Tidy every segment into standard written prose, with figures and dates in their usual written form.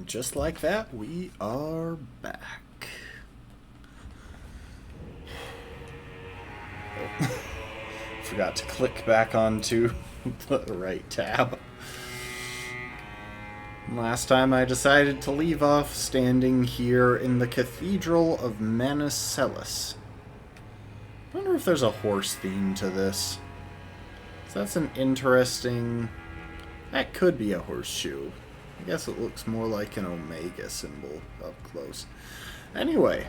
And just like that, we are back. Oh. Forgot to click back onto the right tab. Last time I decided to leave off standing here in the Cathedral of Manicelis. I wonder if there's a horse theme to this. So that's an interesting... That could be a horseshoe. I guess it looks more like an omega symbol up close. Anyway,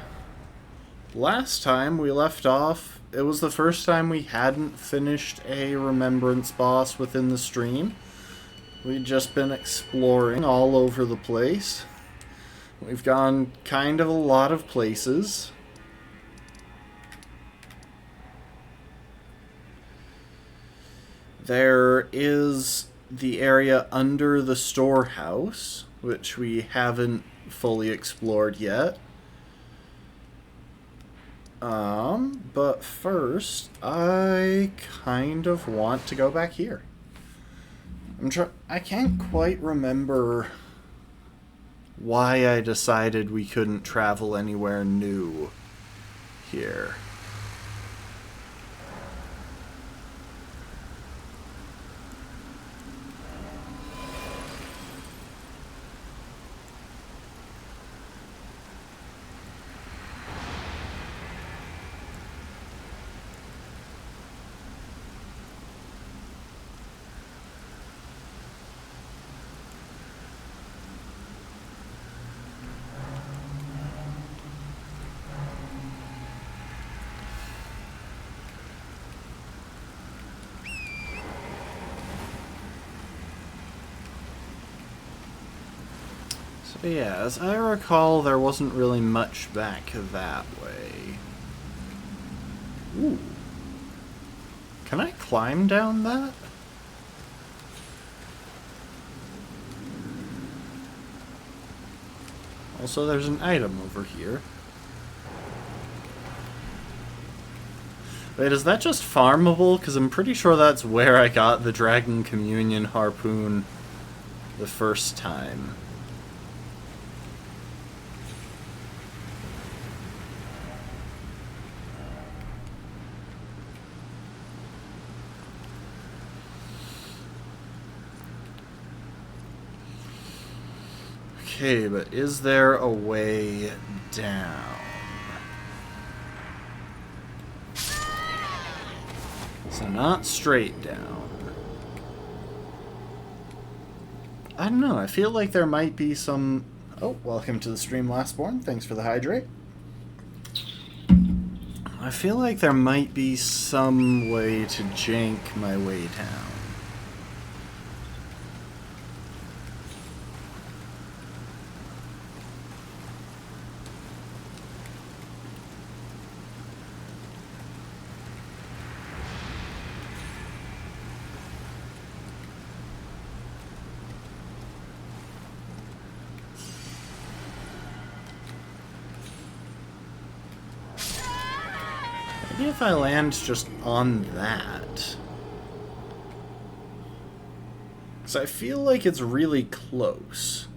last time we left off, it was the first time we hadn't finished a remembrance boss within the stream. We'd just been exploring all over the place. We've gone kind of a lot of places. There is the area under the storehouse, which we haven't fully explored yet. But first, I kind of want to go back here. I can't quite remember why I decided we couldn't travel anywhere new here. So yeah, as I recall, there wasn't really much back that way. Ooh. Can I climb down that? Also, there's an item over here. Wait, is that just farmable? Because I'm pretty sure that's where I got the Dragon Communion harpoon the first time. Okay, but is there a way down? So not straight down. I don't know, I feel like there might be some... Oh, welcome to the stream, Lastborn. Thanks for the hydrate. I feel like there might be some way to jank my way down. Maybe if I land just on that. Because I feel like it's really close.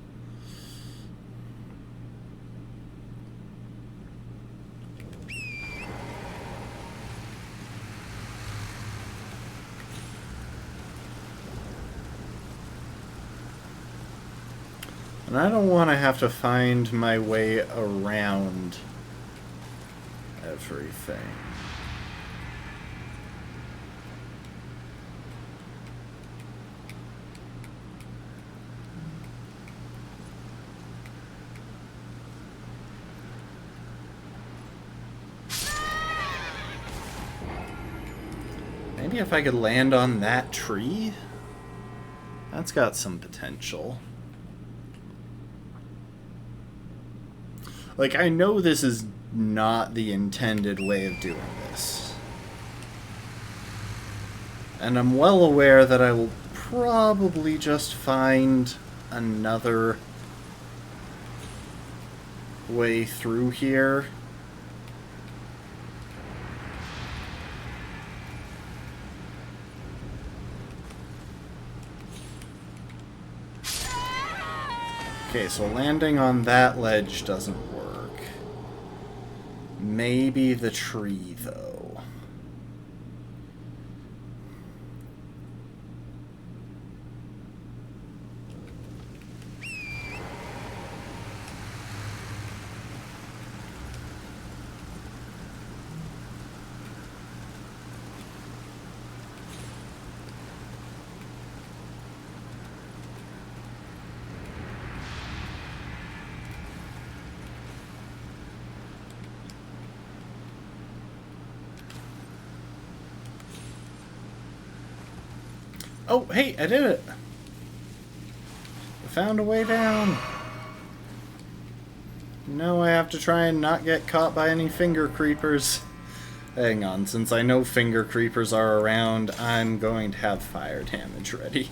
And I don't want to have to find my way around everything. Maybe if I could land on that tree? That's got some potential. Like, I know this is not the intended way of doing this. And I'm well aware that I will probably just find another way through here. Okay, so landing on that ledge doesn't work. Maybe the tree, though. Oh, hey, I did it! I found a way down! Now I have to try and not get caught by any finger creepers. Hang on, since I know finger creepers are around, I'm going to have fire damage ready.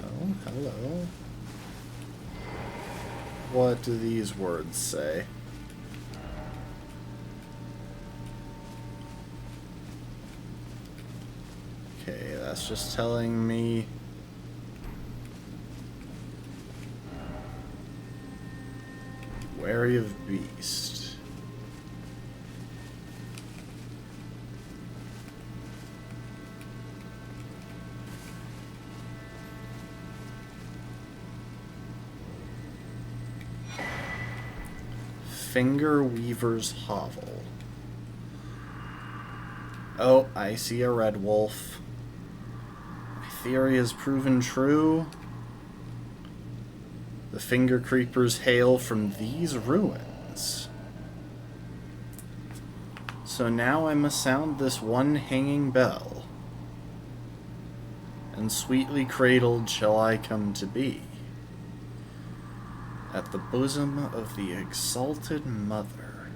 Oh, hello. What do these words say? Okay, that's just telling me... Wary of beast. Finger Weaver's Hovel. Oh, I see a red wolf. My theory is proven true. The finger creepers hail from these ruins. So now I must sound this one hanging bell, and sweetly cradled shall I come to be, at the bosom of the exalted mother.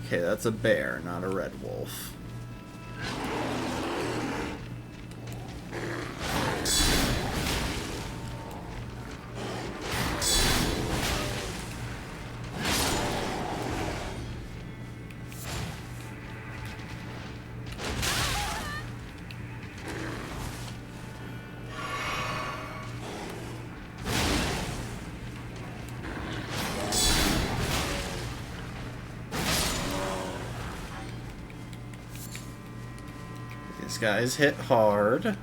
Okay, that's a bear, not a red wolf. These guys hit hard.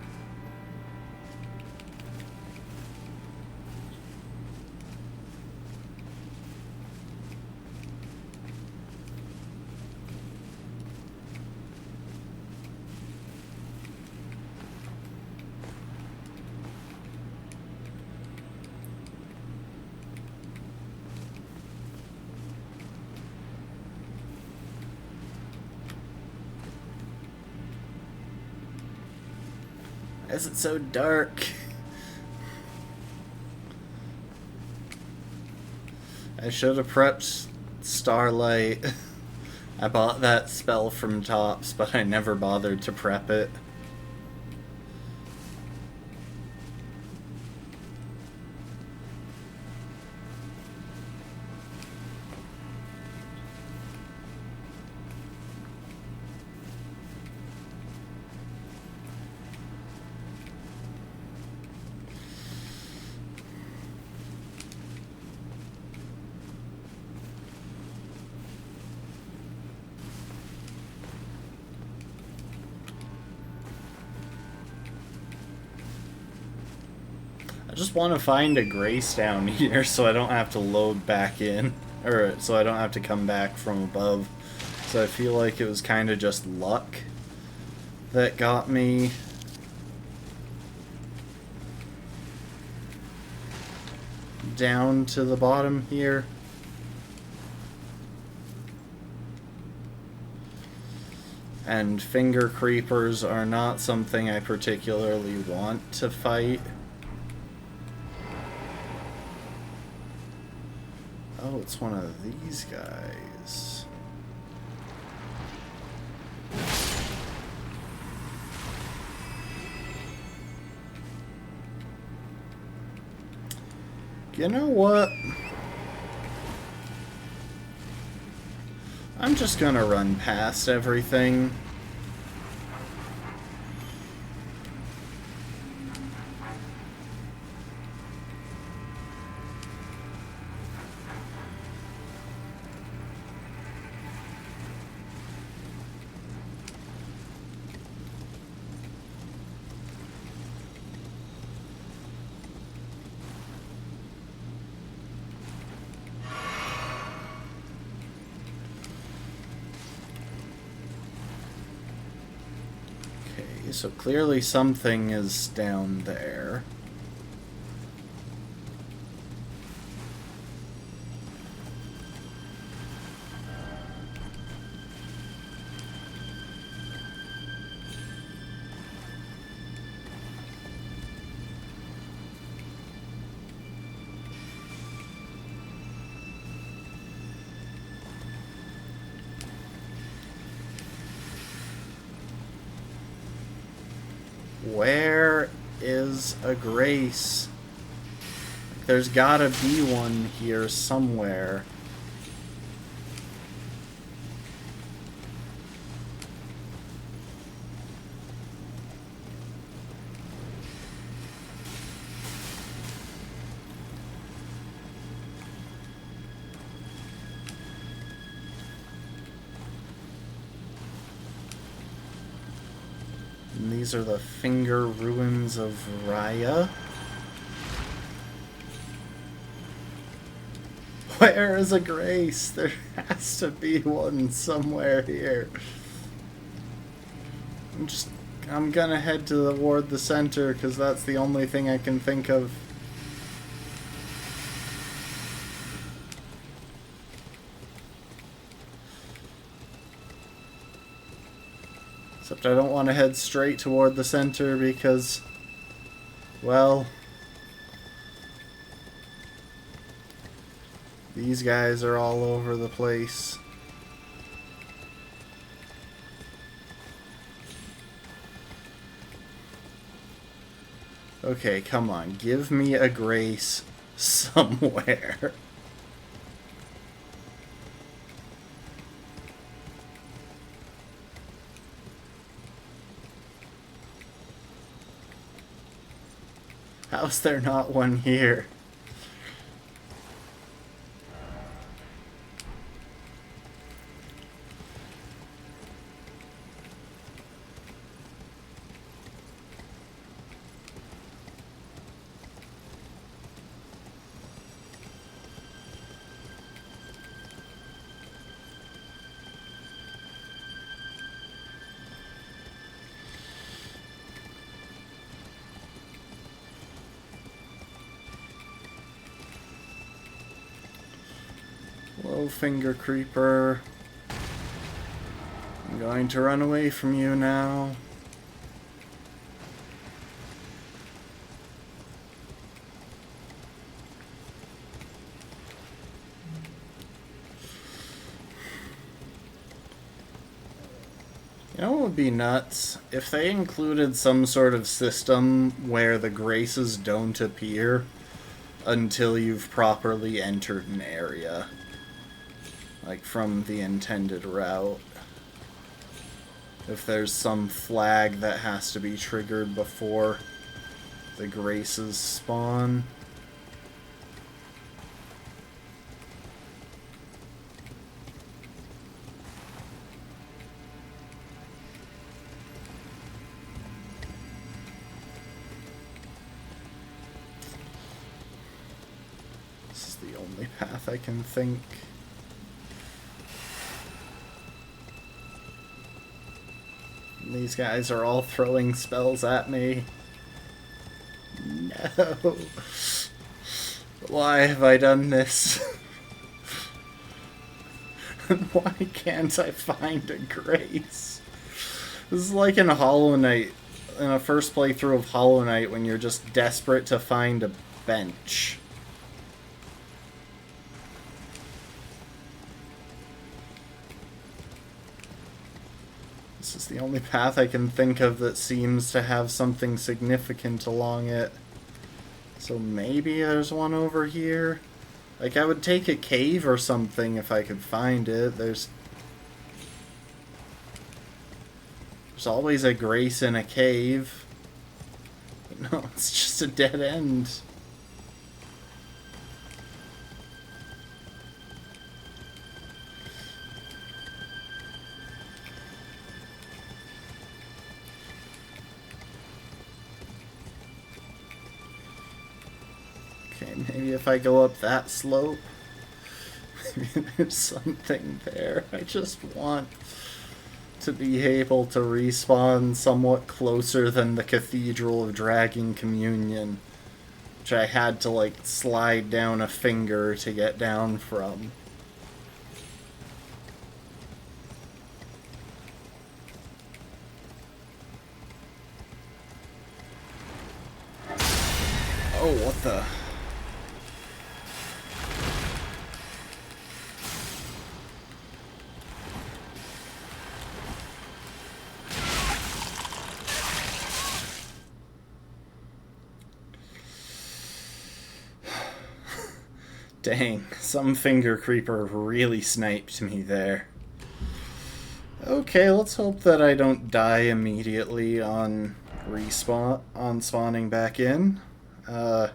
Why is it so dark? I should have prepped Starlight. I bought that spell from Tops, but I never bothered to prep it. I just want to find a grace down here so I don't have to load back in, or so I don't have to come back from above. So I feel like it was kind of just luck that got me down to the bottom here. And finger creepers are not something I particularly want to fight. Oh, it's one of these guys. You know what? I'm just gonna run past everything. So clearly something is down there. Where is a grace? There's gotta be one here somewhere. And these are the finger ruins of Raya. Where is a grace? There has to be one somewhere here. I'm gonna head toward the center because that's the only thing I can think of. Except I don't want to head straight toward the center because, well, these guys are all over the place. Okay, come on. Give me a grace somewhere. How's there not one here? Hello, finger creeper. I'm going to run away from you now. You know what would be nuts? If they included some sort of system where the graces don't appear until you've properly entered an area. Like from the intended route. If there's some flag that has to be triggered before the graces spawn. This is the only path I can think. These guys are all throwing spells at me. No. Why have I done this? And why can't I find a grace? This is like in Hollow Knight, in a first playthrough of Hollow Knight, when you're just desperate to find a bench. is the only path I can think of that seems to have something significant along it. So maybe there's one over here? Like, I would take a cave or something if I could find it. There's always a grace in a cave. But no, it's just a dead end. Okay, maybe if I go up that slope, maybe there's something there. I just want to be able to respawn somewhat closer than the Cathedral of Dragon Communion, which I had to, like, slide down a finger to get down from. Oh, what the... Dang, some finger creeper really sniped me there. Okay, let's hope that I don't die immediately on spawning back in. Because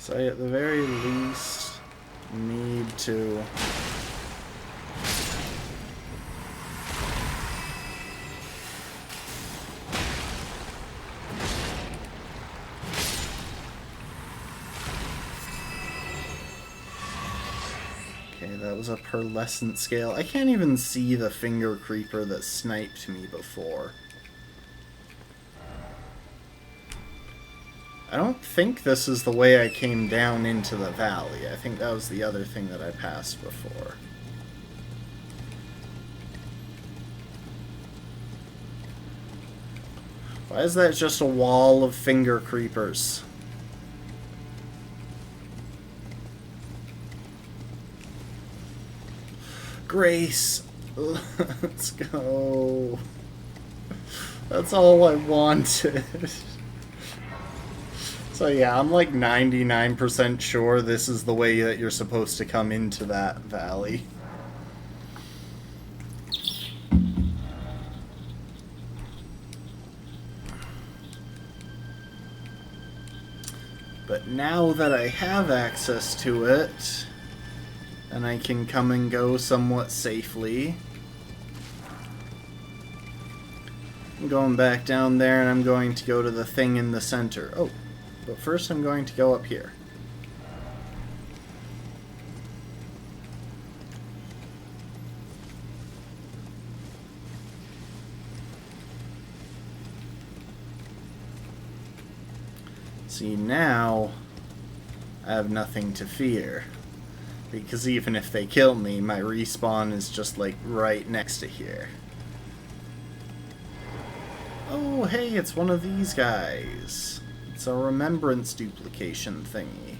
I at the very least need to... Okay, that was a pearlescent scale. I can't even see the finger creeper that sniped me before. I don't think this is the way I came down into the valley. I think that was the other thing that I passed before. Why is that just a wall of finger creepers? Grace! Let's go. That's all I wanted. So yeah, I'm like 99% sure this is the way that you're supposed to come into that valley. But now that I have access to it, and I can come and go somewhat safely, I'm going back down there and I'm going to go to the thing in the center. Oh. But first I'm going to go up here. See, now I have nothing to fear. Because even if they kill me, my respawn is just like right next to here. Oh, hey, it's one of these guys. It's a remembrance duplication thingy.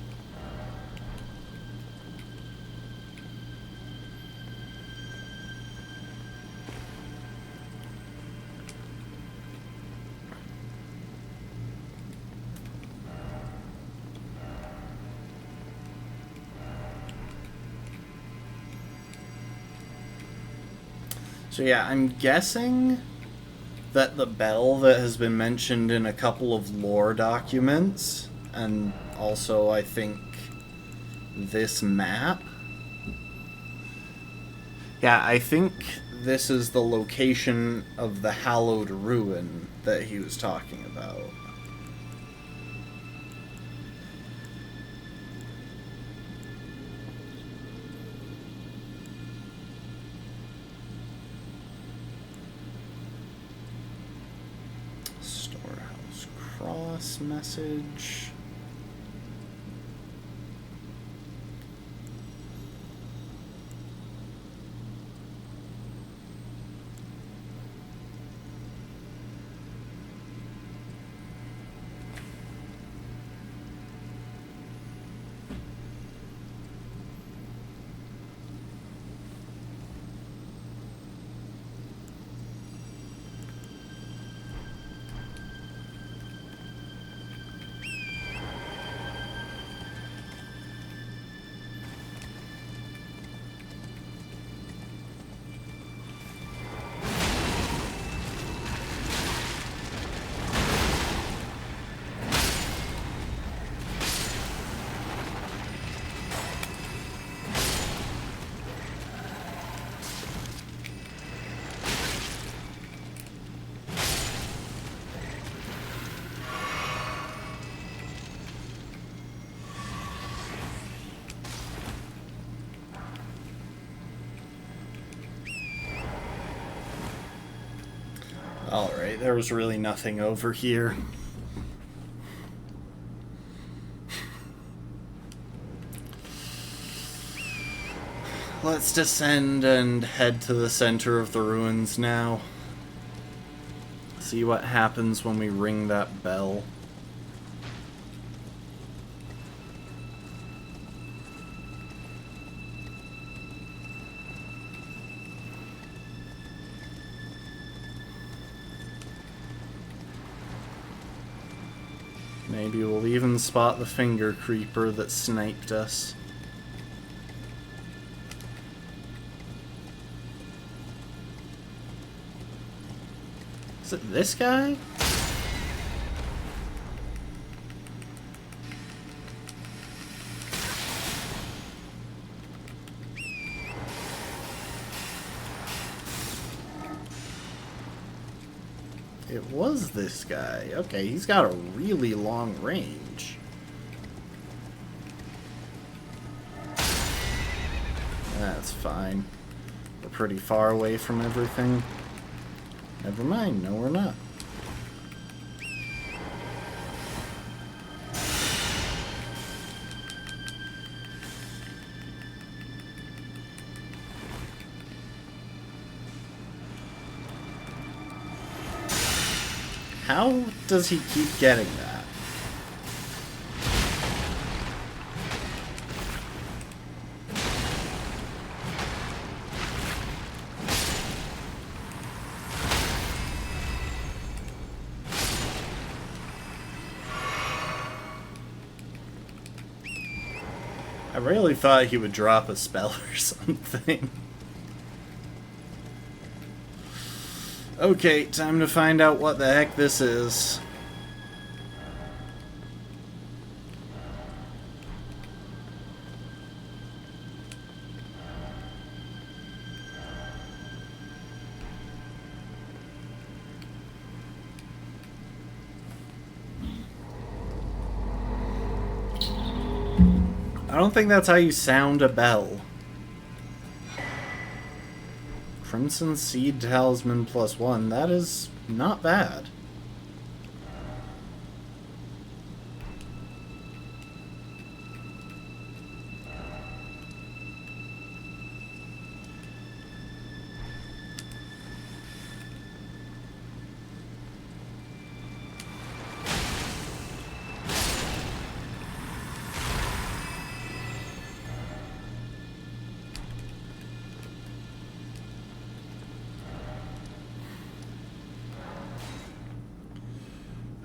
So yeah, I'm guessing that the bell that has been mentioned in a couple of lore documents, and also I think this map. Yeah, I think this is the location of the hallowed ruin that he was talking about. Cross message. Alright, there was really nothing over here. Let's descend and head to the center of the ruins now. See what happens when we ring that bell. Maybe we'll even spot the finger creeper that sniped us. Is it this guy? It was this guy. Okay, he's got a really long range. That's fine. We're pretty far away from everything. Never mind, no we're not. How does he keep getting that? I really thought he would drop a spell or something. Okay, time to find out what the heck this is. I don't think that's how you sound a bell. Crimson Seed Talisman +1. That is not bad.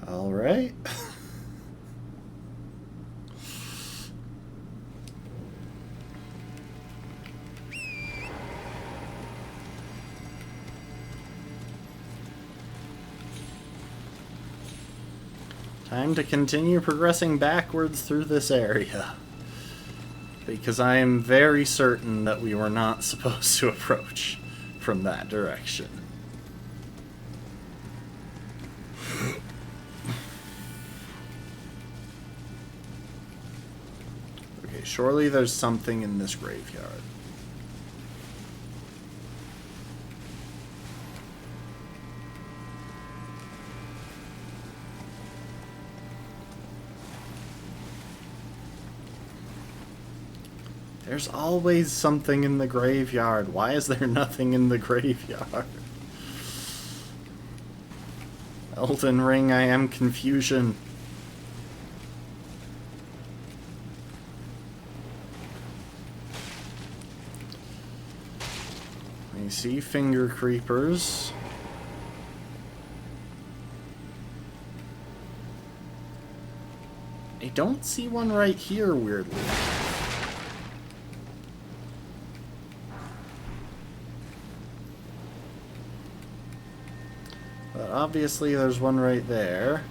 All right. Time to continue progressing backwards through this area. Because I am very certain that we were not supposed to approach from that direction. Okay, surely there's something in this graveyard. There's always something in the graveyard. Why is there nothing in the graveyard? Elden Ring, I am confusion. I see finger creepers. I don't see one right here, weirdly. But obviously there's one right there.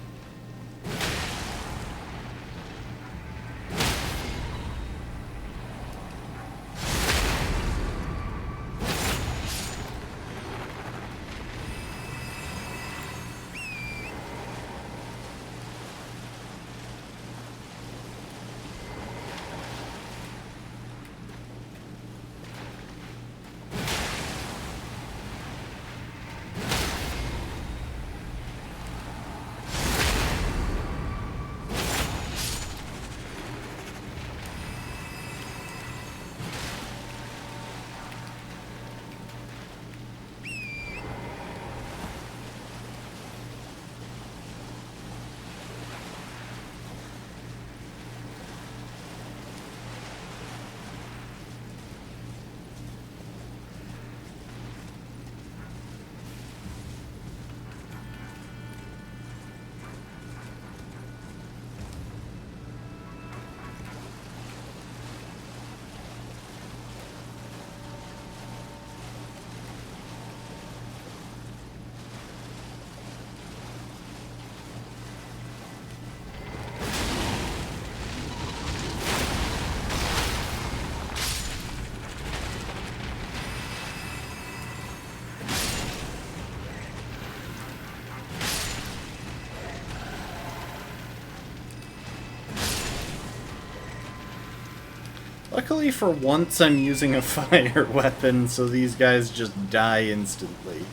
Luckily for once I'm using a fire weapon, so these guys just die instantly.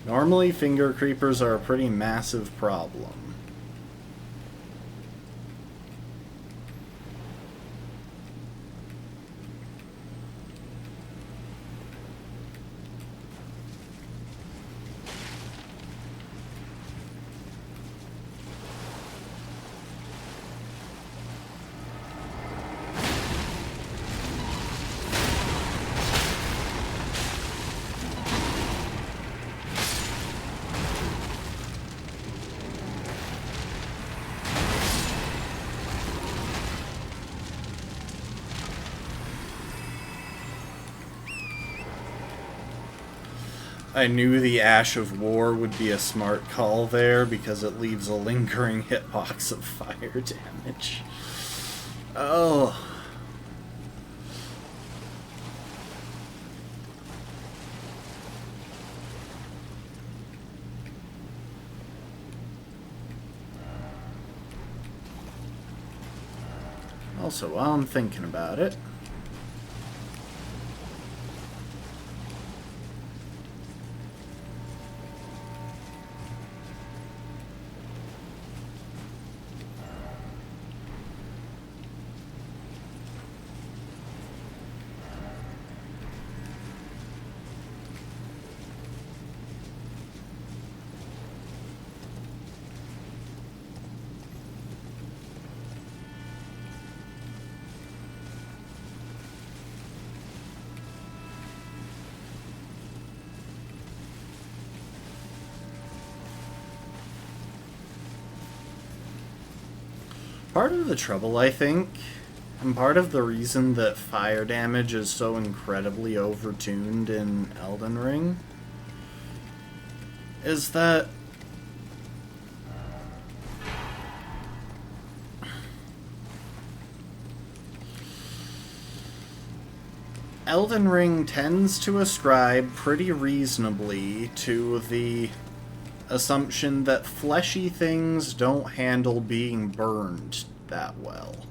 Normally finger creepers are a pretty massive problem. I knew the Ash of War would be a smart call there because it leaves a lingering hitbox of fire damage. Oh. Also, while I'm thinking about it, part of the trouble, I think, and part of the reason that fire damage is so incredibly overtuned in Elden Ring, is that Elden Ring tends to ascribe pretty reasonably to the assumption that fleshy things don't handle being burned that well.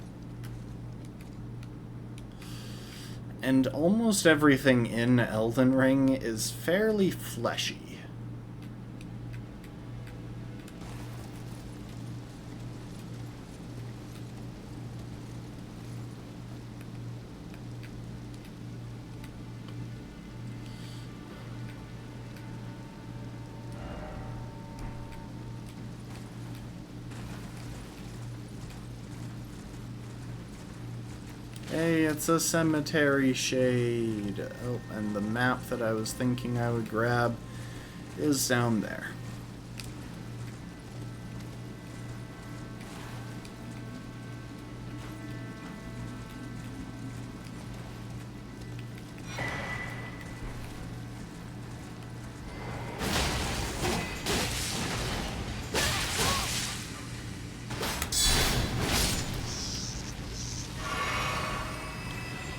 And almost everything in Elden Ring is fairly fleshy. Hey, it's a cemetery shade. Oh, and the map that I was thinking I would grab is down there.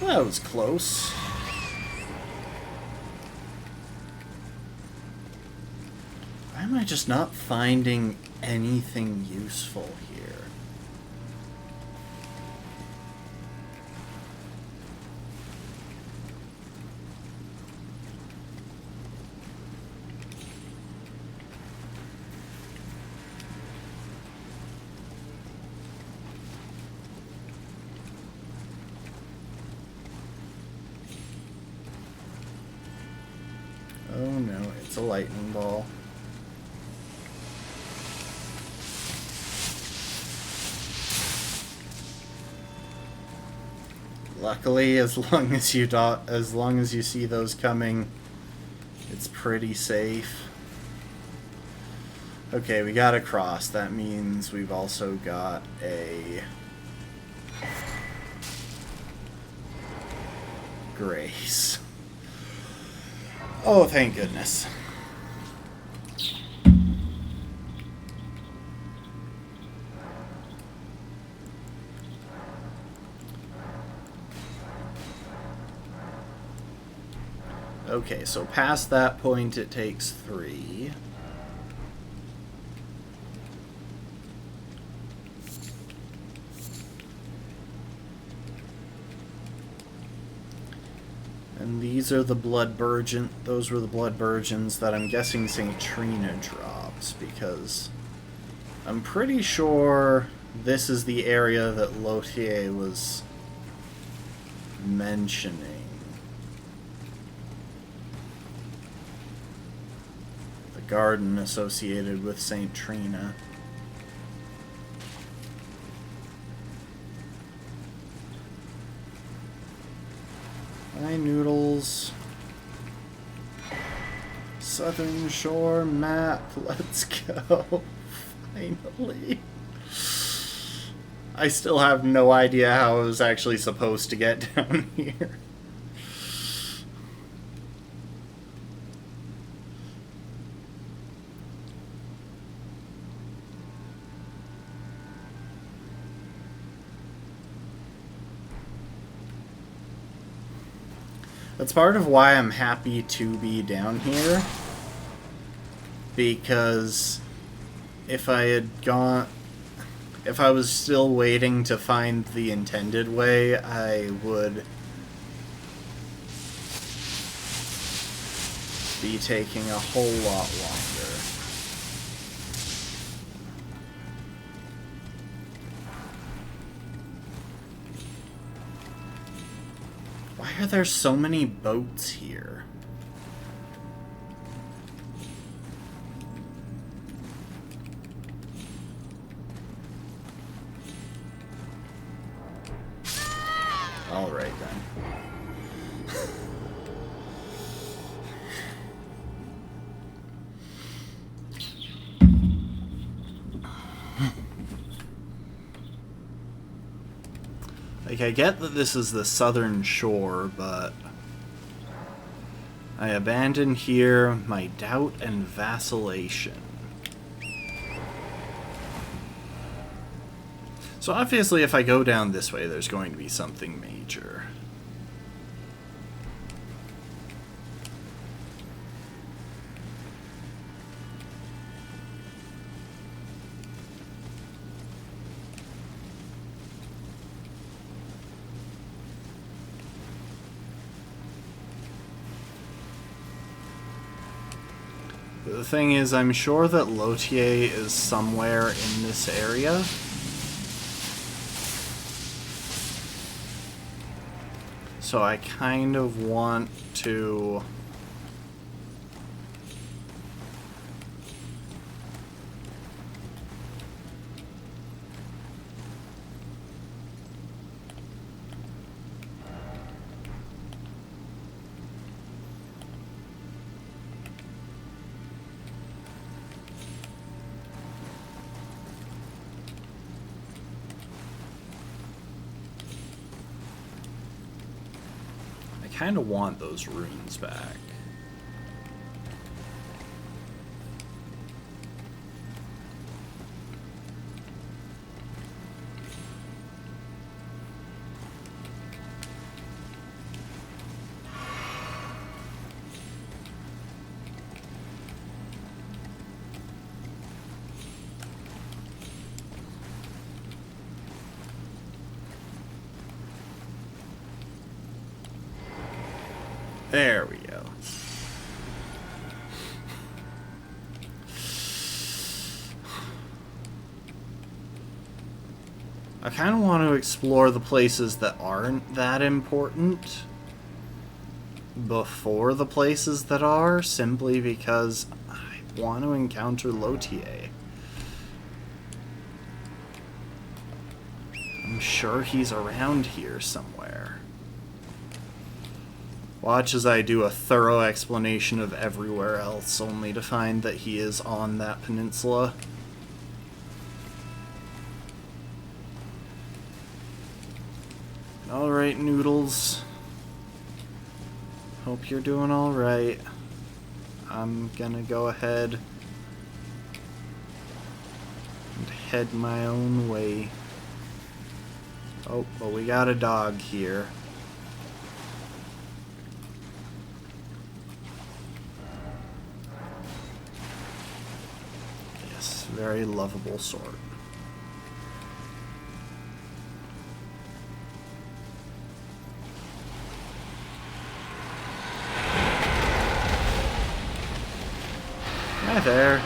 That was close. Why am I just not finding anything useful here? Oh no, it's a lightning ball. Luckily, as long as you see those coming, it's pretty safe. Okay, we got a cross. That means we've also got a grace. Oh, thank goodness. Okay, so past that point it takes 3. And these are the blood burgeon. Those were the blood burgeons that I'm guessing St. Trina drops, because I'm pretty sure this is the area that Lothier was mentioning. The garden associated with St. Trina. Hi, Noodles. Southern Shore map. Let's go. Finally. I still have no idea how I was actually supposed to get down here. That's part of why I'm happy to be down here, because if I was still waiting to find the intended way, I would be taking a whole lot longer. Why are there so many boats here? All right then. Like, I get that this is the southern shore, but I abandon here my doubt and vacillation. So obviously if I go down this way, there's going to be something major. The thing is, I'm sure that Lothier is somewhere in this area. So I kind of want to... kind of want those runes back. There we go. I kind of want to explore the places that aren't that important before the places that are, simply because I want to encounter Lothier. I'm sure he's around here somewhere. Watch as I do a thorough explanation of everywhere else, only to find that he is on that peninsula. Alright, Noodles. Hope you're doing alright. I'm gonna go ahead and head my own way. Oh, but we got a dog here. Yes, very lovable sort. Hi there.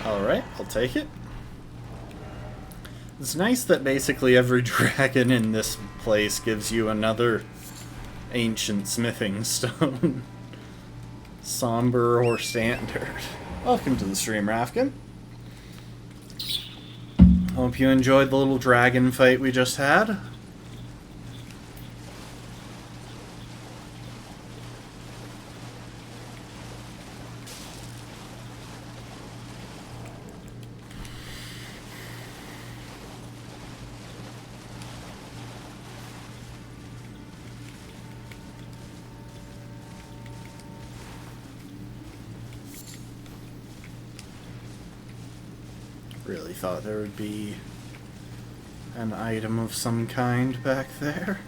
Alright, I'll take it. It's nice that basically every dragon in this place gives you another ancient smithing stone. Somber or standard. Welcome to the stream, Rafkin. Hope you enjoyed the little dragon fight we just had. Really thought there would be an item of some kind back there.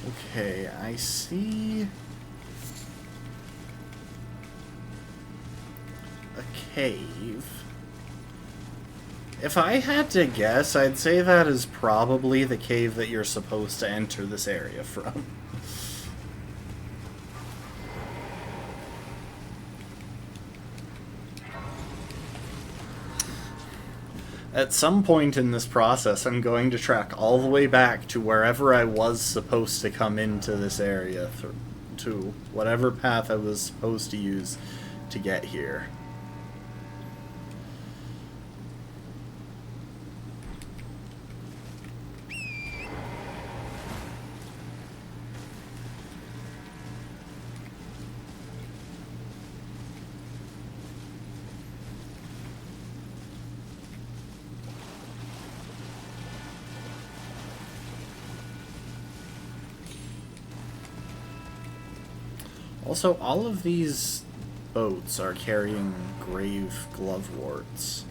Okay, I see a cave. If I had to guess, I'd say that is probably the cave that you're supposed to enter this area from. At some point in this process, I'm going to track all the way back to wherever I was supposed to come into this area, to whatever path I was supposed to use to get here. Also, all of these boats are carrying grave gloveworts.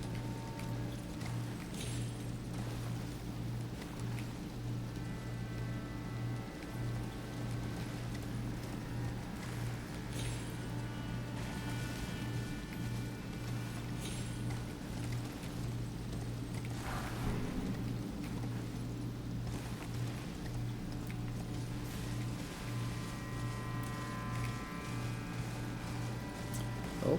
Oh.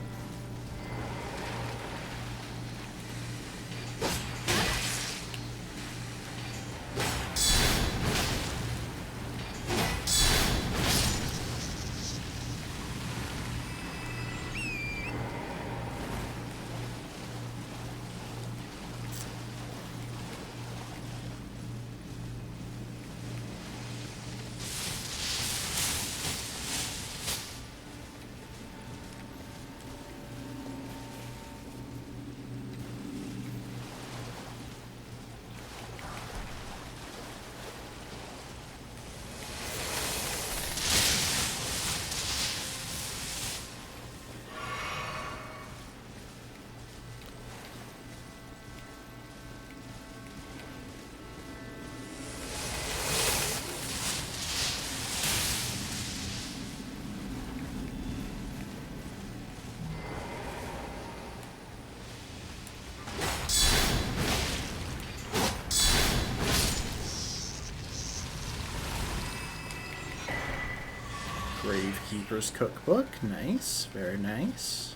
Gravekeeper's Cookbook. Nice. Very nice.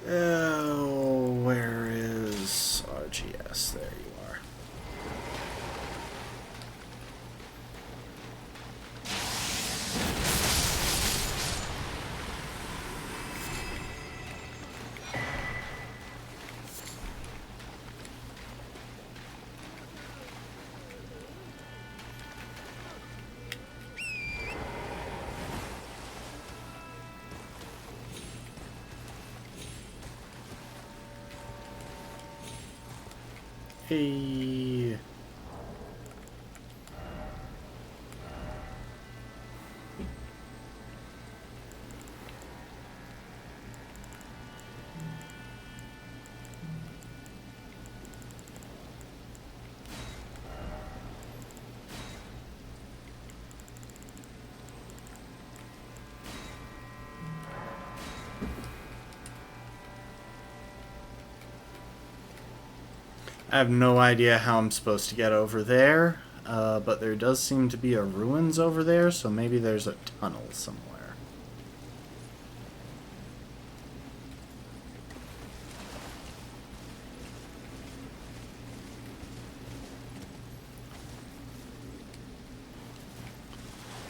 Oh, where is RGS? There you are. Hey. I have no idea how I'm supposed to get over there, but there does seem to be a ruins over there, so maybe there's a tunnel somewhere.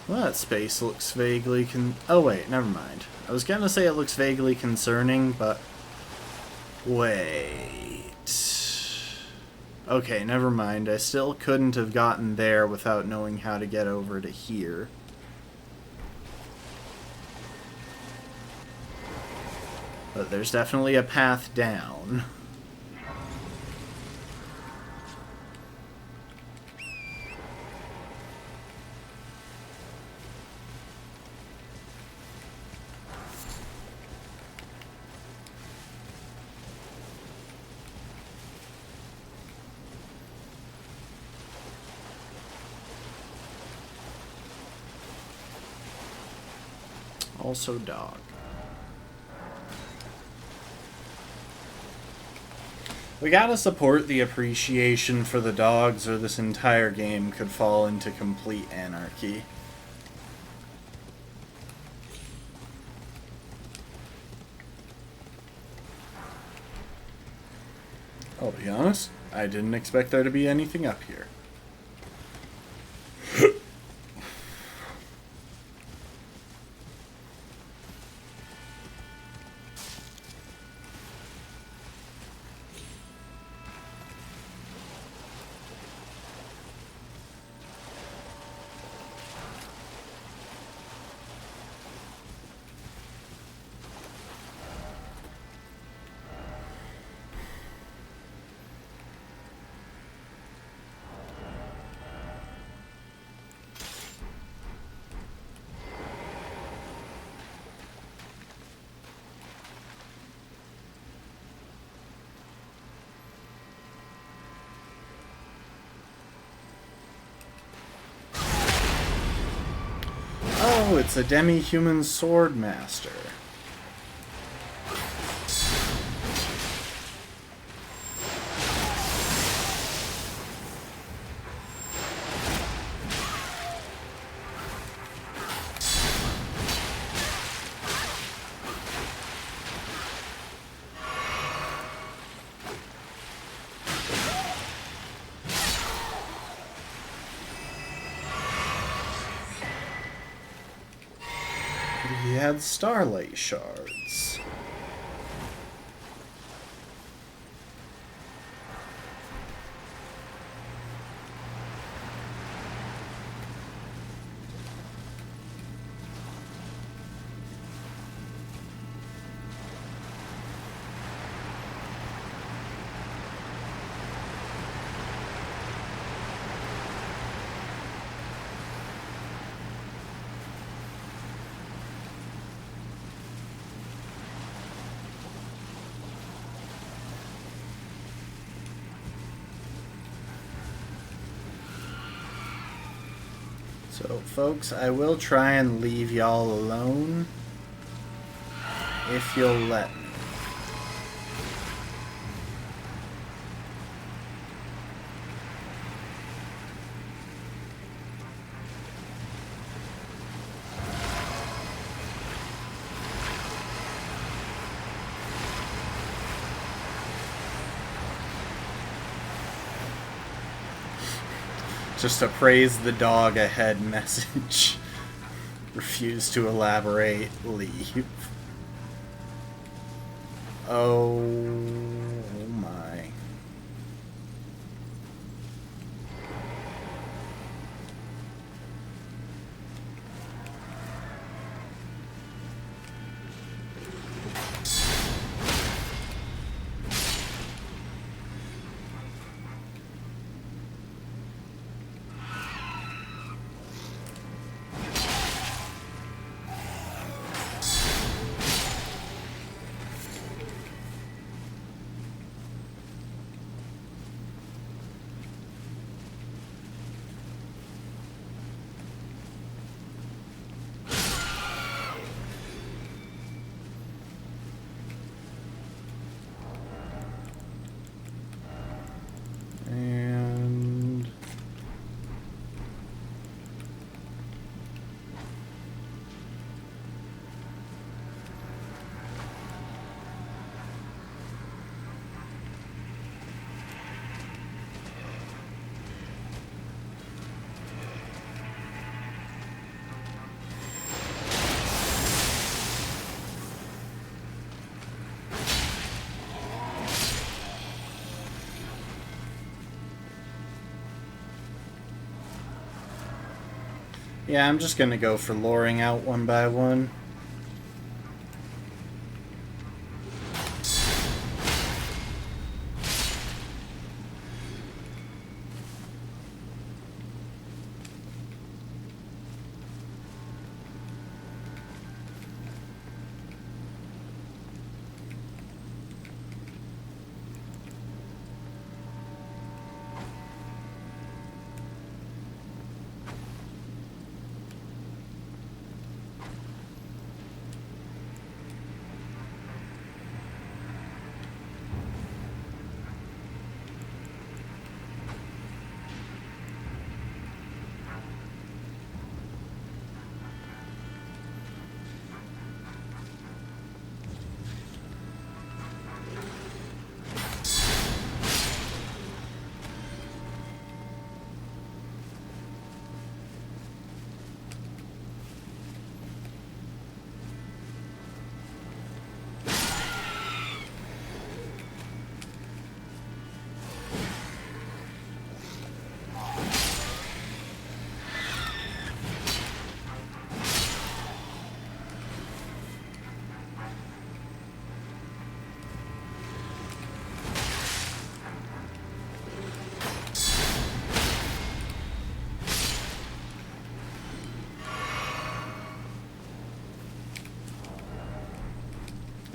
Well, that space looks vaguely oh wait, never mind. I was gonna say it looks vaguely concerning, but wait. Okay, never mind. I still couldn't have gotten there without knowing how to get over to here. But there's definitely a path down. Also dog. We gotta support the appreciation for the dogs, or this entire game could fall into complete anarchy. I'll be honest, I didn't expect there to be anything up here. Oh, it's a demi-human sword master. He had starlight shards. So, folks, I will try and leave y'all alone if you'll let me. Just a praise the dog ahead message. Refuse to elaborate. Leave. Oh my. And yeah, I'm just gonna go for luring out one by one.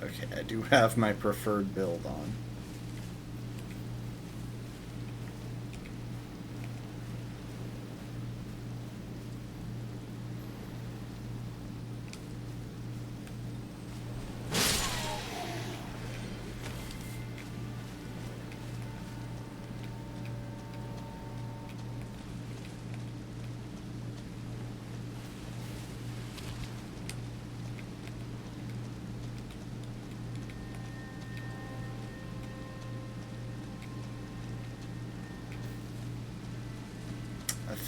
Okay, I do have my preferred build on.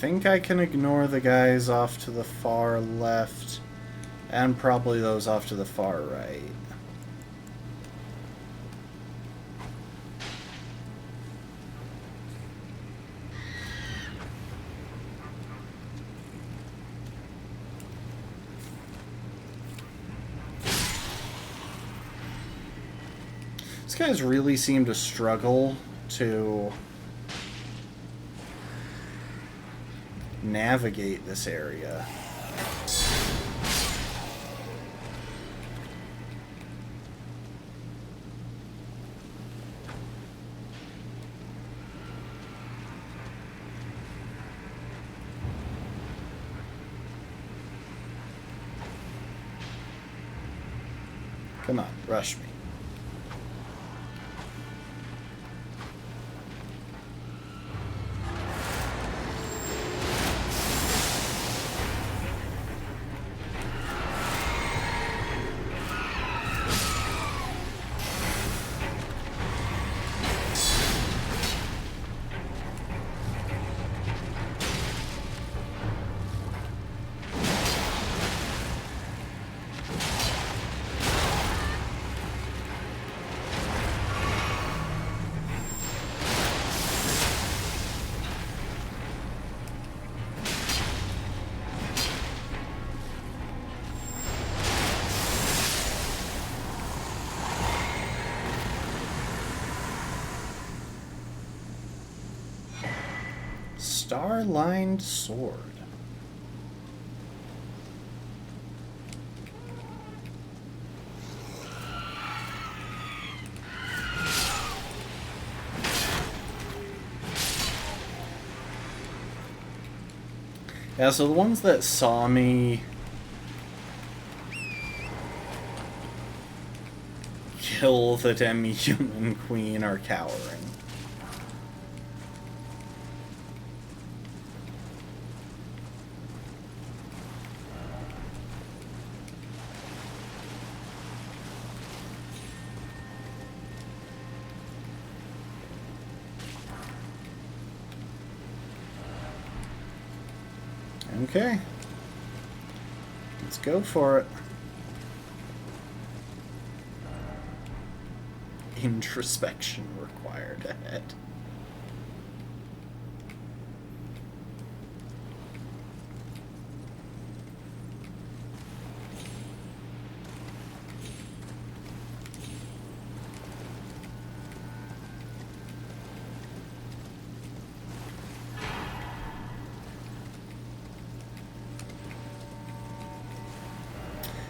think I can ignore the guys off to the far left, and probably those off to the far right. These guys really seem to struggle to navigate this area. Come on, rush me. Star-lined sword. Yeah, so the ones that saw me kill the demi-human queen are cowering. Okay. Let's go for it. Introspection required ahead.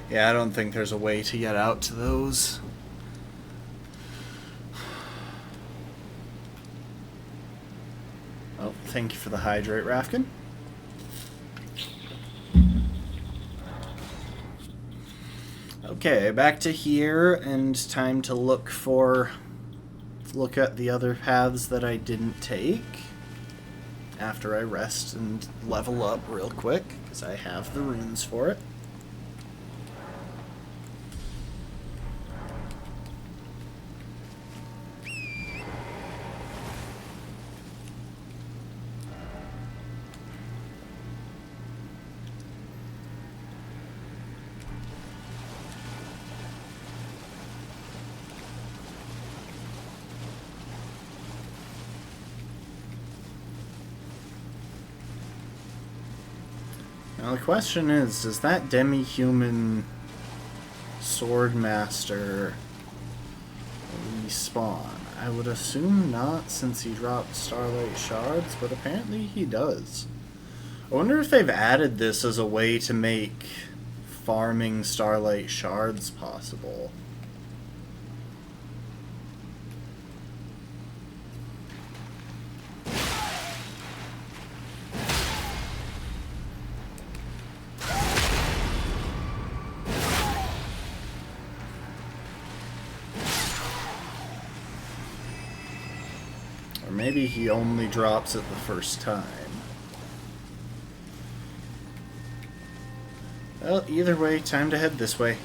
Yeah, I don't think there's a way to get out to those. Oh, thank you for the hydrate, Rafkin. Okay, back to here, and time to look at the other paths that I didn't take after I rest and level up real quick, because I have the runes for it. Now the question is, does that demi-human sword master respawn? I would assume not, since he dropped Starlight Shards, but apparently he does. I wonder if they've added this as a way to make farming Starlight Shards possible. Maybe he only drops it the first time. Well, either way, time to head this way.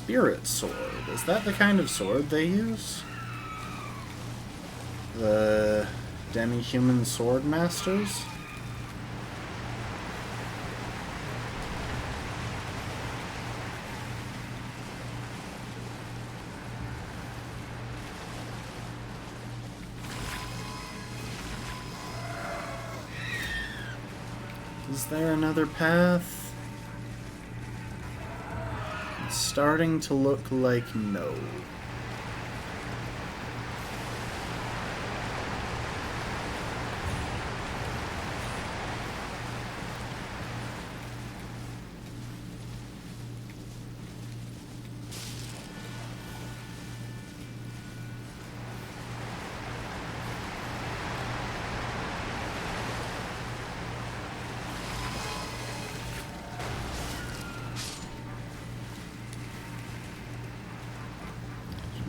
spirit sword. Is that the kind of sword they use? The demi-human sword masters? Is there another path? It's starting to look like no.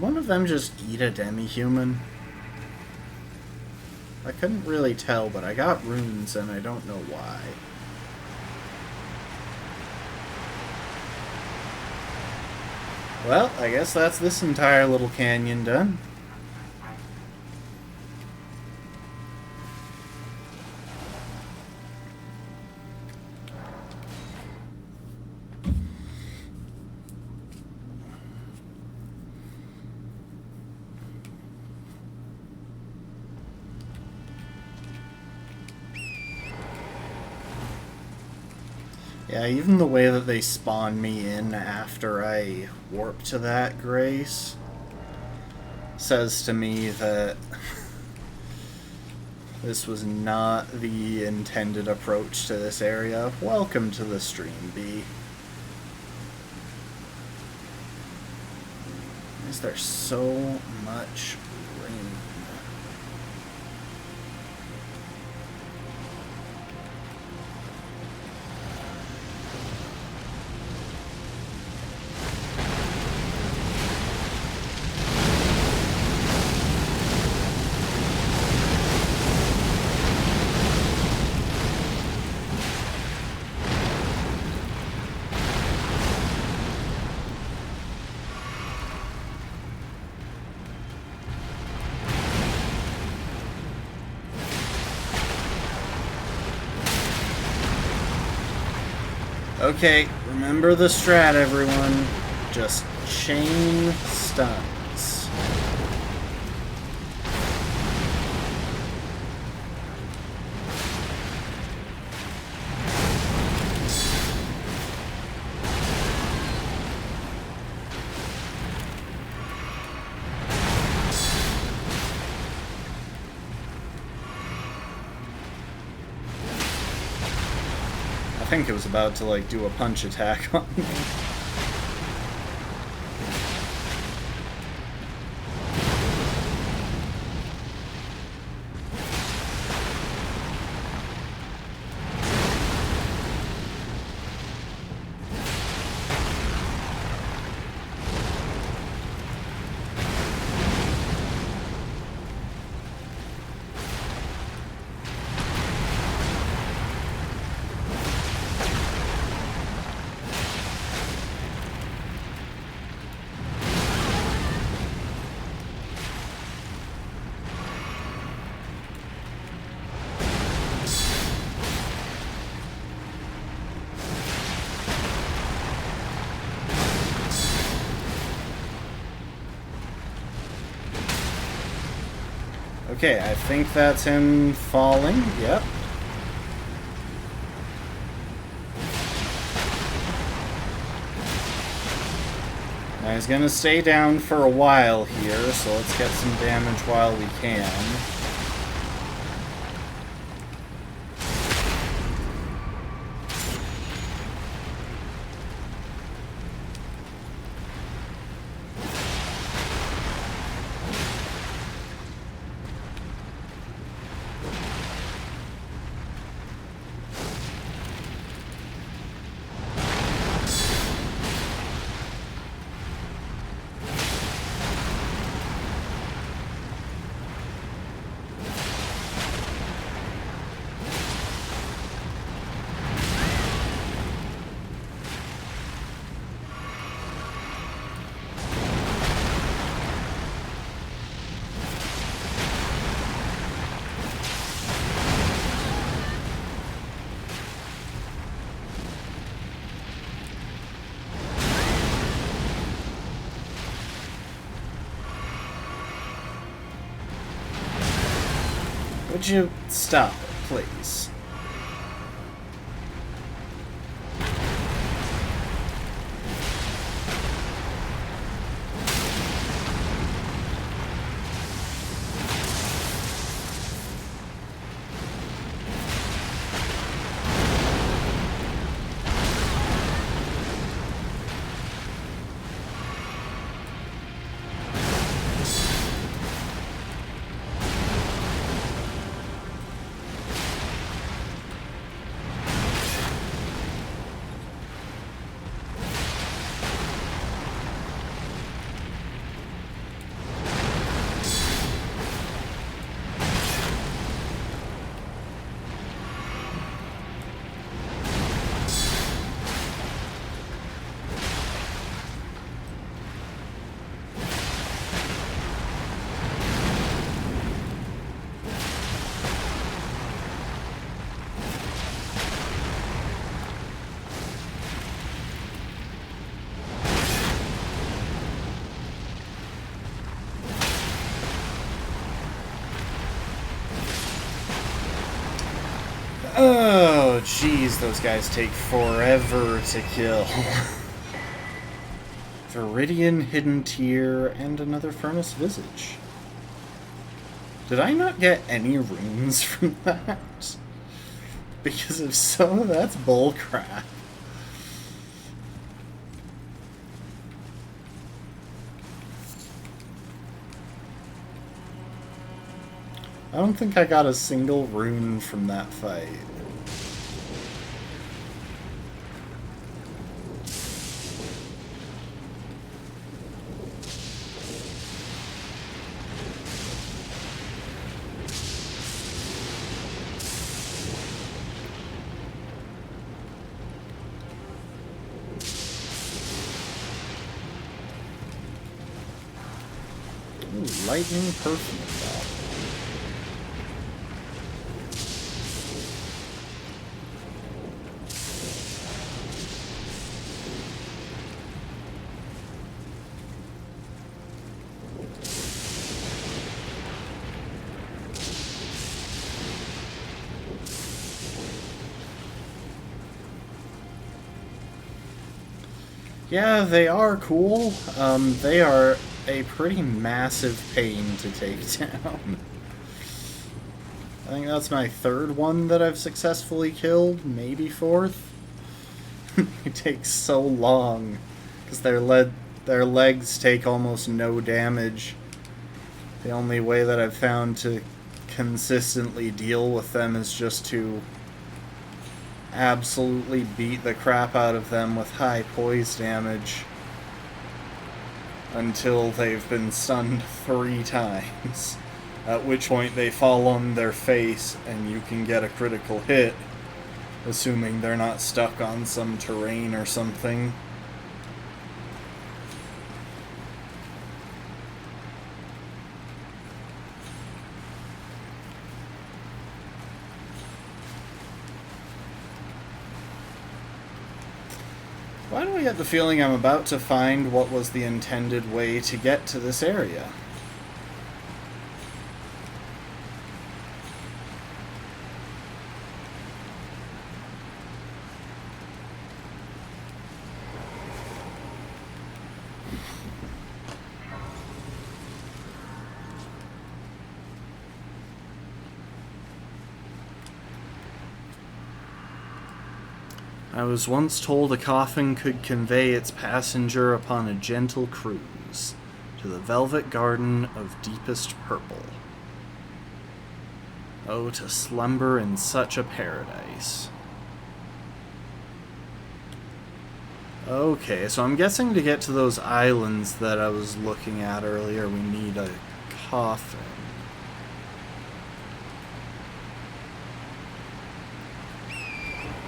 One of them just eat a demi-human? I couldn't really tell, but I got runes and I don't know why. Well, I guess that's this entire little canyon done. Yeah, even the way that they spawn me in after I warp to that grace says to me that this was not the intended approach to this area. Welcome to the stream, B. Why is there so much rain? Okay, remember the strat, everyone. Just chain stuns. I think it was about to, like, do a punch attack on me. Okay, I think that's him falling. Yep. Now he's gonna stay down for a while here, so let's get some damage while we can. Would you stop it, please? Oh, jeez, those guys take forever to kill. Viridian, Hidden Tear, and another Furnace Visage. Did I not get any runes from that? Because if so, that's bullcrap. I don't think I got a single rune from that fight. Ooh, lightning perfume bottle. Yeah, they are cool. They are a pretty massive pain to take down. I think that's my third one that I've successfully killed, maybe fourth. It takes so long, because their legs take almost no damage. The only way that I've found to consistently deal with them is just to absolutely beat the crap out of them with high poise damage until they've been stunned 3 times, at which point they fall on their face and you can get a critical hit, assuming they're not stuck on some terrain or something. Why do I get the feeling I'm about to find what was the intended way to get to this area? I was once told a coffin could convey its passenger upon a gentle cruise to the velvet garden of deepest purple. Oh, to slumber in such a paradise. Okay, so I'm guessing to get to those islands that I was looking at earlier, we need a coffin.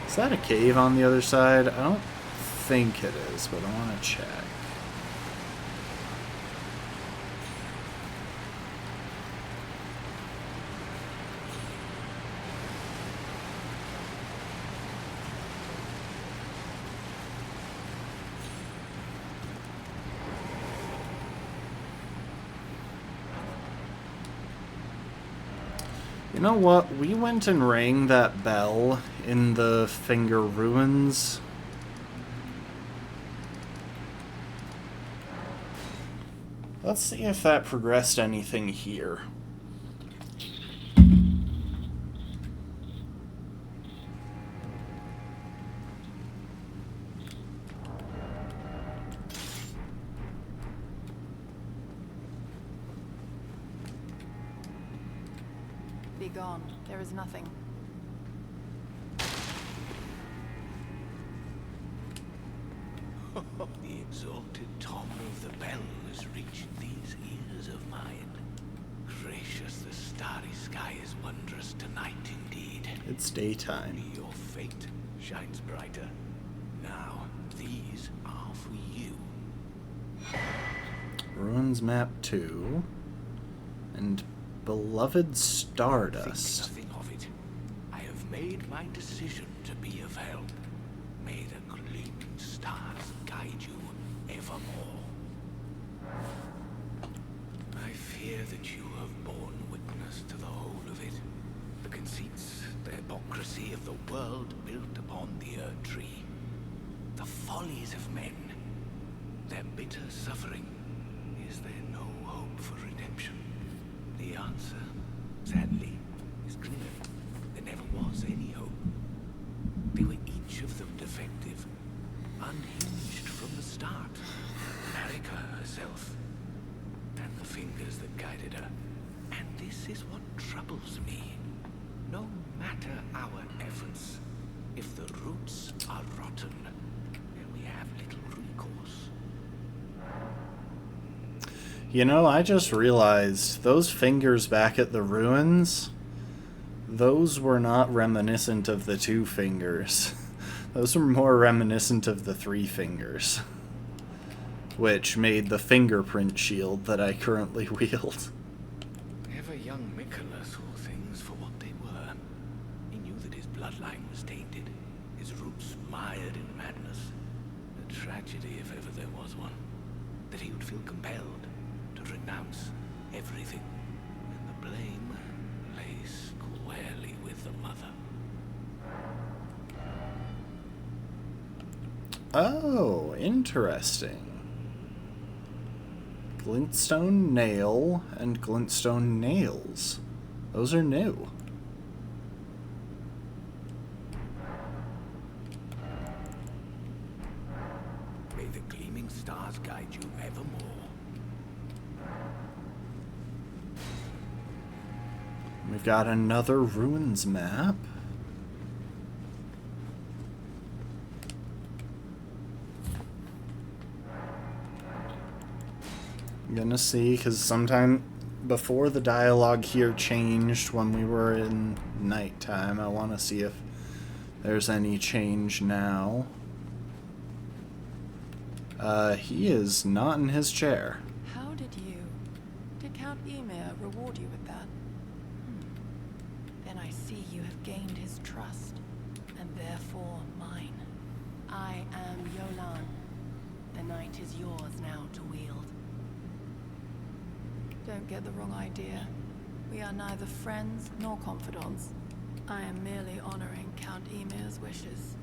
Is that a cave on the other side? I don't think it is, but I want to check. You know what? We went and rang that bell in the Finger Ruins. Let's see if that progressed anything here. Be gone. There is nothing. The exalted tone of the bell has reached these ears of mine. Gracious, the starry sky is wondrous tonight indeed. It's daytime. Your fate shines brighter. Now, these are for you. Ruins Map 2. And Beloved Stardust. Think nothing of it. I have made my decision to be of help. May the gleaming stars guide you evermore. I fear that you have borne witness to the whole of it. The conceits, the hypocrisy of the world built upon the Earth Tree. The follies of men. Their bitter suffering. Is there no hope for redemption? The answer, sadly, is clear. There never was any hope. They were each of them defective, unhinged from the start. Marika herself, and the fingers that guided her. And this is what troubles me. No matter our efforts, if the roots are rotten, then we have little recourse. You know, I just realized those fingers back at the ruins, those were not reminiscent of the 2 fingers. Those were more reminiscent of the 3 fingers, which made the fingerprint shield that I currently wield. Ever young Mikola saw things for what they were. He knew that his bloodline was tainted, his roots mired in madness. A tragedy, if ever there was one. That he would feel compelled to renounce everything. And the blame lay squarely with the mother. Oh, interesting. Glintstone nail and glintstone nails. Those are new. May the gleaming stars guide you evermore. We've got another ruins map. I'm gonna see, because sometime before the dialogue here changed when we were in nighttime, I want to see if there's any change now. He is not in his chair. How did Count Emir reward you with that? Then I see you have gained his trust, and therefore mine. I am Yolan. The night is yours now to wield. Don't get the wrong idea. We are neither friends nor confidants. I am merely honoring Count Emir's wishes.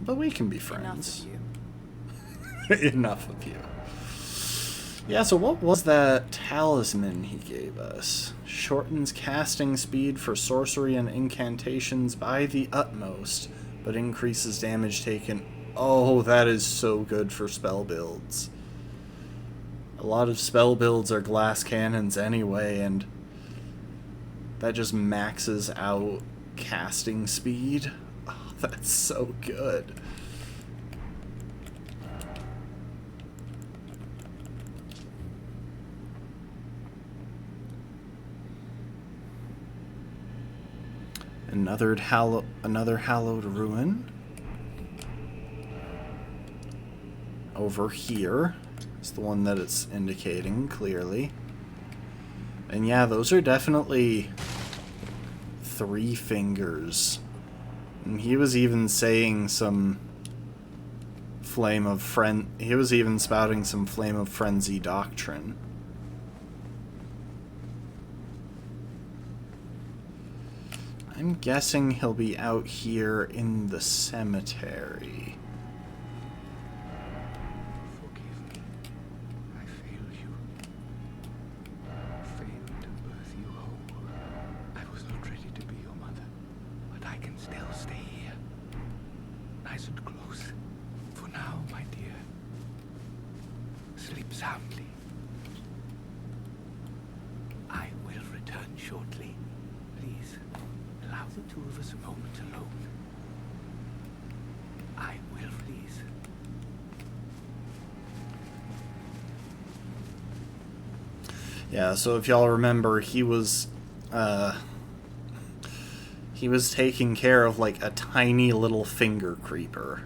But we can be Enough friends. of you. Enough of you. Yeah, so what was that talisman he gave us? Shortens casting speed for sorcery and incantations by the utmost, but increases damage taken. Oh, that is so good for spell builds. A lot of spell builds are glass cannons anyway, and that just maxes out casting speed. Oh, that's so good. Another hallowed ruin. Over here is the one that it's indicating clearly. And yeah, those are definitely 3 fingers. And he was even saying some he was even spouting some flame of frenzy doctrine. I'm guessing he'll be out here in the cemetery. Forgive me. I failed you. Failed to birth you whole. I was not ready to be your mother, but I can still stay here. Nice and close. For now, my dear. Sleep soundly. I will return shortly. Please, allow the two of us a moment alone. I will, please. Yeah, so if y'all remember, he was taking care of like a tiny little finger creeper.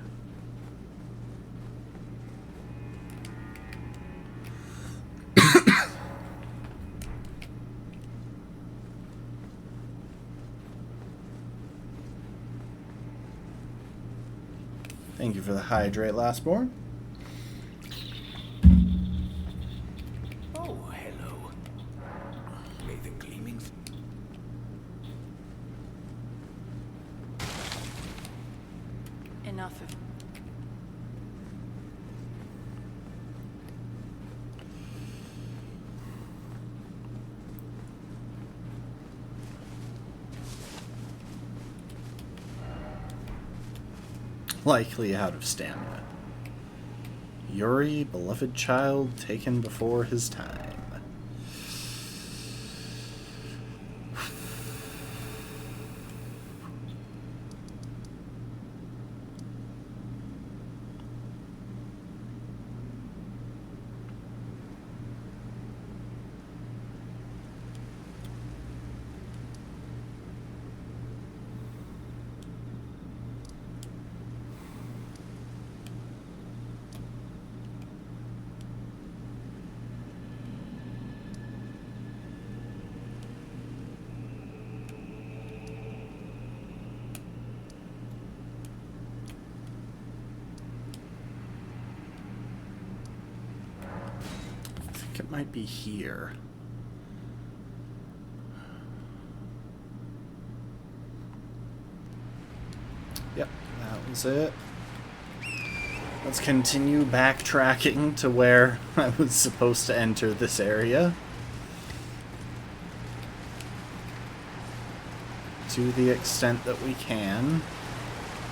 Thank you for the hydrate, Lastborn. Oh, hello. May the gleaming... Enough of... Likely out of stamina. Yuri, beloved child, taken before his time. It might be here. Yep, that was it. Let's continue backtracking to where I was supposed to enter this area. To the extent that we can,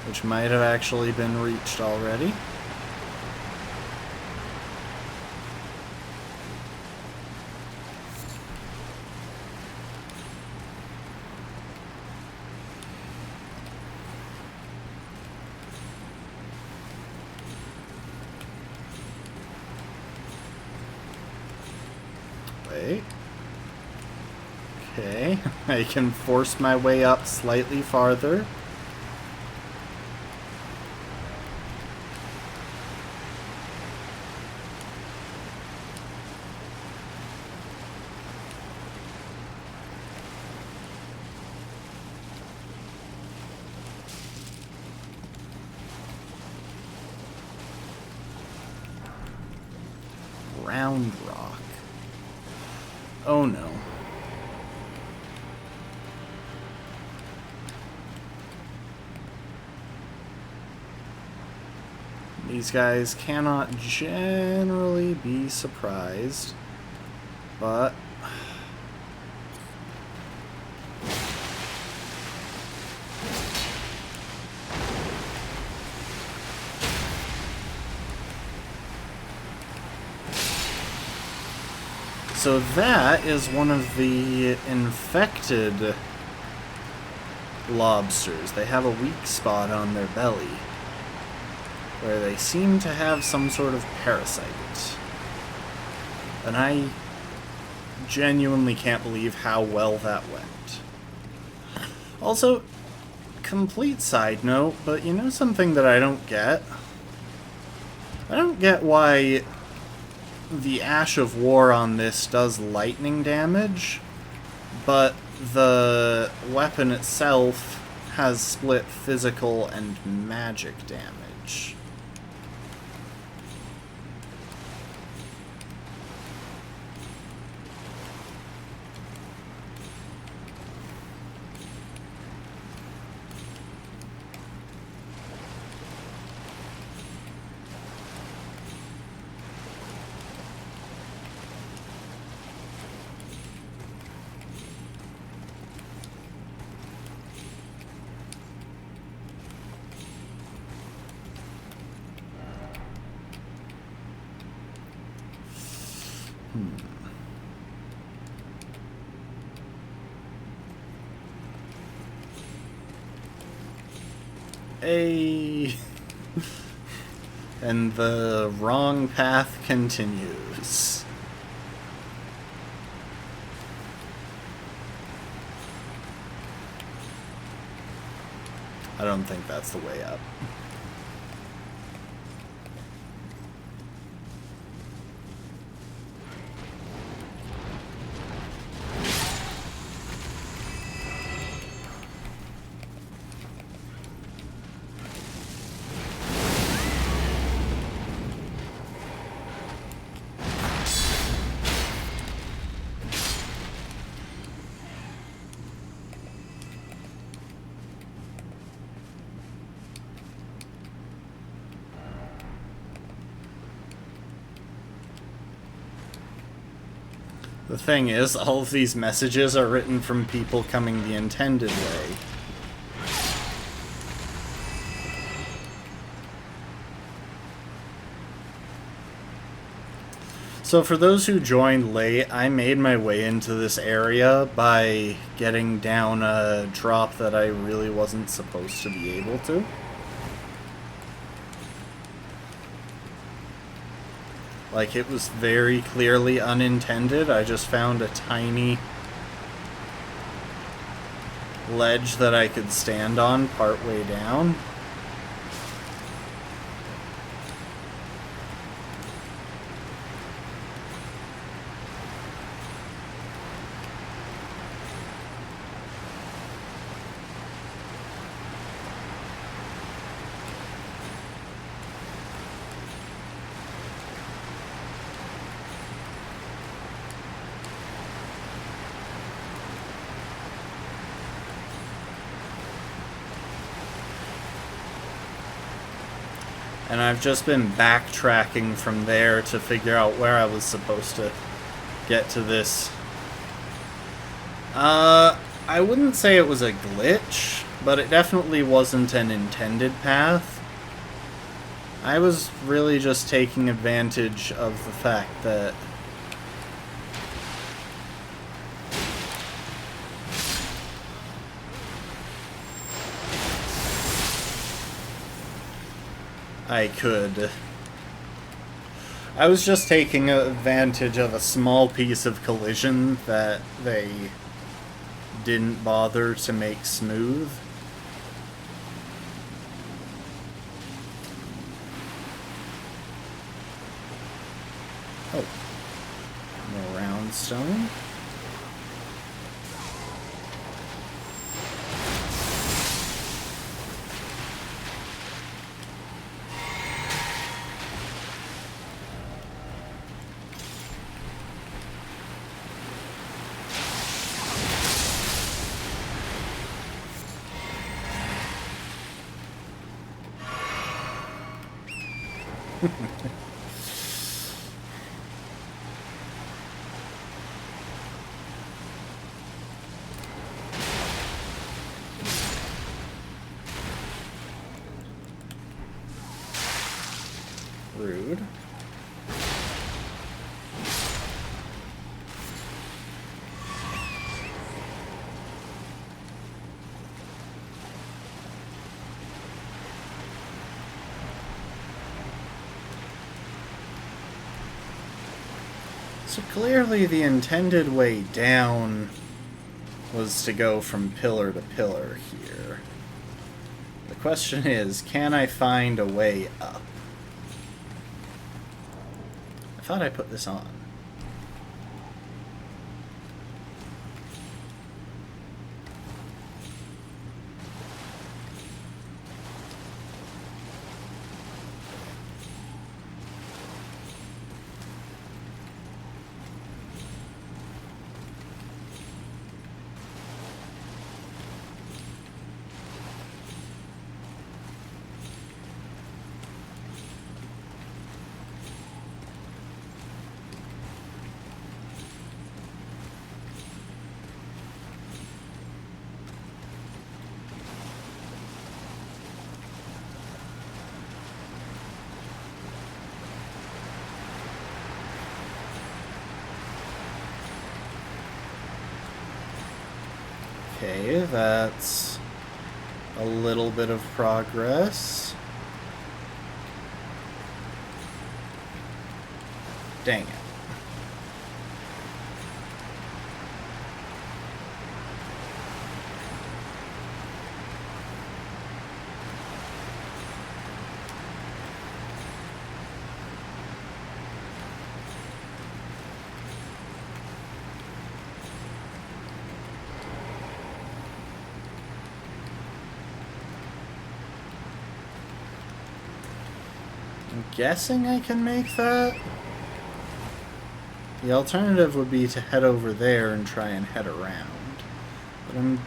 which might have actually been reached already. Wait. Okay, I can force my way up slightly farther. Round rock. Oh no. These guys cannot generally be surprised, but so that is one of the infected lobsters. They have a weak spot on their belly where they seem to have some sort of parasite. And I genuinely can't believe how well that went. Also, complete side note, but you know something that I don't get? I don't get why the Ash of War on this does lightning damage, but the weapon itself has split physical and magic damage. A and the wrong path continues. I don't think that's the way up. The thing is, all of these messages are written from people coming the intended way. So for those who joined late, I made my way into this area by getting down a drop that I really wasn't supposed to be able to. Like, it was very clearly unintended. I just found a tiny ledge that I could stand on partway down. And I've just been backtracking from there to figure out where I was supposed to get to this. I wouldn't say it was a glitch, but it definitely wasn't an intended path. I was really just taking advantage of the fact that I was just taking advantage of a small piece of collision that they didn't bother to make smooth. Oh. More round stone. Rude. So clearly the intended way down was to go from pillar to pillar here. The question is, can I find a way up? I thought I put this on. Okay, that's a little bit of progress. Dang it. I'm guessing I can make that. The alternative would be to head over there and try and head around. But I'm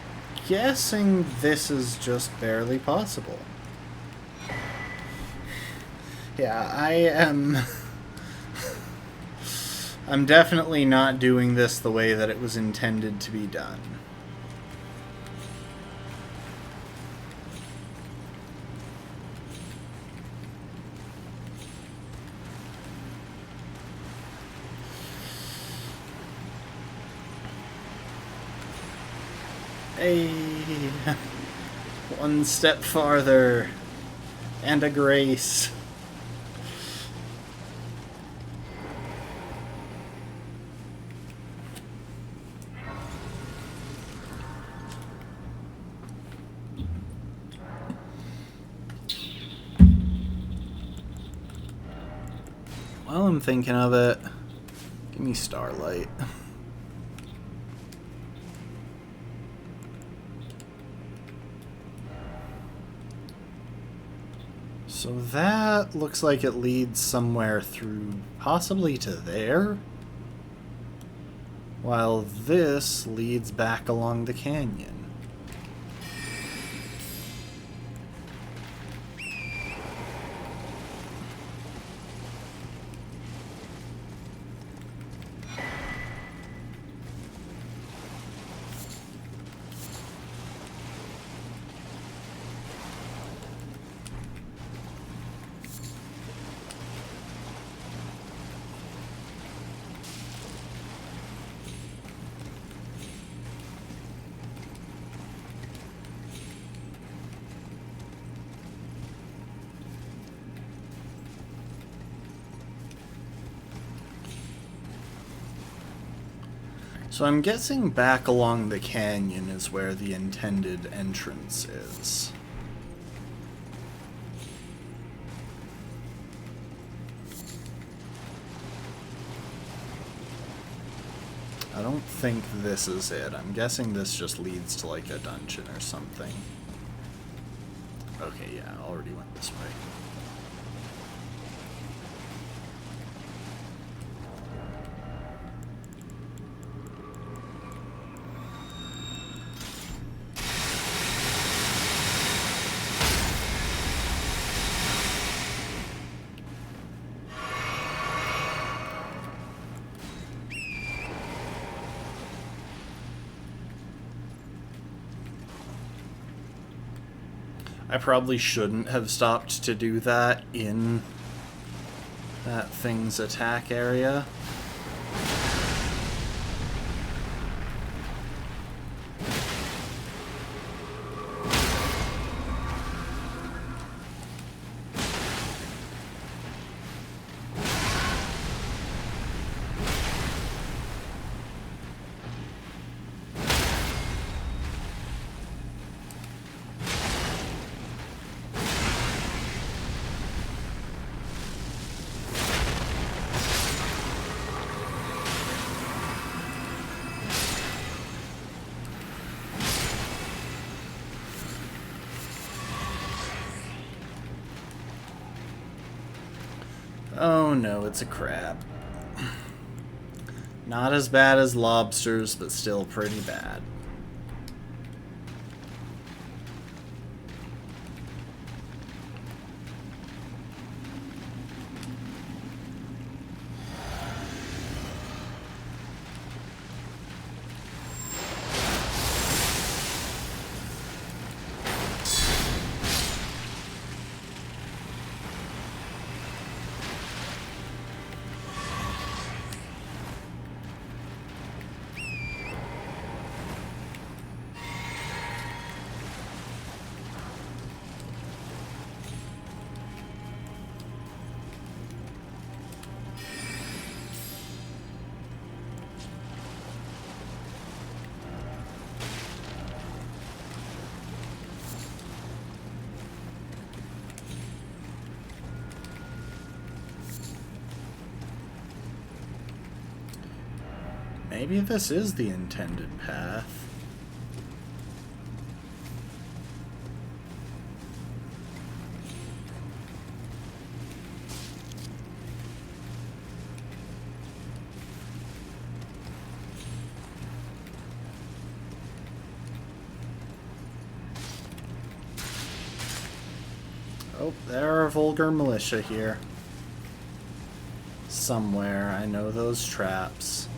guessing this is just barely possible. Yeah, I am... I'm definitely not doing this the way that it was intended to be done. Hey, one step farther, and a grace. While I'm thinking of it, give me Starlight. So that looks like it leads somewhere through, possibly to there, while this leads back along the canyon. So I'm guessing back along the canyon is where the intended entrance is. I don't think this is it. I'm guessing this just leads to like a dungeon or something. Okay, yeah, I already went this way. I probably shouldn't have stopped to do that in that thing's attack area. Oh no, it's a crab. Not as bad as lobsters, but still pretty bad. Maybe this is the intended path. Oh, there are vulgar militia here. Somewhere, I know those traps.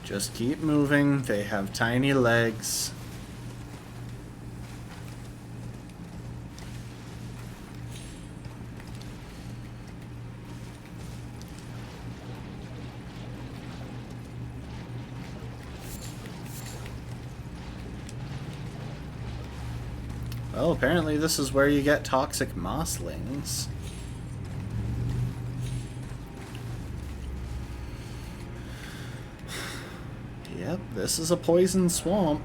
Just keep moving, they have tiny legs. Well, apparently this is where you get toxic mosslings. Yep, this is a poison swamp.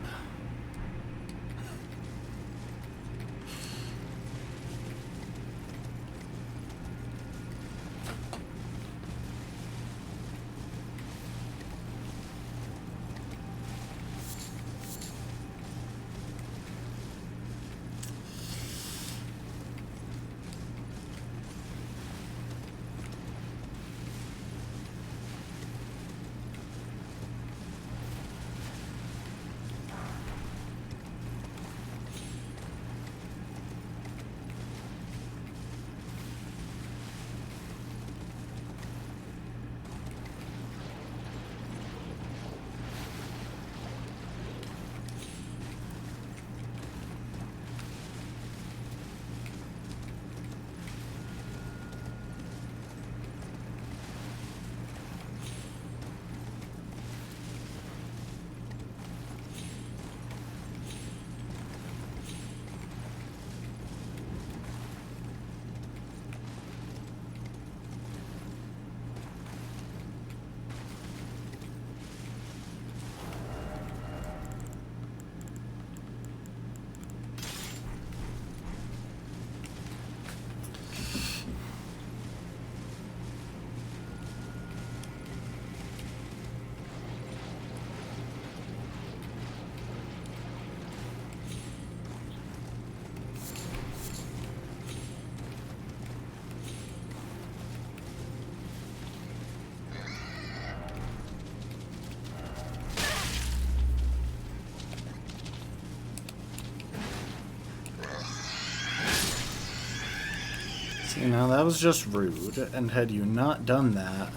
You know, that was just rude, and had you not done that,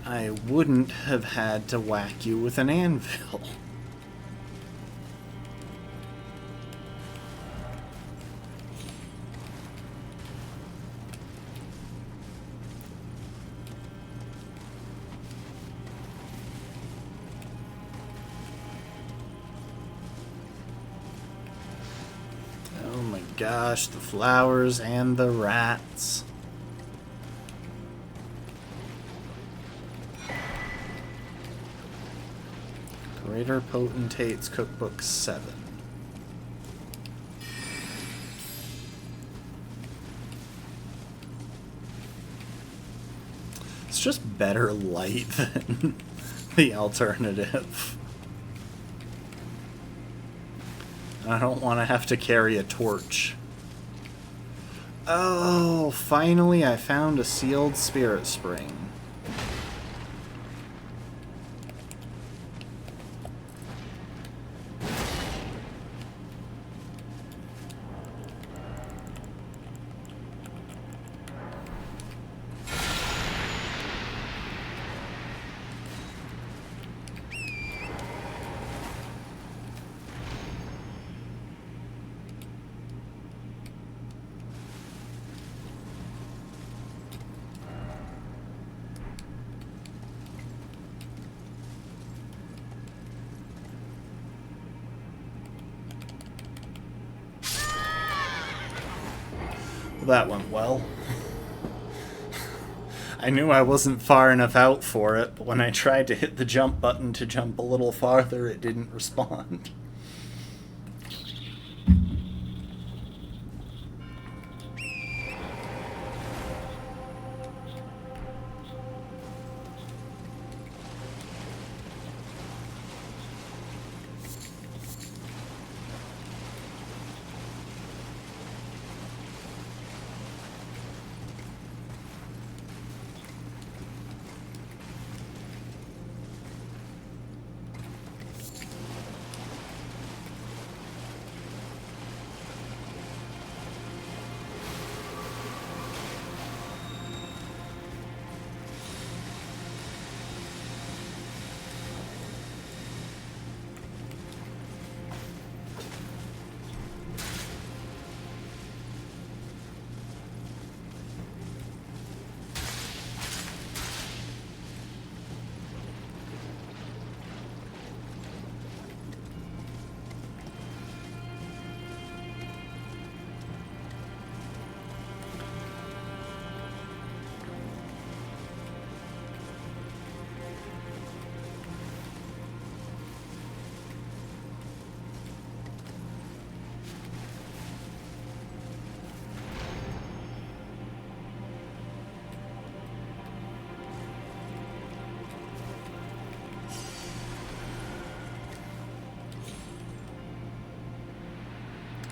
I wouldn't have had to whack you with an anvil. Gosh, the flowers and the rats. Greater Potentates Cookbook 7. It's just better light than the alternative. I don't want to have to carry a torch. Oh, finally I found a sealed spirit spring. That went well. I knew I wasn't far enough out for it, but when I tried to hit the jump button to jump a little farther, it didn't respond.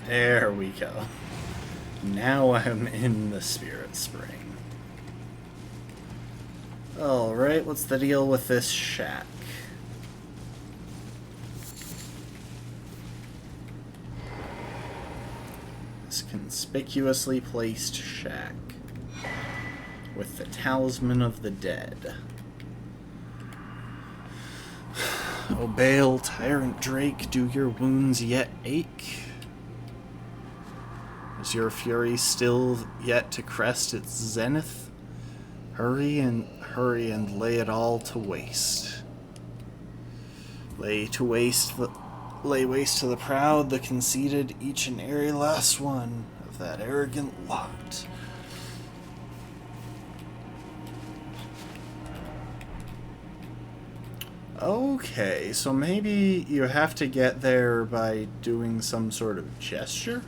There we go. Now I'm in the Spirit Spring. Alright, what's the deal with this shack? This conspicuously placed shack with the Talisman of the Dead. O Baal, tyrant Drake, do your wounds yet ache? Is your fury still yet to crest its zenith? Hurry and lay it all to waste. Lay waste to the proud, the conceited, each and every last one of that arrogant lot. Okay, so maybe you have to get there by doing some sort of gesture?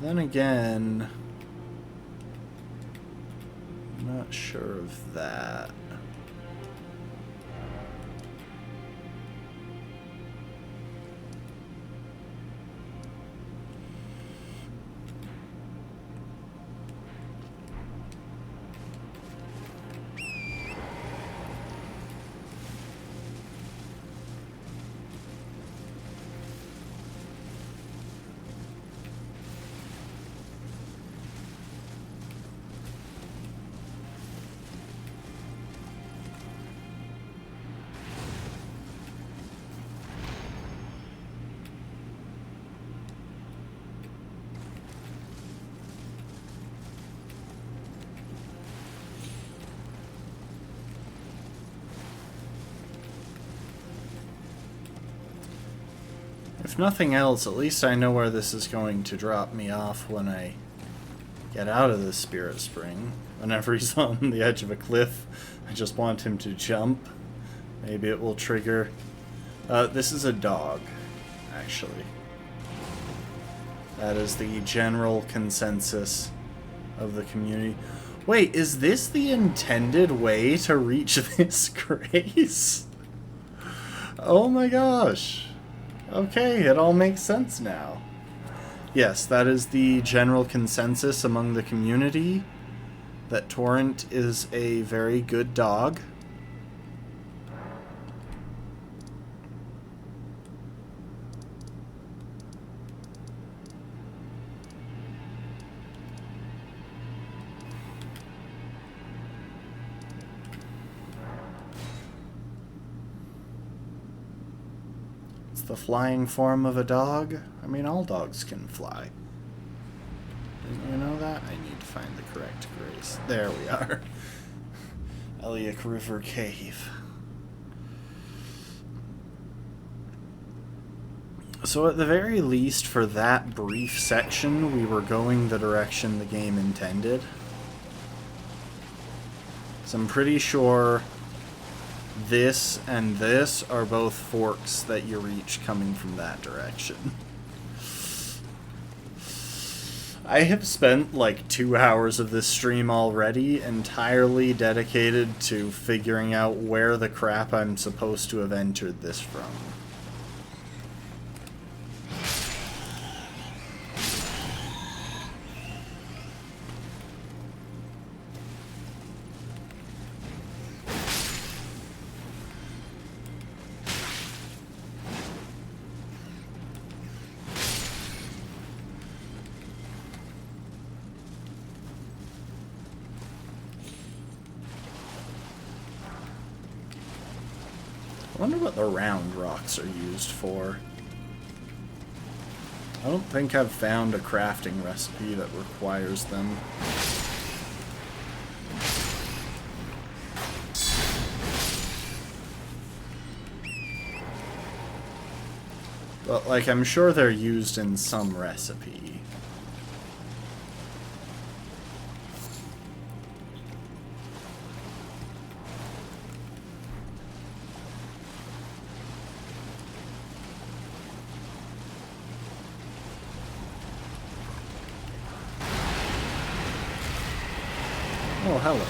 Then again, I'm not sure of that. If nothing else, at least I know where this is going to drop me off when I get out of this Spirit Spring. Whenever he's on the edge of a cliff, I just want him to jump. Maybe it will trigger. This is a dog, actually. That is the general consensus of the community. Wait, is this the intended way to reach this grace? Oh my gosh. Okay, it all makes sense now. Yes, that is the general consensus among the community, that Torrent is a very good dog. The flying form of a dog? I mean, all dogs can fly. Didn't you know that? I need to find the correct grace. There we are. Eliak River Cave. So at the very least, for that brief section, we were going the direction the game intended. So I'm pretty sure this and this are both forks that you reach coming from that direction. I have spent like 2 hours of this stream already entirely dedicated to figuring out where the crap I'm supposed to have entered this from. I wonder what the round rocks are used for. I don't think I've found a crafting recipe that requires them. But, like, I'm sure they're used in some recipe. Oh, hello.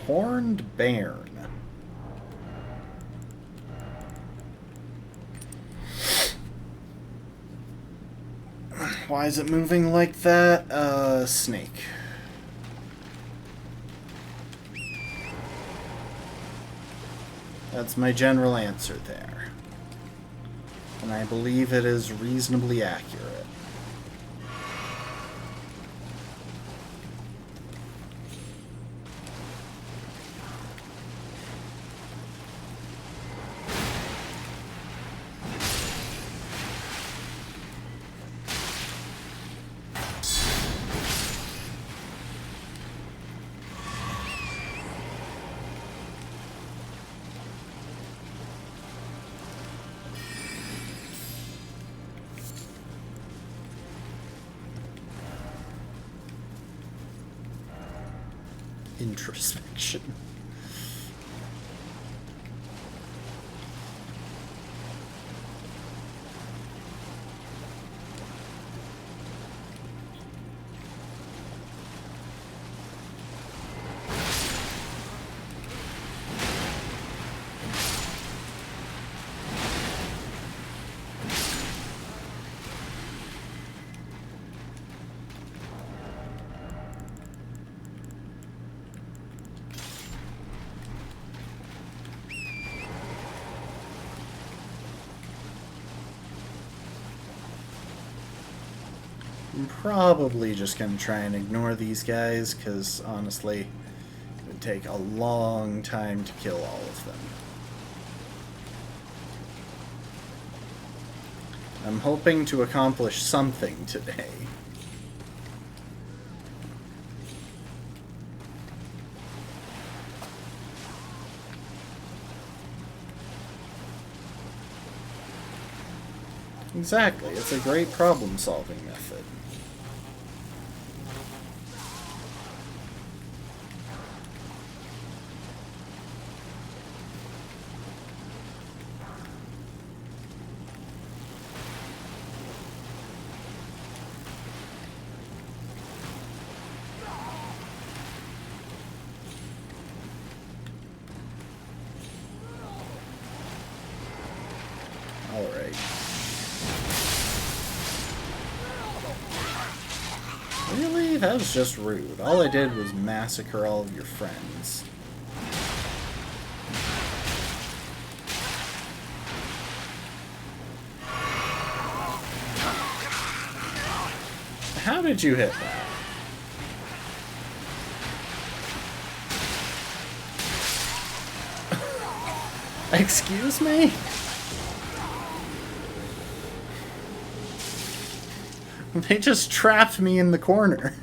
Horned Bairn. Why is it moving like that? Snake. That's my general answer there. And I believe it is reasonably accurate. Introspection. I'm probably just going to try and ignore these guys, because honestly, it would take a long time to kill all of them. I'm hoping to accomplish something today. Exactly, it's a great problem-solving method. Alright. Really? That was just rude. All I did was massacre all of your friends. How did you hit that? Excuse me? They just trapped me in the corner.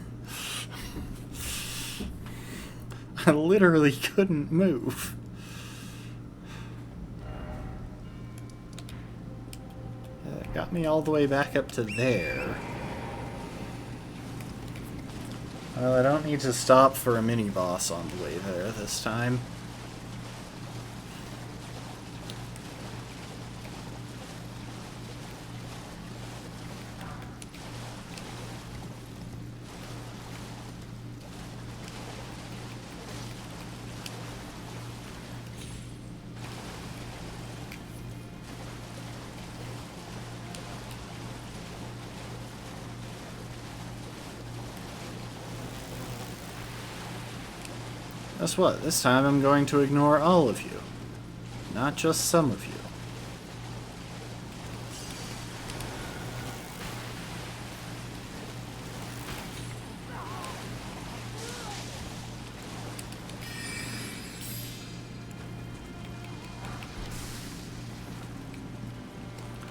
I literally couldn't move. It got me all the way back up to there. Well, I don't need to stop for a mini-boss on the way there this time. Guess what? This time I'm going to ignore all of you. Not just some of you.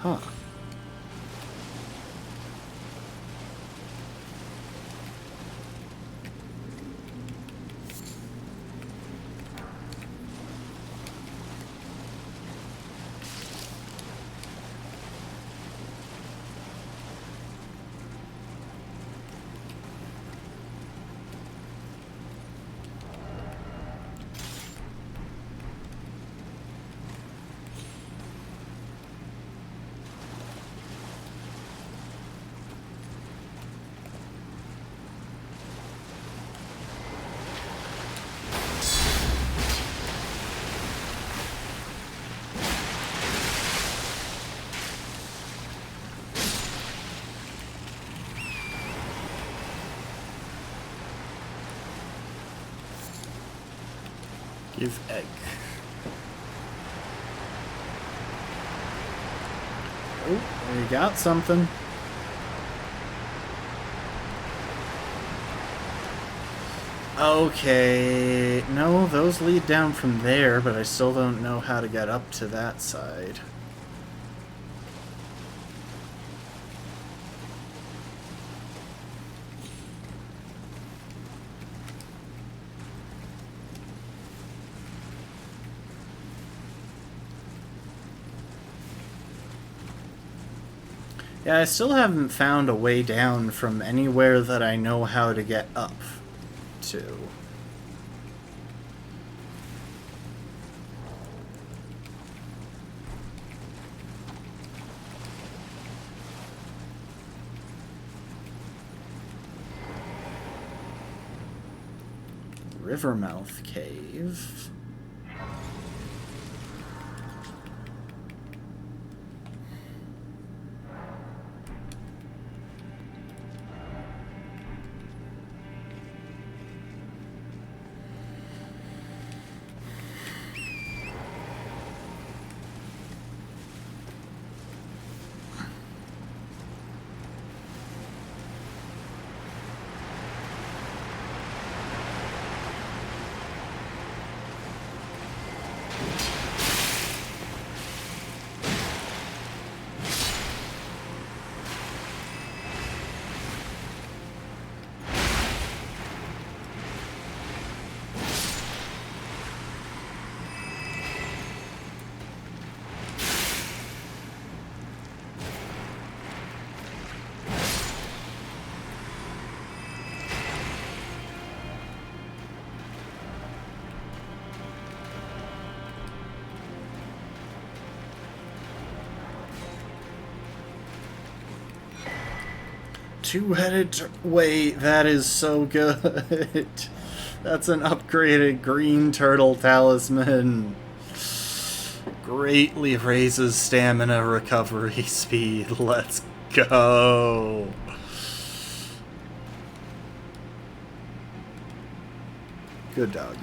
Huh. Give egg. Oh, we got something. Okay, no, those lead down from there, but I still don't know how to get up to that side. Yeah, I still haven't found a way down from anywhere that I know how to get up to. Rivermouth Cave. Two-headed... Wait, that is so good. That's an upgraded green turtle talisman. Greatly raises stamina recovery speed. Let's go. Good doggy.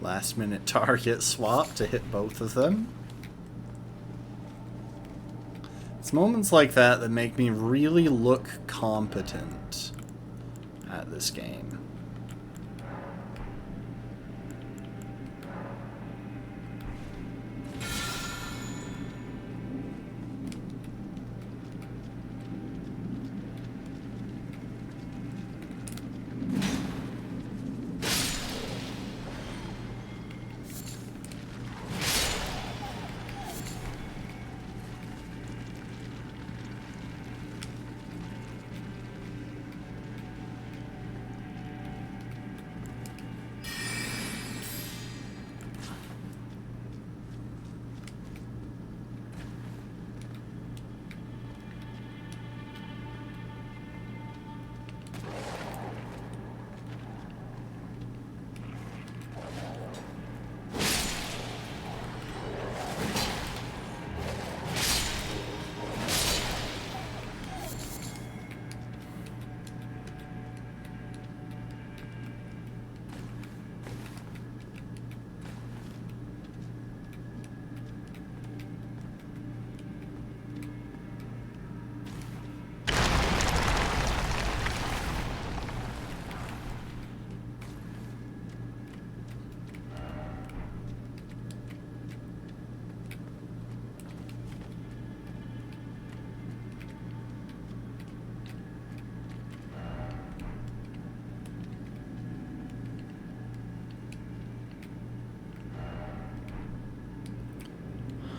Last minute target swap to hit both of them. It's moments like that that make me really look competent at this game.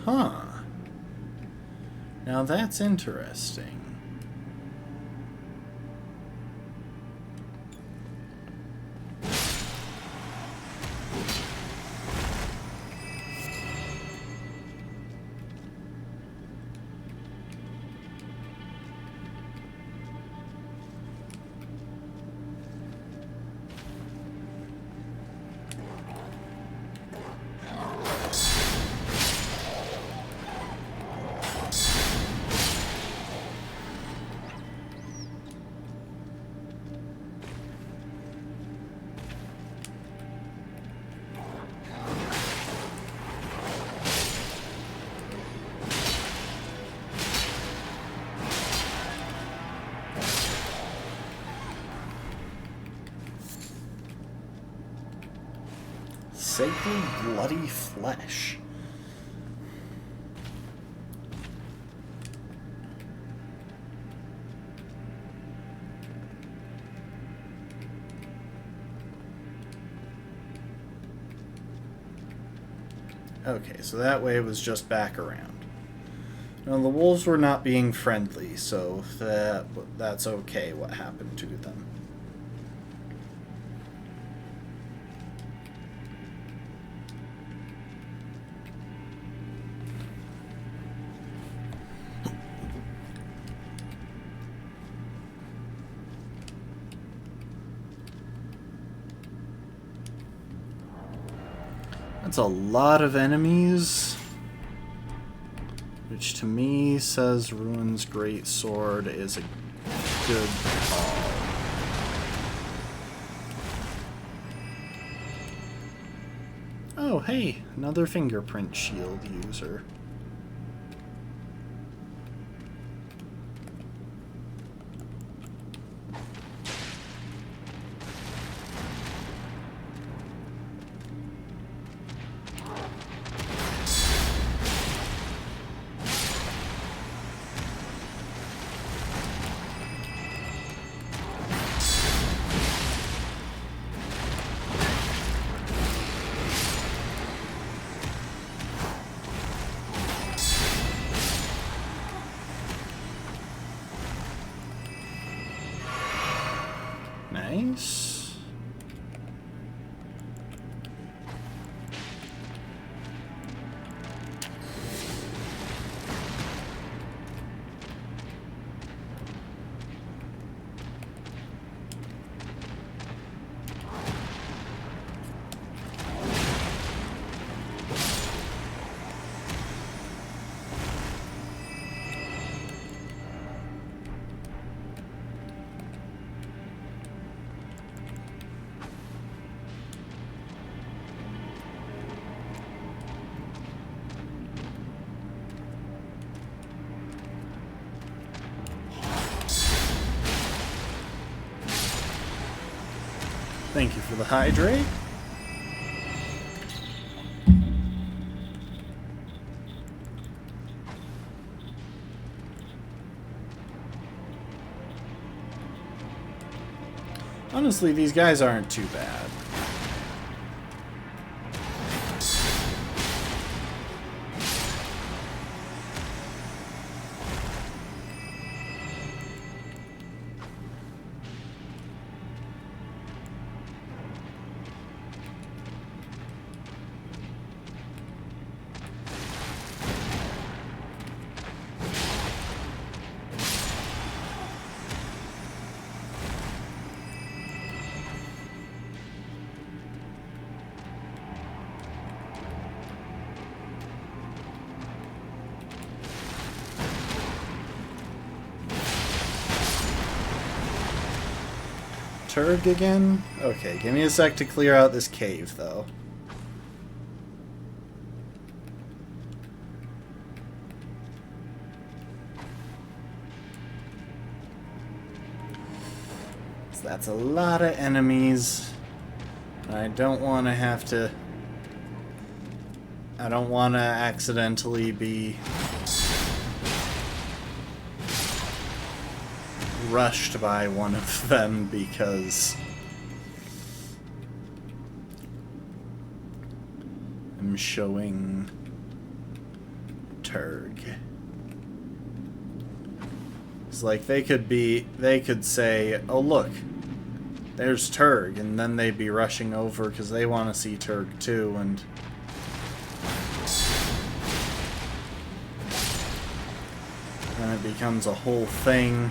Huh. Now that's interesting. Sacred bloody flesh. Okay, so that way it was just back around. Now the wolves were not being friendly, so that's okay what happened to them. That's a lot of enemies, which to me says Ruin's Great Sword is a good call. Oh, hey, another fingerprint shield user. Thank you for the hydrate. Honestly, these guys aren't too bad. Turg again? Okay, give me a sec to clear out this cave, though. So that's a lot of enemies. I don't want to have to... I don't want to accidentally be... rushed by one of them because I'm showing Turg. It's like they could say, oh look, there's Turg, and then they'd be rushing over because they want to see Turg too, and then it becomes a whole thing.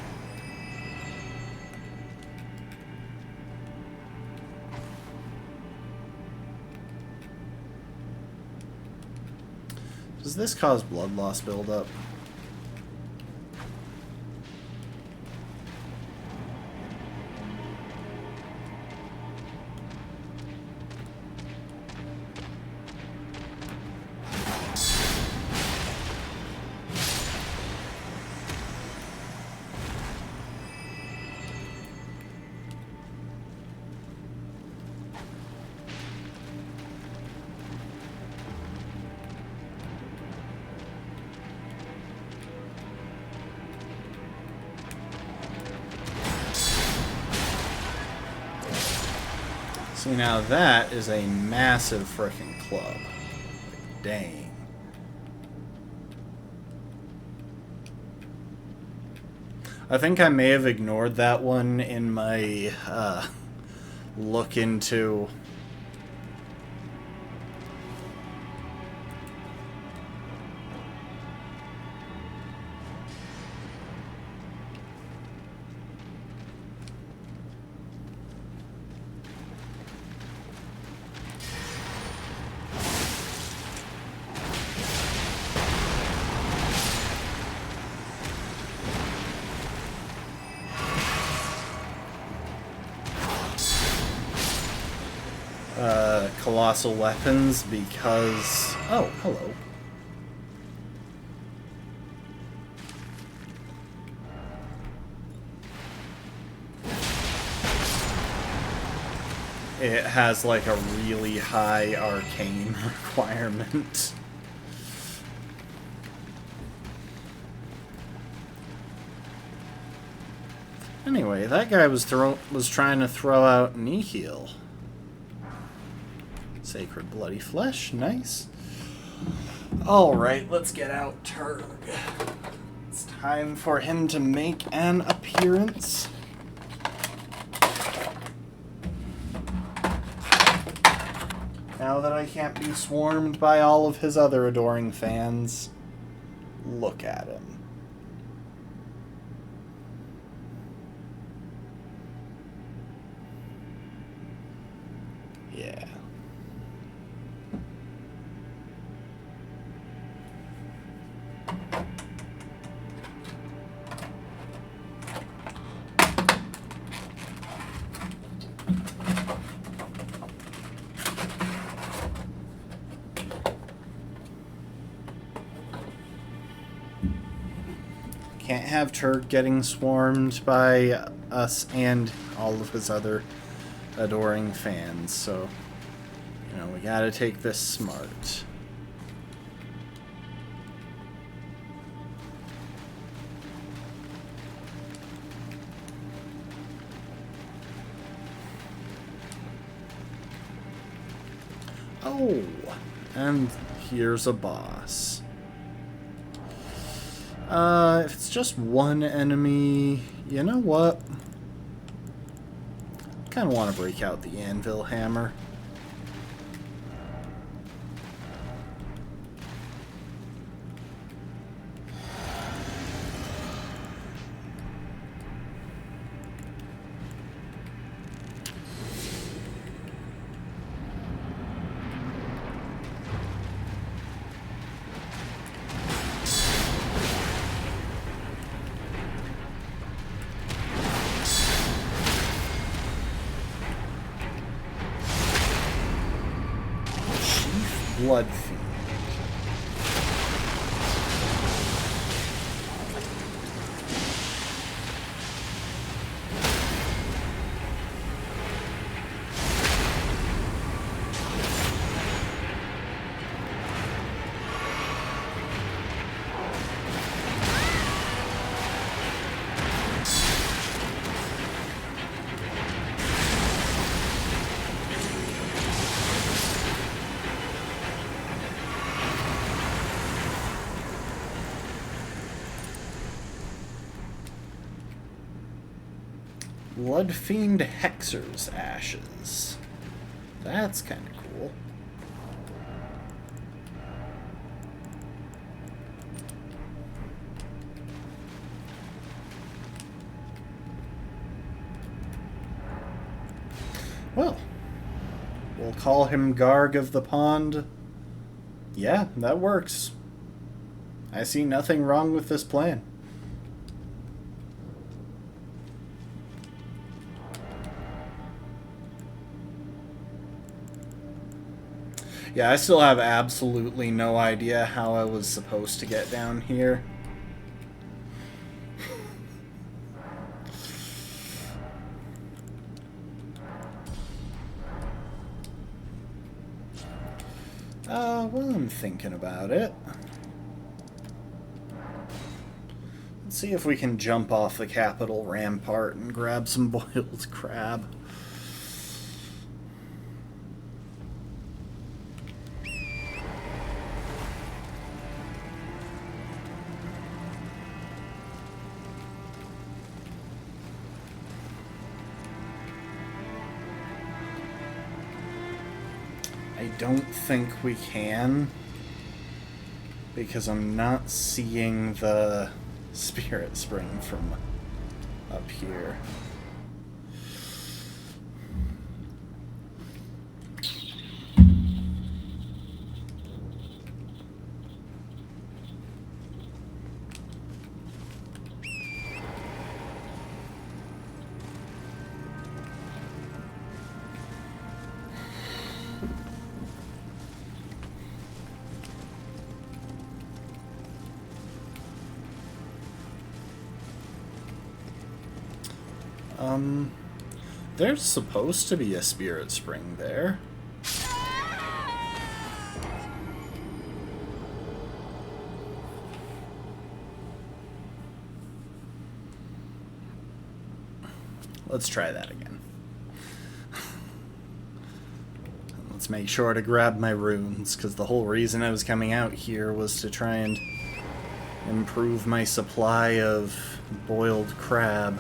Does this cause blood loss buildup? See, now that is a massive frickin' club. Like, dang. I think I may have ignored that one in my look into... colossal weapons because... Oh, hello. It has like a really high arcane requirement. Anyway, that guy was trying to throw out Nihil. Sacred bloody flesh, nice. Alright, let's get out Turg. It's time for him to make an appearance. Now that I can't be swarmed by all of his other adoring fans, look at him. Yeah. Can't have Turg getting swarmed by us and all of his other adoring fans, so, you know, we gotta take this smart. Oh, and here's a boss. If it's just one enemy, you know what? Kind of want to break out the anvil hammer. Blood Fiend. Blood Fiend Hexer's Ashes. That's kind of cool. Well, we'll call him Garg of the Pond. Yeah, that works. I see nothing wrong with this plan. Yeah, I still have absolutely no idea how I was supposed to get down here. Well, I'm thinking about it. Let's see if we can jump off the Capitol Rampart and grab some boiled crab. I don't think we can, because I'm not seeing the spirit spring from up here. There's supposed to be a spirit spring there. Let's try that again. Let's make sure to grab my runes, because the whole reason I was coming out here was to try and improve my supply of boiled crab.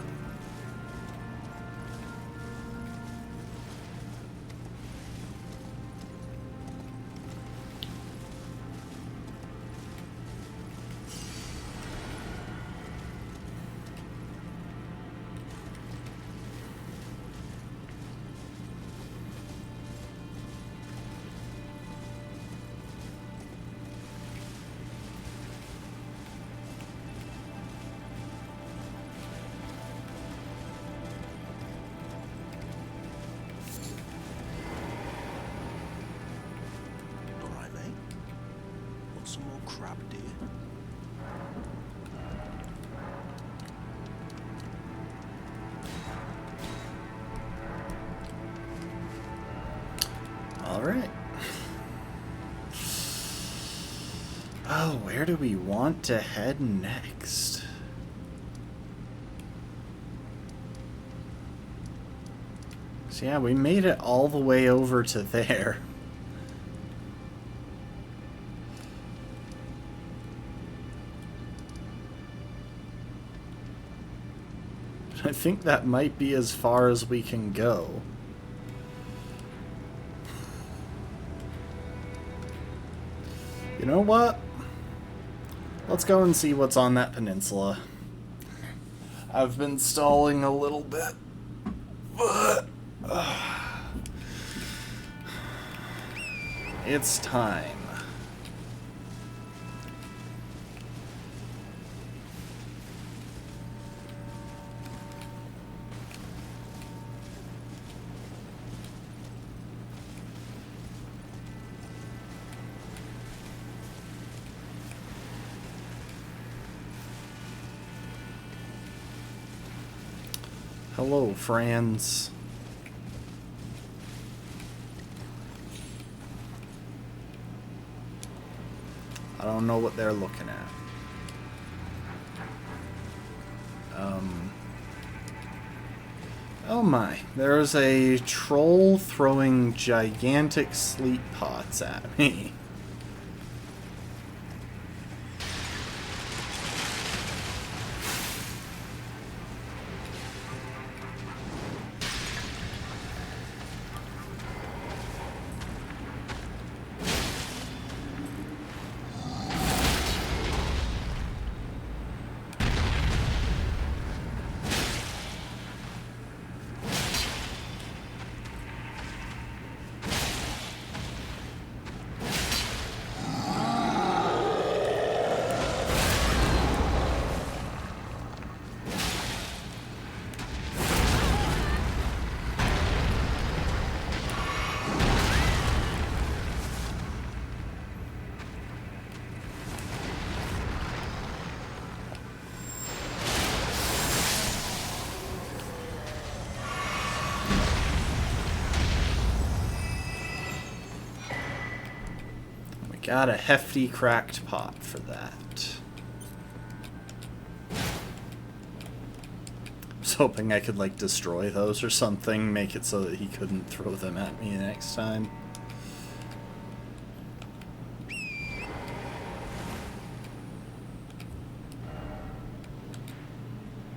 Some more crab, dear. Alright. Oh, where do we want to head next? So yeah, we made it all the way over to there. I think that might be as far as we can go. You know what? Let's go and see what's on that peninsula. I've been stalling a little bit, but it's time. Hello, friends. I don't know what they're looking at. Oh my, there's a troll throwing gigantic sleep pots at me. Got a hefty cracked pot for that. I was hoping I could, like, destroy those or something, make it so that he couldn't throw them at me next time.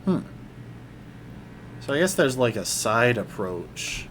So I guess there's, like, a side approach.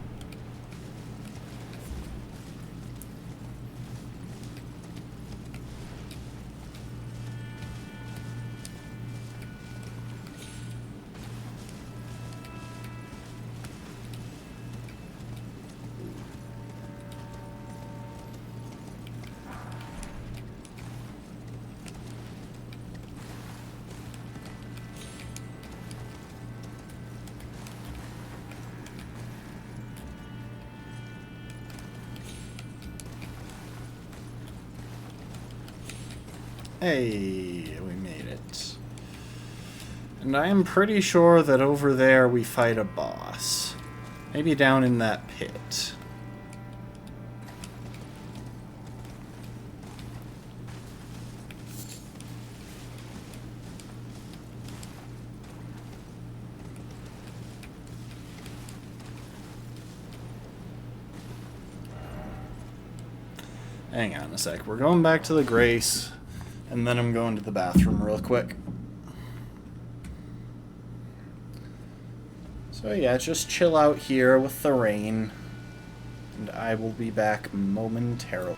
Hey, we made it. And I am pretty sure that over there we fight a boss. Maybe down in that pit. Hang on a sec. We're going back to the Grace. And then I'm going to the bathroom real quick. So yeah, just chill out here with the rain. And I will be back momentarily.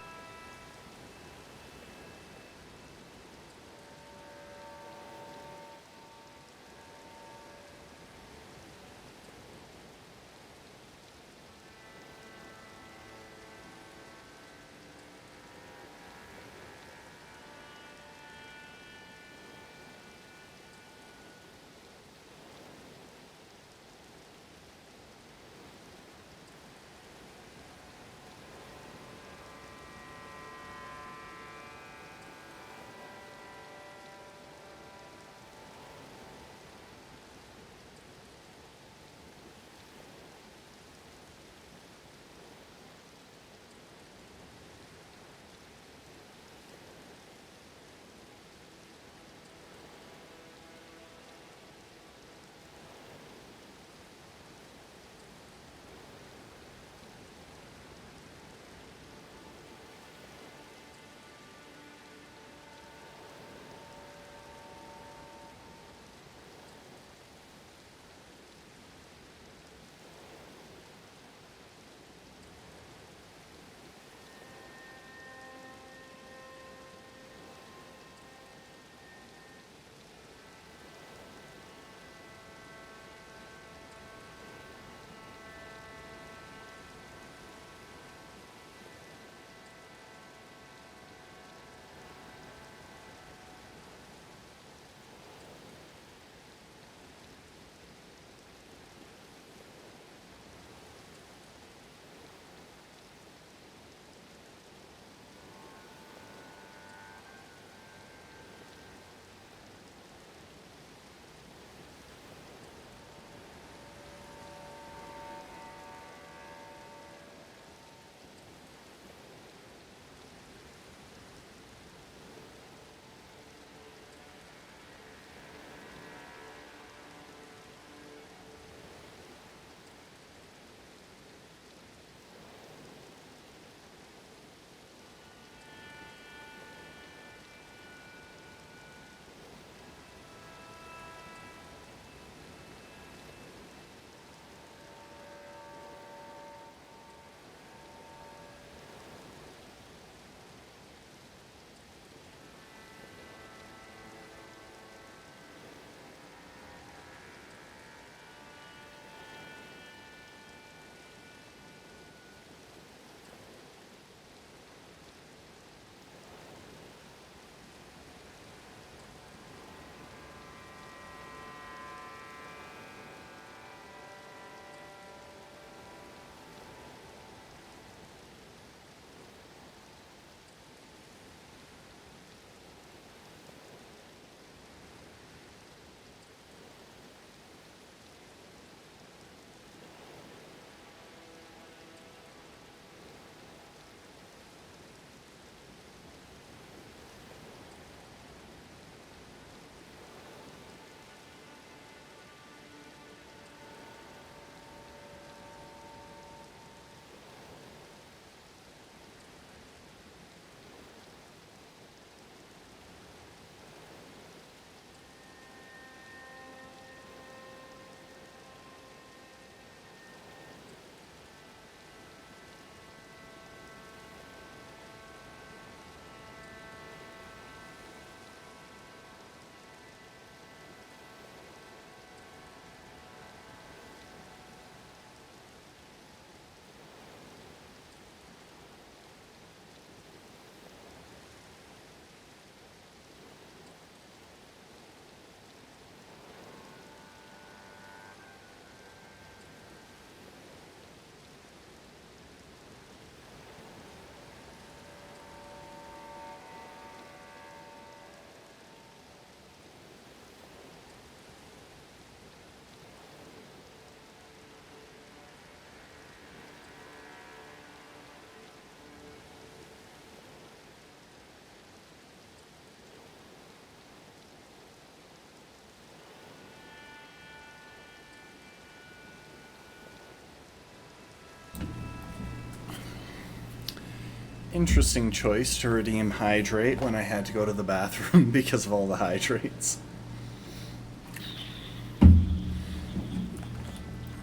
Interesting choice to redeem hydrate when I had to go to the bathroom because of all the hydrates.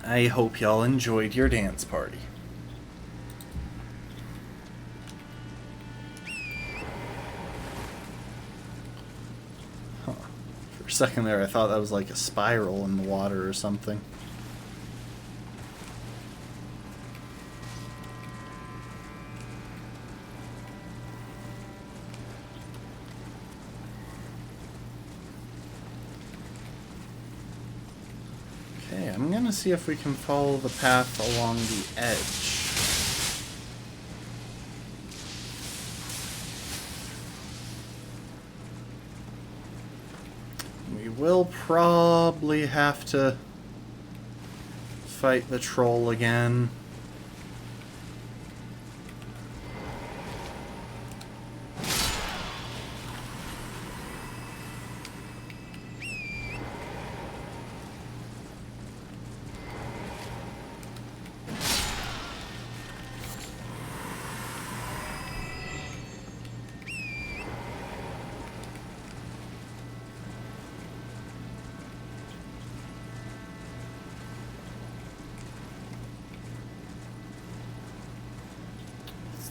I hope y'all enjoyed your dance party. Huh. For a second there, I thought that was like a spiral in the water or something. Okay, I'm gonna see if we can follow the path along the edge. We will probably have to fight the troll again.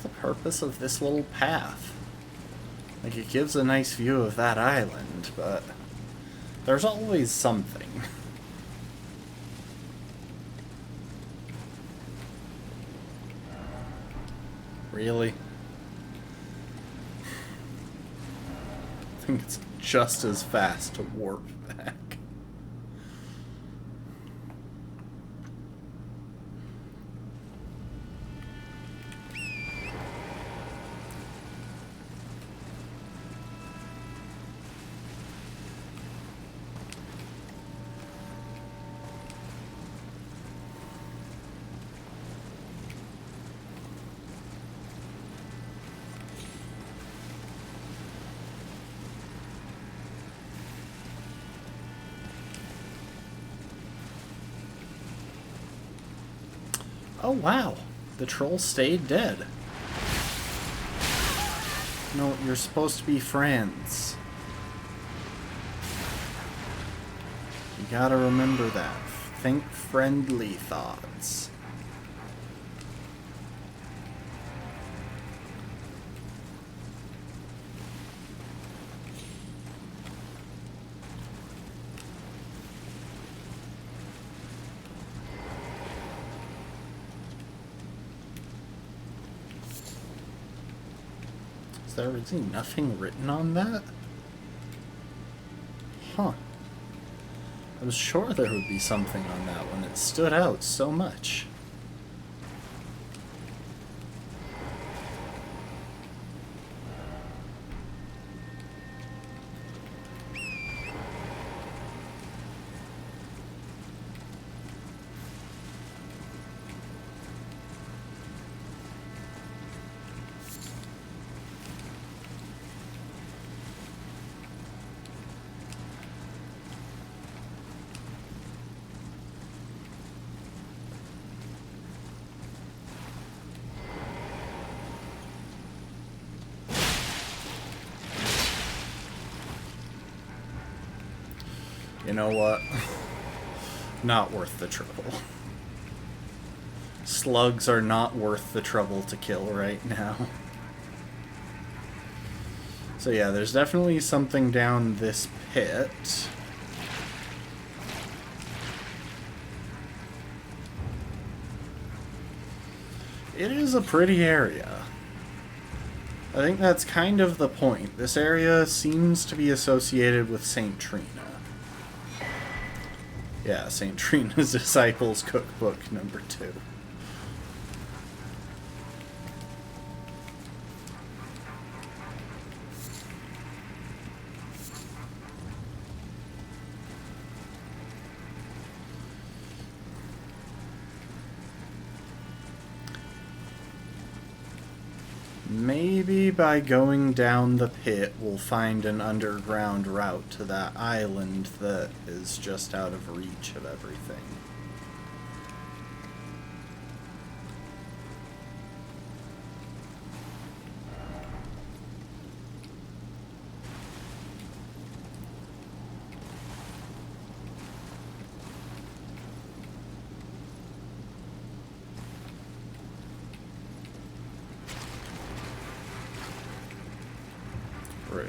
The purpose of this little path? Like, it gives a nice view of that island, but there's always something. Really? I think it's just as fast to warp back. Oh wow, the troll stayed dead. No, you're supposed to be friends. You gotta remember that. Think friendly thoughts. Is there really nothing written on that? Huh. I was sure there would be something on that one. It stood out so much. You know what? Not worth the trouble. Slugs are not worth the trouble to kill right now. So yeah, there's definitely something down this pit. It is a pretty area. I think that's kind of the point. This area seems to be associated with St. Trina. Yeah, St. Trina's Disciples Cookbook #2. Maybe by going down the pit, we'll find an underground route to that island that is just out of reach of everything.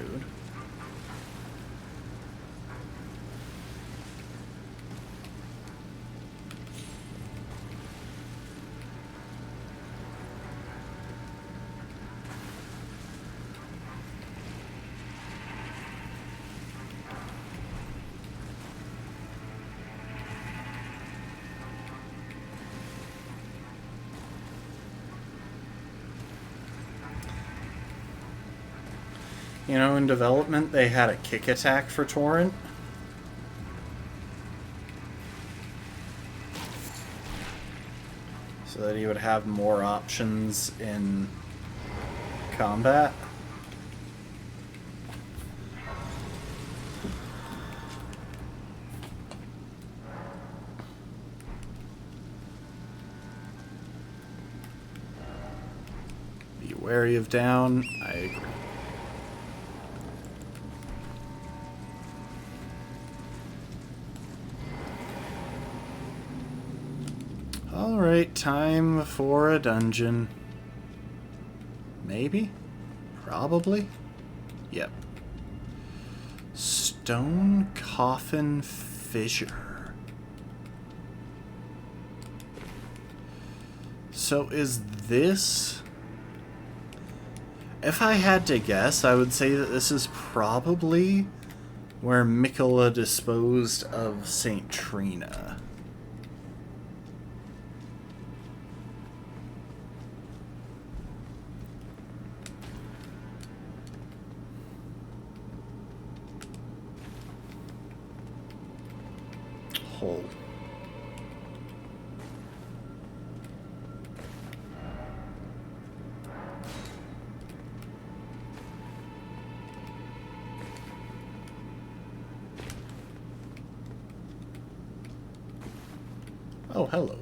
mood. You know, in development, they had a kick attack for Torrent. So that he would have more options in combat. Be wary of down. I agree. Alright, time for a dungeon. Maybe? Probably? Yep. Stone Coffin Fissure. So is this... If I had to guess, I would say that this is probably where Miquella disposed of Saint Trina. Hole. Oh, hello.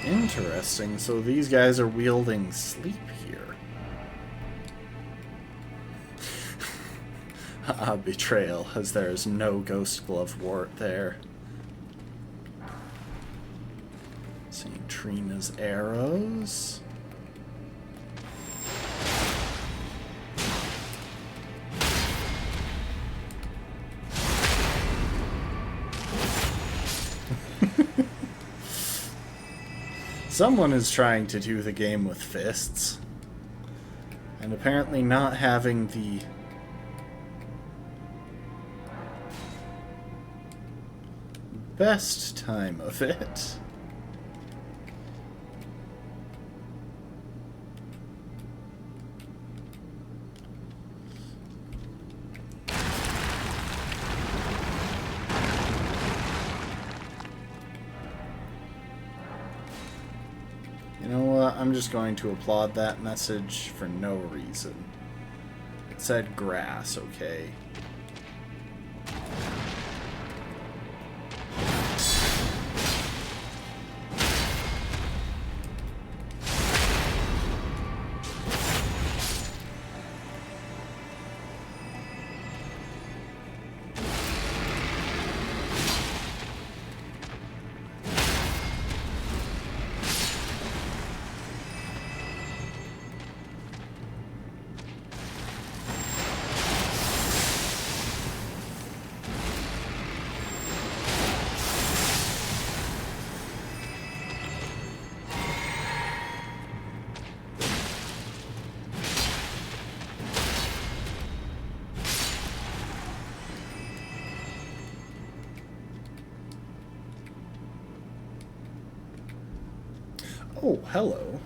Interesting. So these guys are wielding sleep here. Betrayal, as there is no ghost glove wart there. St. Trina's arrows. Someone is trying to do the game with fists. And apparently not having the best time of it. You know what? I'm just going to applaud that message for no reason. It said grass, okay? Oh, hello.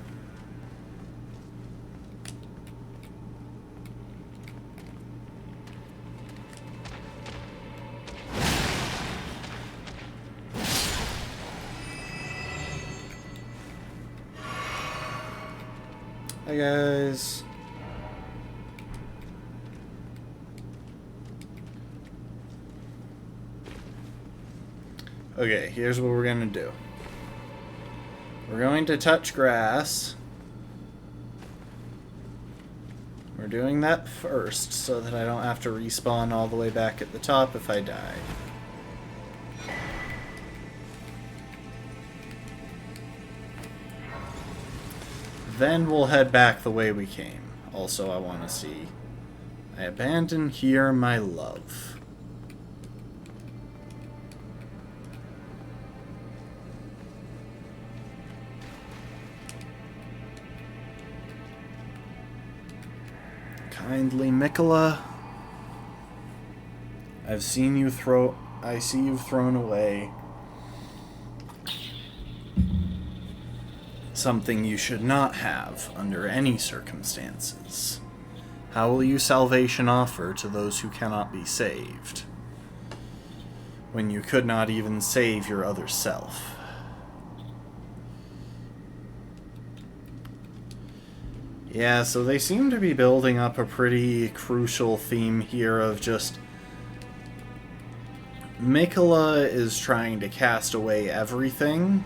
Hi, guys. Okay, here's what we're gonna do. We're going to touch grass. We're doing that first so that I don't have to respawn all the way back at the top if I die. Then we'll head back the way we came. Also, I want to see. I abandon here my love. Kindly Mikola, I see you've thrown away something you should not have under any circumstances. How will you salvation offer to those who cannot be saved, when you could not even save your other self? Yeah, so they seem to be building up a pretty crucial theme here of just... Mikola is trying to cast away everything,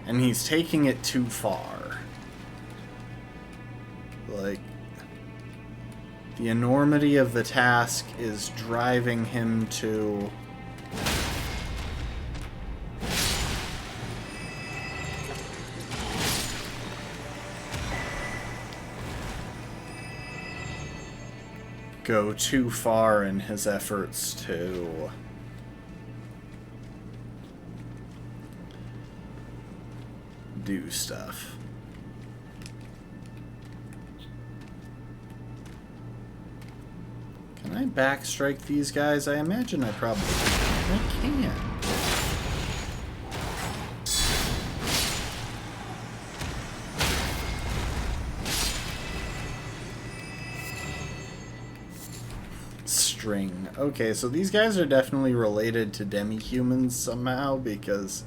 and he's taking it too far. Like, the enormity of the task is driving him to... go too far in his efforts to do stuff. Can I backstrike these guys? I imagine I probably can. String. Okay, so these guys are definitely related to demi-humans somehow, because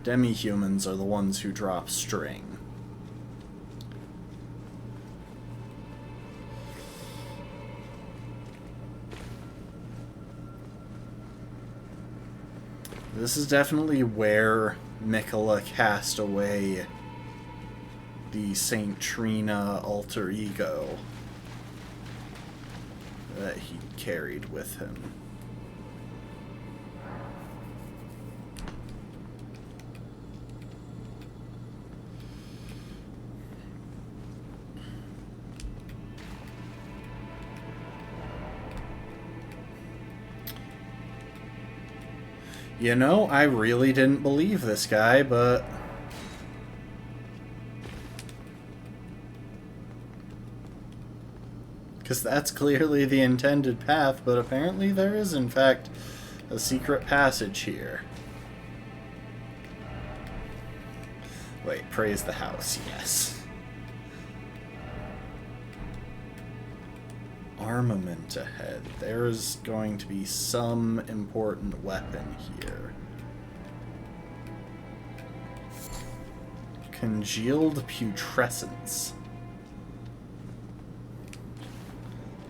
demi-humans are the ones who drop string. This is definitely where Mikola cast away the Saint Trina alter ego that he carried with him. You know, I really didn't believe this guy, but... because that's clearly the intended path, but apparently there is, in fact, a secret passage here. Wait, praise the house, yes. Armament ahead. There's going to be some important weapon here. Congealed putrescence.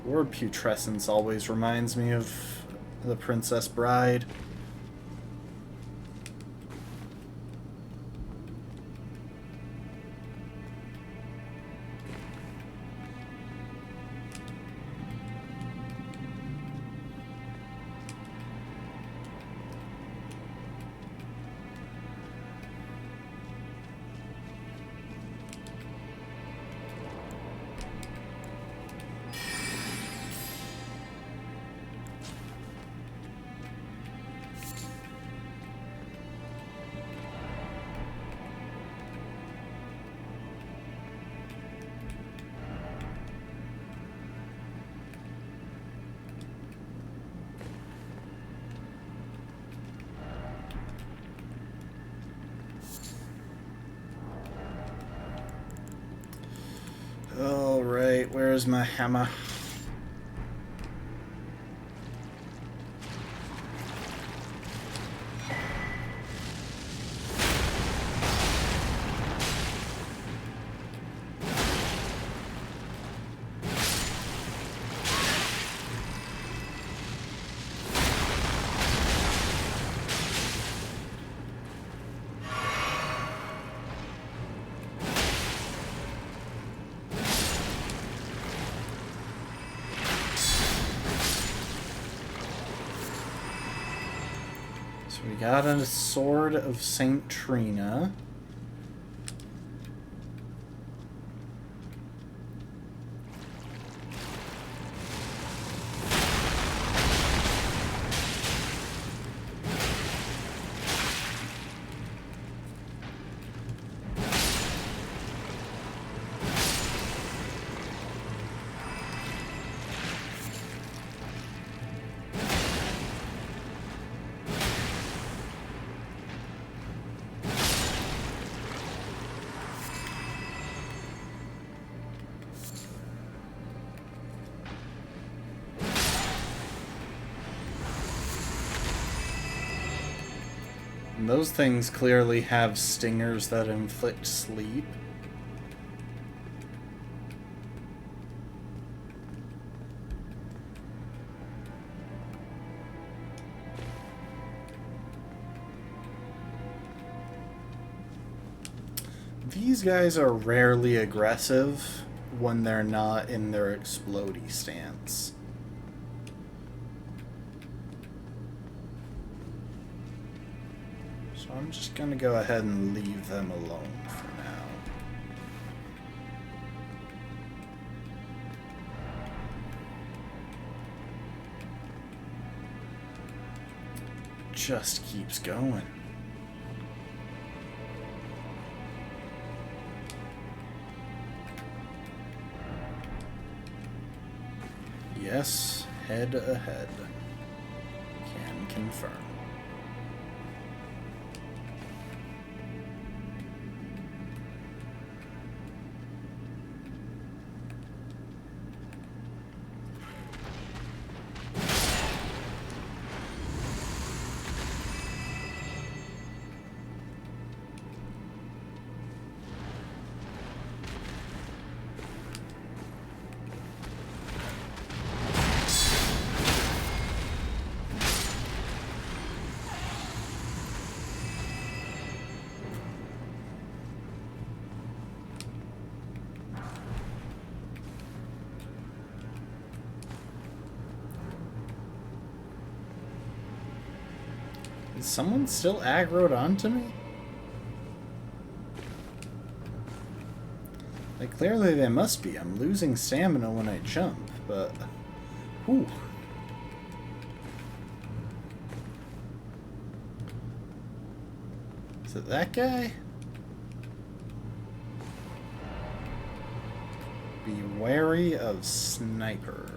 The word putrescence always reminds me of The Princess Bride. Alright, where's my hammer? So we got a Sword of Saint Trina. And those things clearly have stingers that inflict sleep. These guys are rarely aggressive when they're not in their explodey stance. So I'm just gonna go ahead and leave them alone for now. Just keeps going. Yes, head ahead. Can confirm. Is someone still aggroed onto me? Like, clearly they must be. I'm losing stamina when I jump, but... Whew. Is it that guy? Be wary of sniper.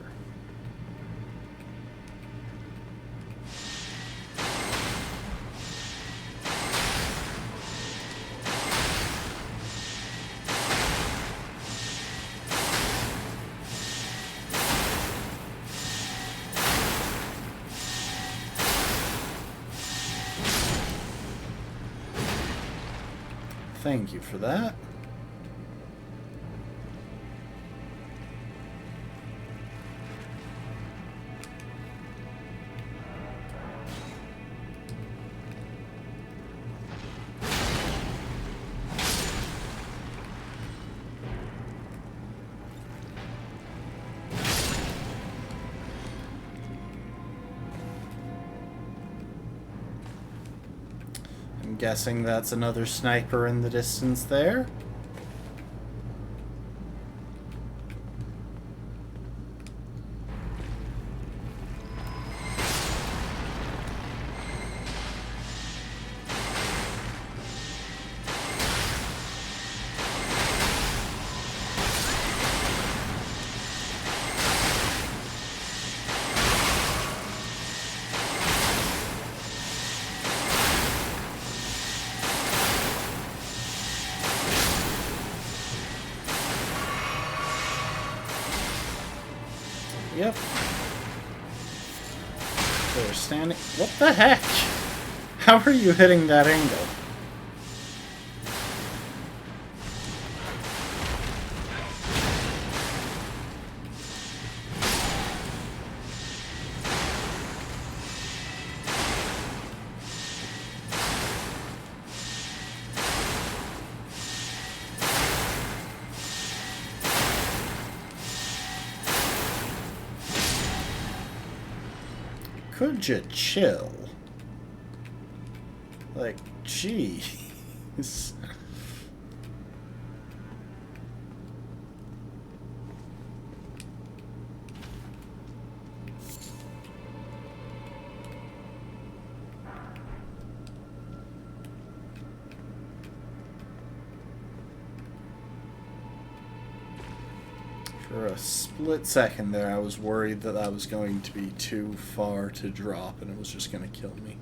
Thank you for that. I'm guessing that's another sniper in the distance there. Yep. They're standing... What the heck? How are you hitting that angle? Could you chill? Like, jeez. For a split second there, I was worried that that was going to be too far to drop and it was just going to kill me.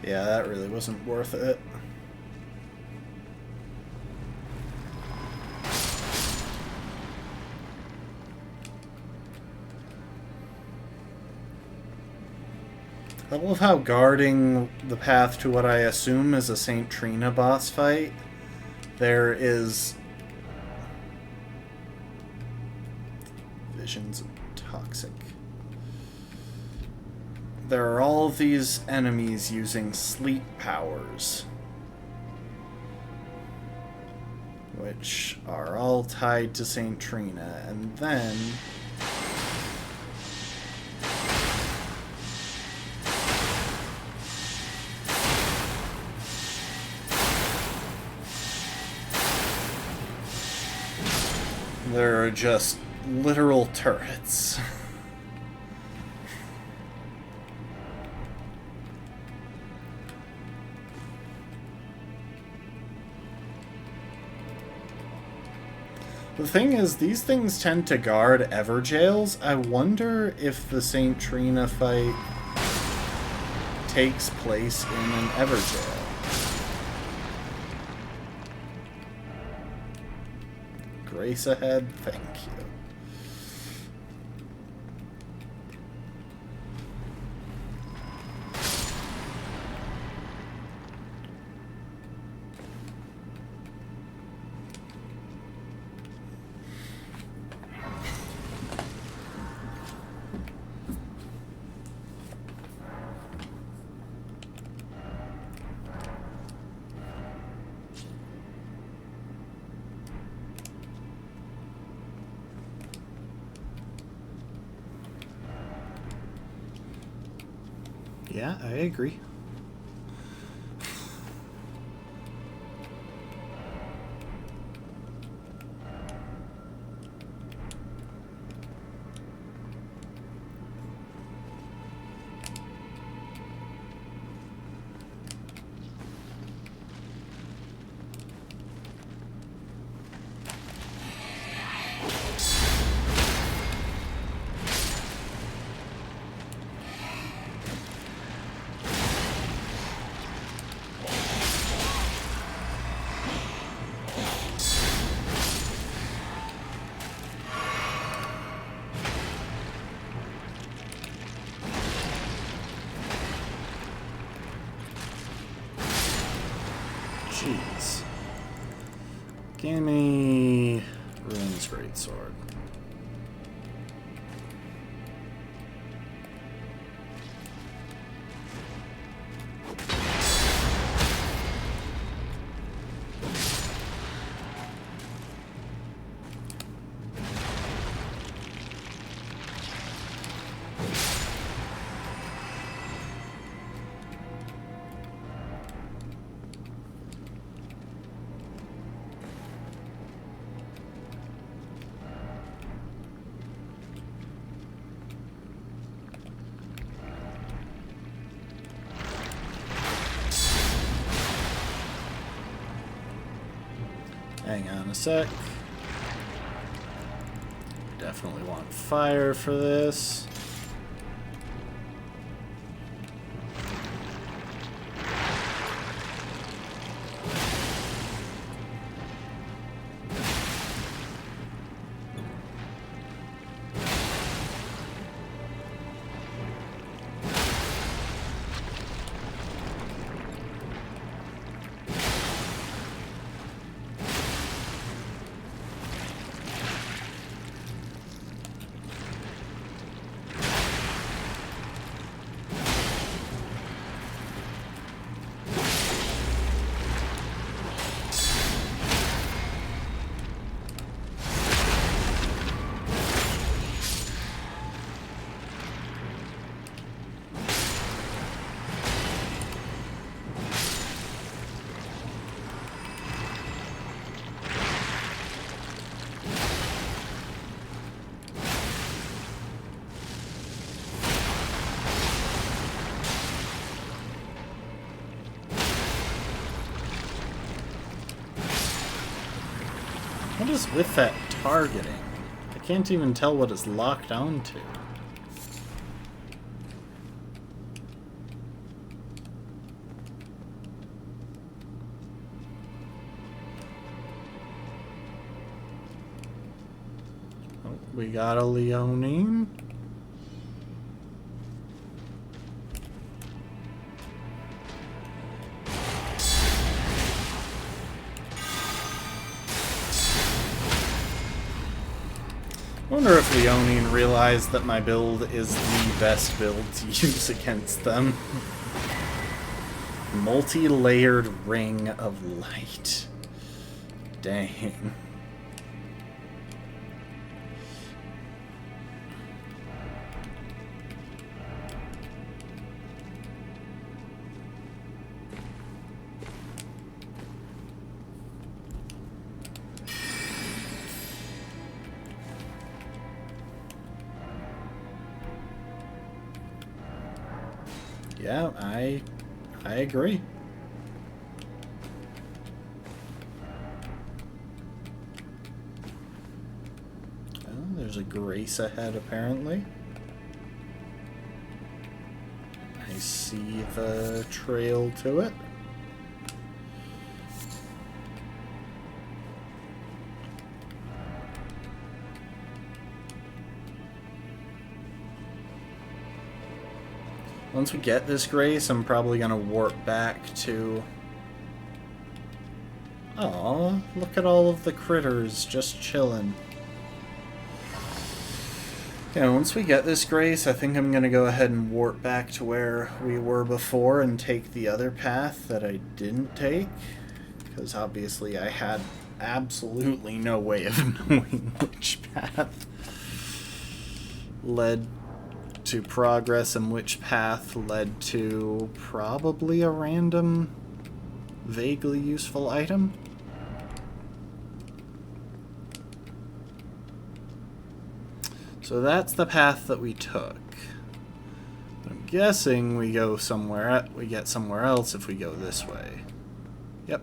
Yeah, that really wasn't worth it. I love how guarding the path to what I assume is a St. Trina boss fight, there is visions of toxic. There are all these enemies using sleep powers, which are all tied to St. Trina, and then there are just literal turrets. The thing is, these things tend to guard Everjails. I wonder if the St. Trina fight takes place in an Everjail. Grace ahead, thank you. Yeah, I agree. Jeez. Give me Ruin's Greatsword. Hang on a sec. Definitely want fire for this. What is with that targeting? I can't even tell what it's locked onto. Oh, we got a Leonine. I wonder if Leonine realized that my build is the best build to use against them. Multi-layered ring of light. Dang. Yeah, I agree. Oh, there's a Grace ahead, apparently. I see the trail to it. Once we get this Grace, I'm probably gonna warp back to... Aw, look at all of the critters just chilling. Yeah, once we get this Grace, I think I'm gonna go ahead and warp back to where we were before and take the other path that I didn't take. Because obviously I had absolutely no way of knowing which path led to progress and which path led to probably a random, vaguely useful item. So that's the path that we took. I'm guessing we go somewhere, we get somewhere else if we go this way. Yep.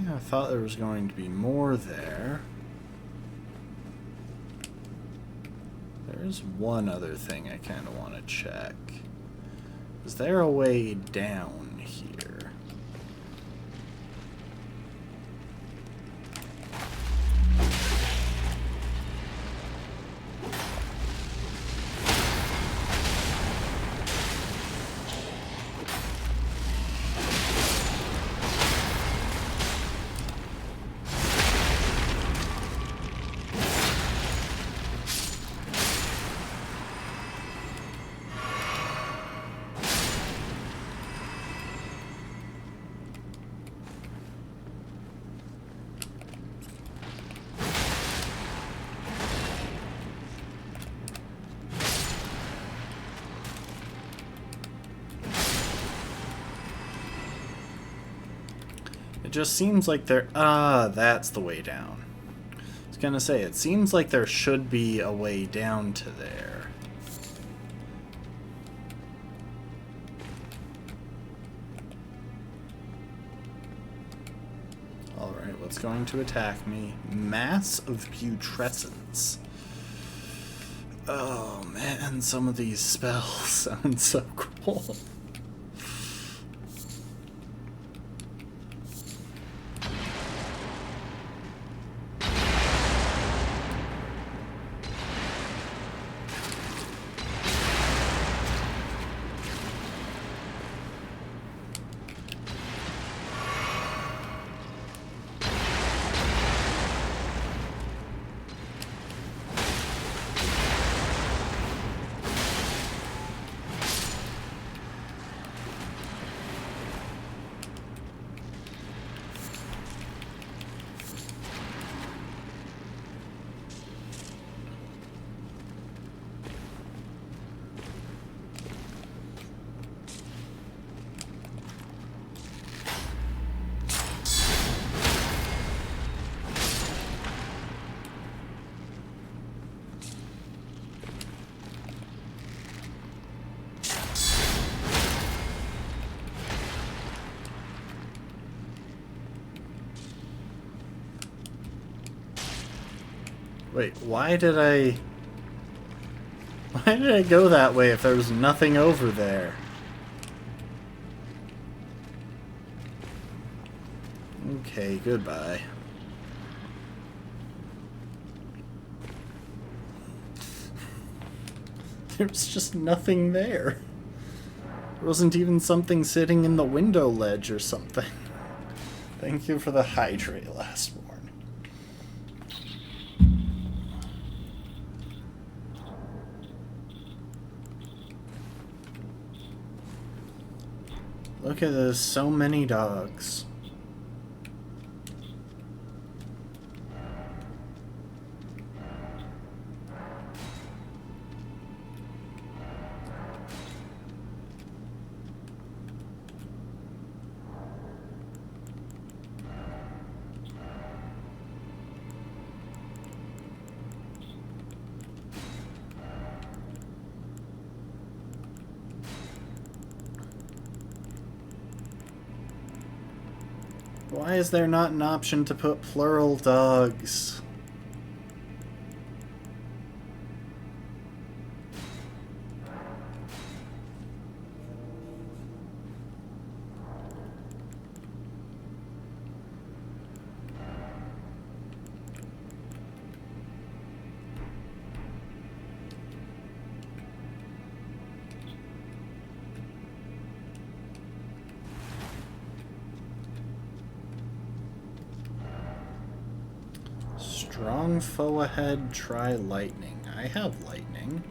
I thought there was going to be more there. There's one other thing I kind of want to check. Is there a way down here? It just seems like there... Ah, that's the way down. I was gonna say, it seems like there should be a way down to there. Alright, what's going to attack me? Mass of Putrescence. Oh man, some of these spells sound so cool. Wait, why did I go that way if there was nothing over there? Okay, goodbye. There's just nothing there. There wasn't even something sitting in the window ledge or something. Thank you for the hydrate, Lastborn. Look at this, so many dogs. Why is there not an option to put plural dogs? Strong foe ahead, try lightning. I have lightning.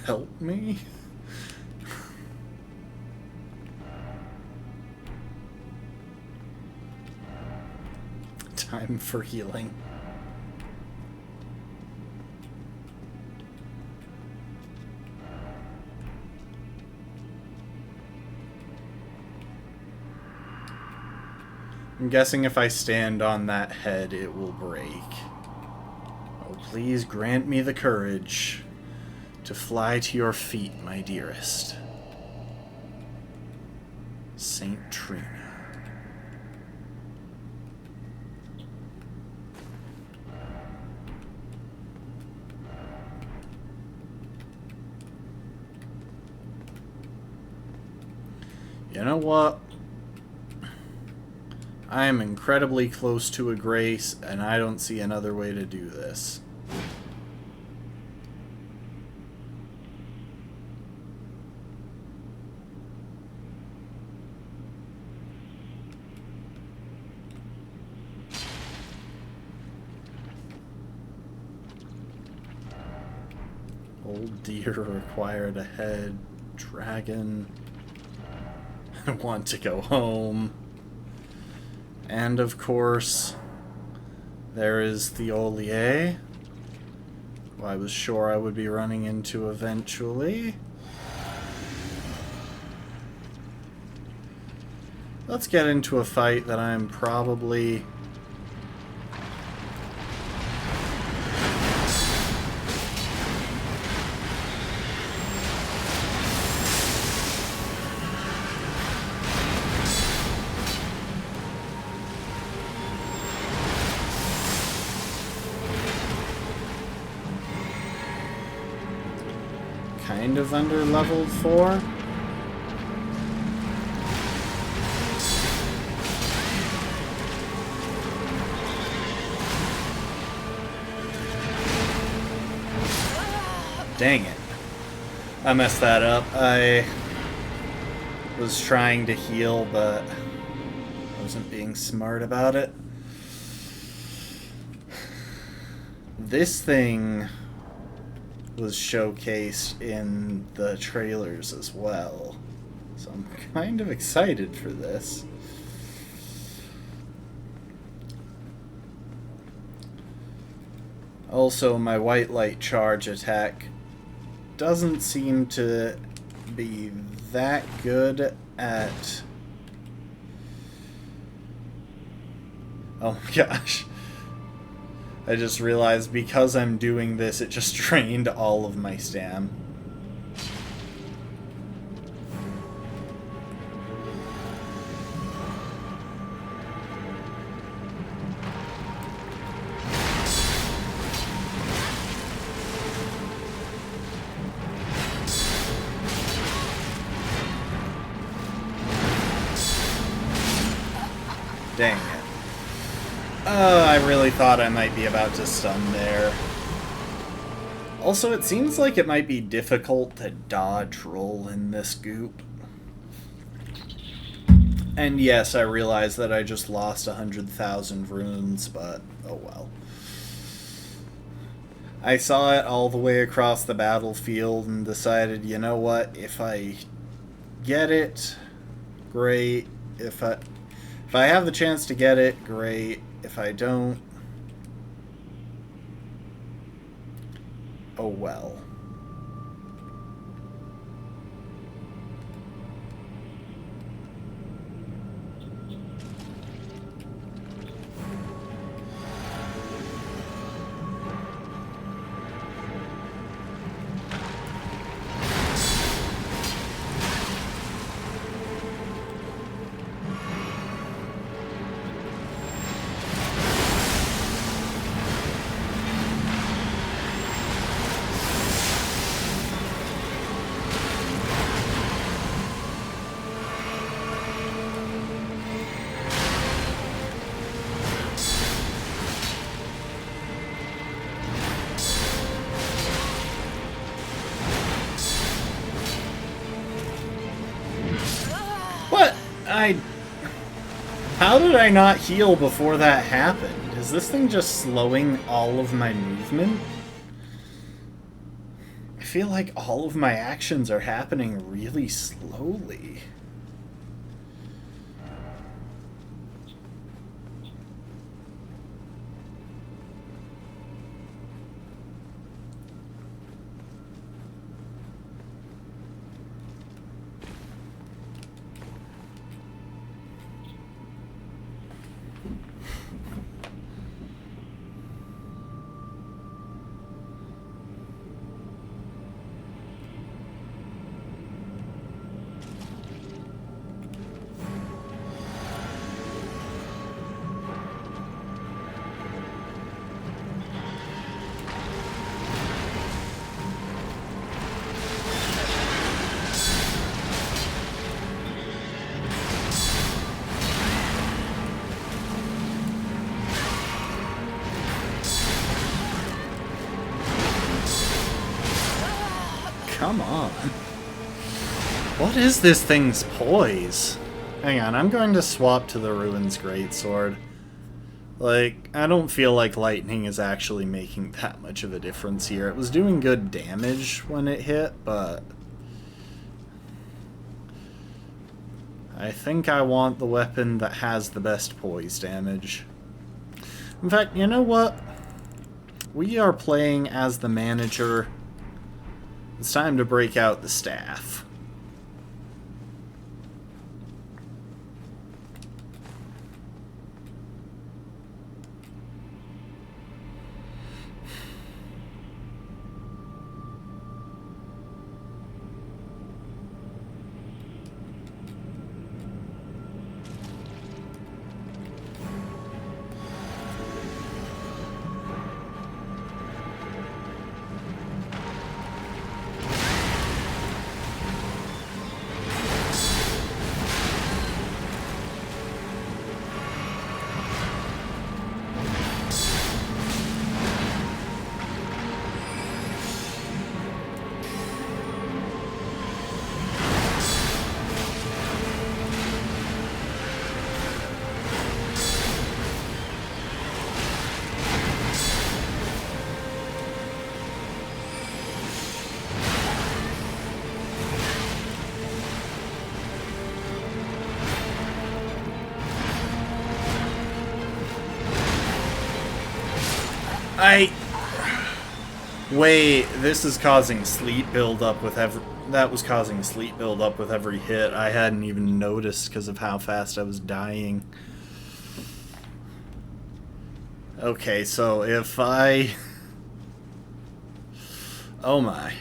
Help me? Time for healing. I'm guessing if I stand on that head, it will break. Oh, please grant me the courage to fly to your feet, my dearest. Saint Trina. You know what? I am incredibly close to a grace, and I don't see another way to do this. Old deer required a head. Dragon. I want to go home. And of course, there is the Ollier, who I was sure I would be running into eventually. Let's get into a fight that I'm probably... kind of under leveled for. Dang it. I messed that up. I was trying to heal, but I wasn't being smart about it. This thing was showcased in the trailers as well, so I'm kind of excited for this. Also, my white light charge attack doesn't seem to be that good at... Oh my gosh. I just realized because I'm doing this, it just drained all of my stam. Dang it. I really thought I might be about to stun there. Also, it seems like it might be difficult to dodge roll in this goop. And yes, I realize that I just lost 100,000 runes, but oh well. I saw it all the way across the battlefield and decided, you know what, if I get it, great. If I have the chance to get it, great. If I don't, oh well. How did I not heal before that happened? Is this thing just slowing all of my movement? I feel like all of my actions are happening really slowly. Come on. What is this thing's poise? Hang on, I'm going to swap to the Ruins Greatsword. Like, I don't feel like lightning is actually making that much of a difference here. It was doing good damage when it hit, but I think I want the weapon that has the best poise damage. In fact, you know what? We are playing as the manager. It's time to break out the staff. Wait, this is causing sleep buildup with every... That was causing sleep buildup with every hit. I hadn't even noticed because of how fast I was dying. Okay, so if I... Oh my.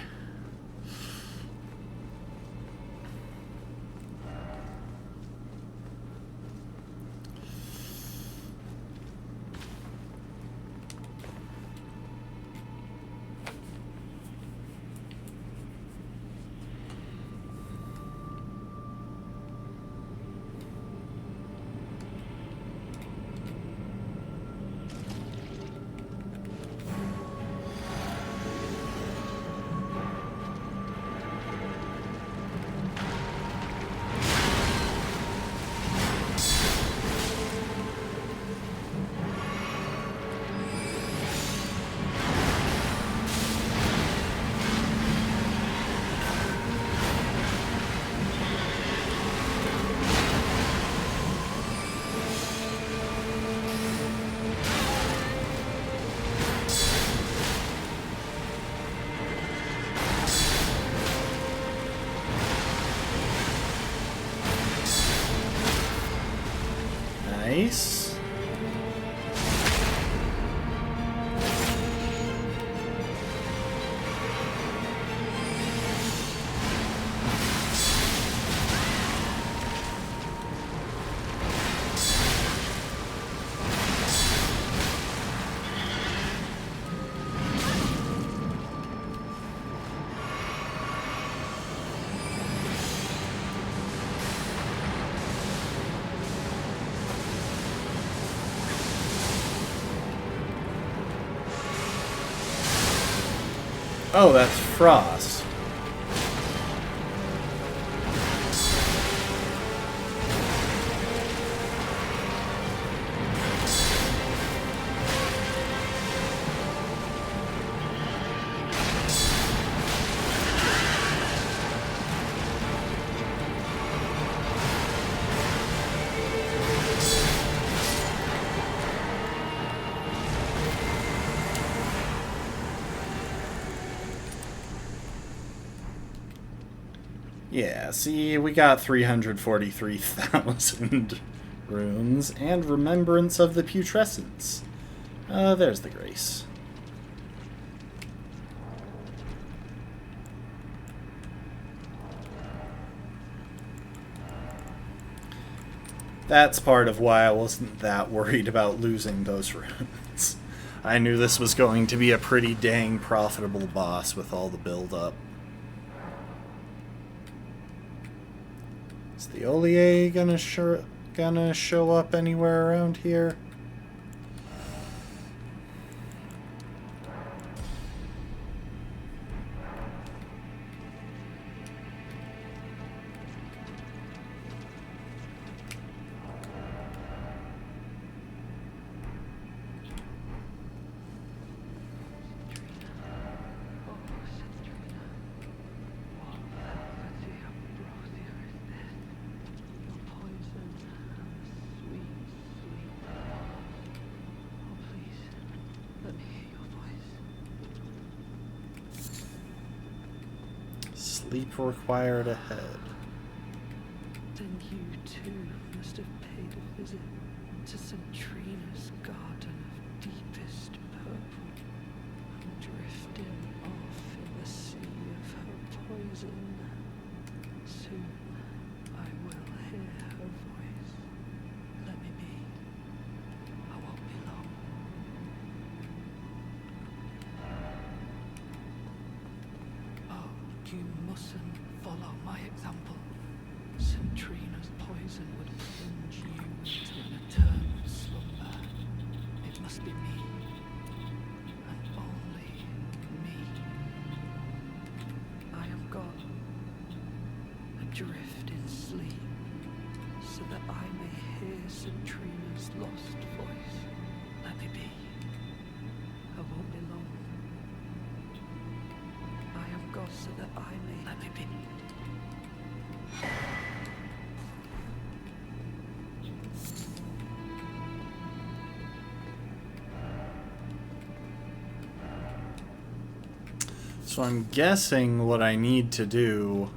Nice. Oh, that's Frost. Yeah, see, we got 343,000 runes and Remembrance of the Putrescence. There's the Grace. That's part of why I wasn't that worried about losing those runes. I knew this was going to be a pretty dang profitable boss with all the build-up. Is the Ollier gonna show up anywhere around here? Sleep required ahead. Then you too must have paid a visit to Centrina's garden of deepest purple, and drifting off in the sea of her poison. Soon I will hear her voice. Let me be. I won't be long. Oh, you mustn't follow my example. Centrina's poison would plunge you into an eternal slumber. It must be me, and only me. I am gone, adrift in sleep, so that I may hear Centrina's lost voice. Let me be. I won't be long. I am gone so that I may... Let me be. So I'm guessing what I need to do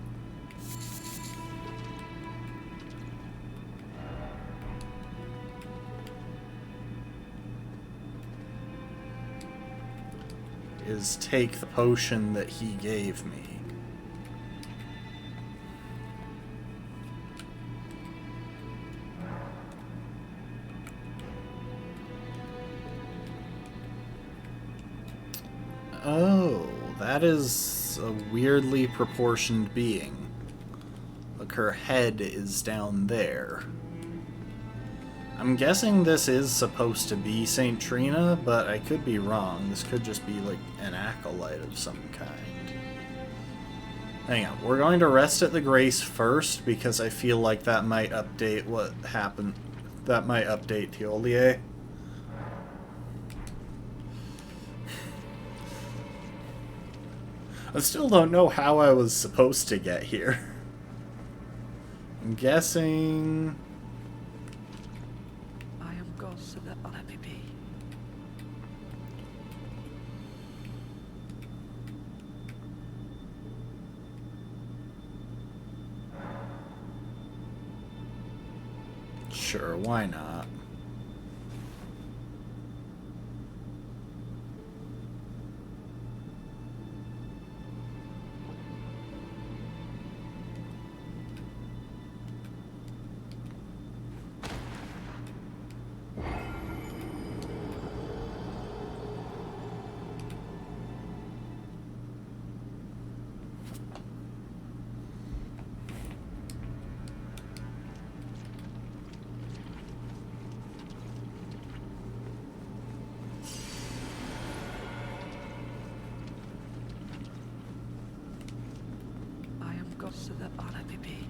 is take the potion that he gave me. Oh, that is a weirdly proportioned being. Look, her head is down there. I'm guessing this is supposed to be Saint Trina, but I could be wrong. This could just be like an acolyte of some kind. Hang on, we're going to rest at the Grace first because I feel like that might update what happened. That might update Thiolier. I still don't know how I was supposed to get here. I'm guessing... I am God, so that let me be. Sure, why not? I am God, so that let me be.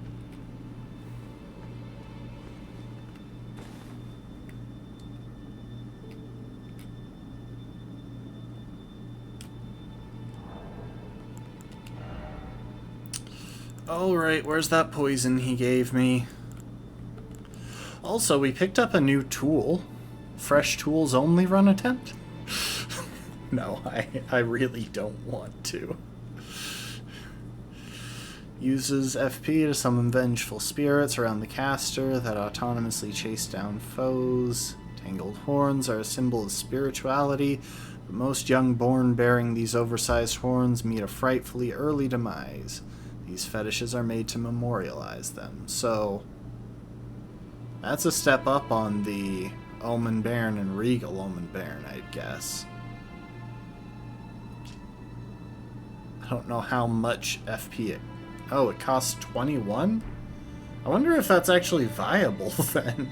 Alright, where's that poison he gave me? Also, we picked up a new tool. Fresh tools only run attempt? No, I really don't want to. Uses FP to summon vengeful spirits around the caster that autonomously chase down foes. Tangled horns are a symbol of spirituality, but most young born bearing these oversized horns meet a frightfully early demise. These fetishes are made to memorialize them. So, that's a step up on the Omen Bairn and Regal Omen Bairn, I'd guess. I don't know how much FP it... Oh, it costs 21? I wonder if that's actually viable then.